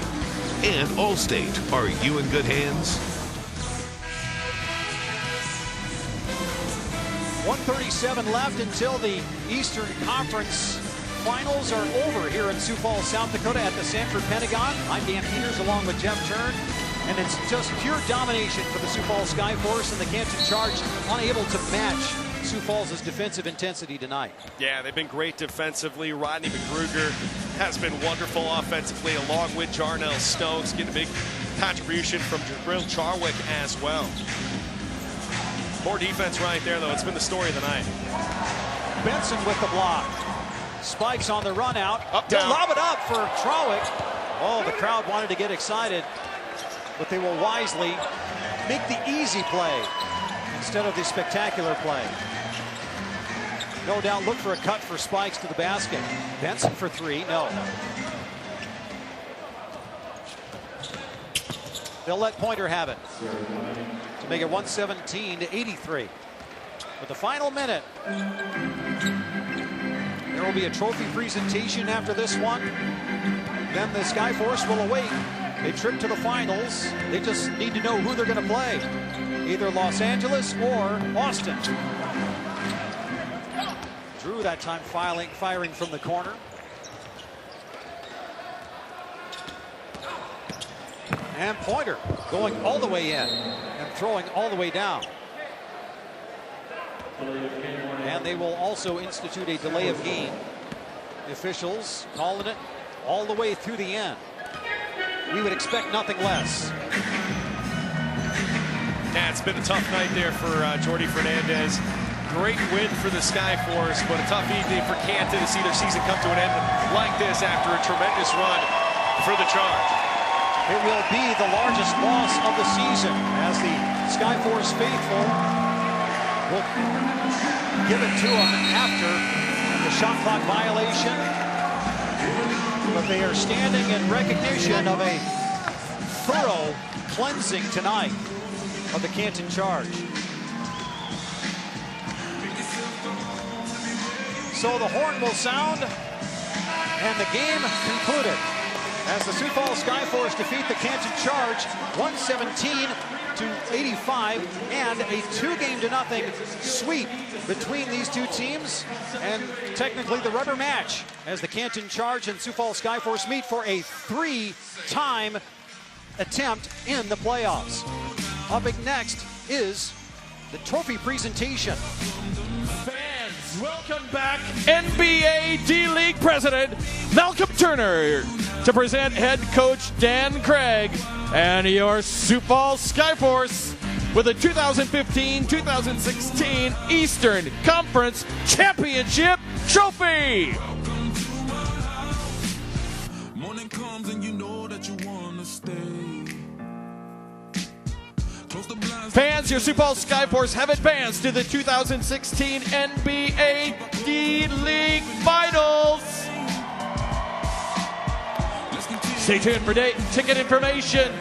And Allstate. Are you in good hands? 1:37 left until the Eastern Conference Finals are over here in Sioux Falls, South Dakota at the Sanford Pentagon. I'm Dan Peters along with Jeff Turn. And it's just pure domination for the Sioux Falls Skyforce, and the Canton Charge unable to match Sioux Falls' defensive intensity tonight. Yeah, they've been great defensively. Rodney McGruger has been wonderful offensively, along with Jarnell Stokes, getting a big contribution from Jabril Charwick as well. More defense right there, though. It's been the story of the night. Benson with the block. Spikes on the run out. They'll lob it up for Charwick. Oh, the crowd wanted to get excited, but they will wisely make the easy play instead of the spectacular play. No doubt look for a cut for Spikes to the basket. Benson for three, no. They'll let Pointer have it to make it 117 to 83. With the final minute, there will be a trophy presentation after this one. Then the Skyforce will await a trip to the finals. They just need to know who they're going to play. Either Los Angeles or Austin. Drew that time firing from the corner. And Pointer going all the way in and throwing all the way down. And they will also institute a delay of game. The officials calling it all the way through the end. We would expect nothing less. Yeah, it's been a tough night there for Jordi Fernandez. Great win for the Skyforce, but a tough evening for Canton to see their season come to an end like this after a tremendous run for the Charge. It will be the largest loss of the season as the Skyforce faithful will give it to them after the shot clock violation. But they are standing in recognition of a thorough cleansing tonight of the Canton Charge. So the horn will sound and the game concluded as the Sioux Falls Skyforce defeat the Canton Charge 117 to 85, and a 2-0 sweep between these two teams, and technically the rubber match as the Canton Charge and Sioux Falls Skyforce meet for a 3-time attempt in the playoffs. Up next is the trophy presentation. Fans, welcome back NBA D-League President Malcolm Turner to present head coach Dan Craig and your Sioux Falls Skyforce with the 2015-2016 Eastern Conference Championship Trophy. Morning comes and you know that you want to stay. Fans, your Sioux Falls Skyforce have advanced to the 2016 NBA D-League Finals. Stay tuned for date and ticket information.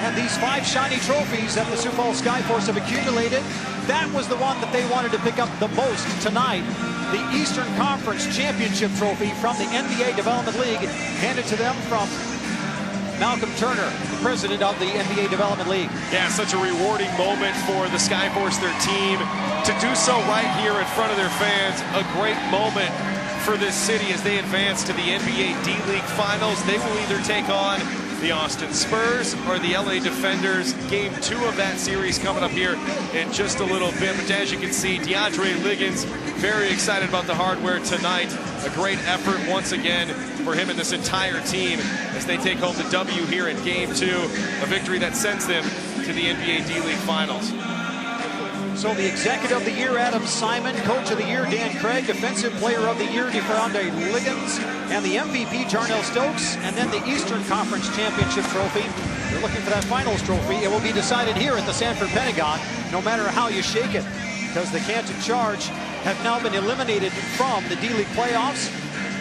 And these 5 shiny trophies that the Sioux Falls Skyforce have accumulated, that was the one that they wanted to pick up the most tonight. The Eastern Conference Championship Trophy from the NBA Development League, handed to them from Malcolm Turner, the president of the NBA Development League. Yeah, such a rewarding moment for the Skyforce, their team, to do so right here in front of their fans. A great moment for this city as they advance to the NBA D-League Finals. They will either take on the Austin Spurs or the LA Defenders. Game 2 of that series coming up here in just a little bit. But as you can see, DeAndre Liggins very excited about the hardware tonight. A great effort once again for him and this entire team as they take home the W here in Game 2. A victory that sends them to the NBA D-League Finals. So the Executive of the Year, Adam Simon, Coach of the Year, Dan Craig, Defensive Player of the Year, DeAndre Liggins, and the MVP, Jarnell Stokes, and then the Eastern Conference Championship Trophy. You're looking for that finals trophy. It will be decided here at the Sanford Pentagon, no matter how you shake it, because the Canton Charge have now been eliminated from the D-League playoffs,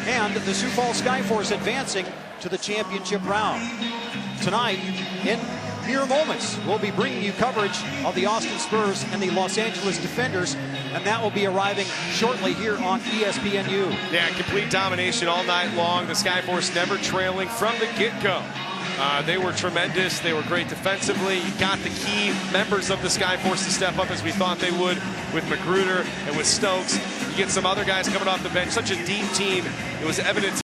and the Sioux Falls Skyforce advancing to the championship round. Tonight, in mere moments, we'll be bringing you coverage of the Austin Spurs and the Los Angeles Defenders, and that will be arriving shortly here on ESPNU. Yeah, complete domination all night long. The Skyforce never trailing from the get-go. They were tremendous. They were great defensively. You got the key members of the Skyforce to step up as we thought they would with Magruder and with Stokes. You get some other guys coming off the bench. Such a deep team. It was evident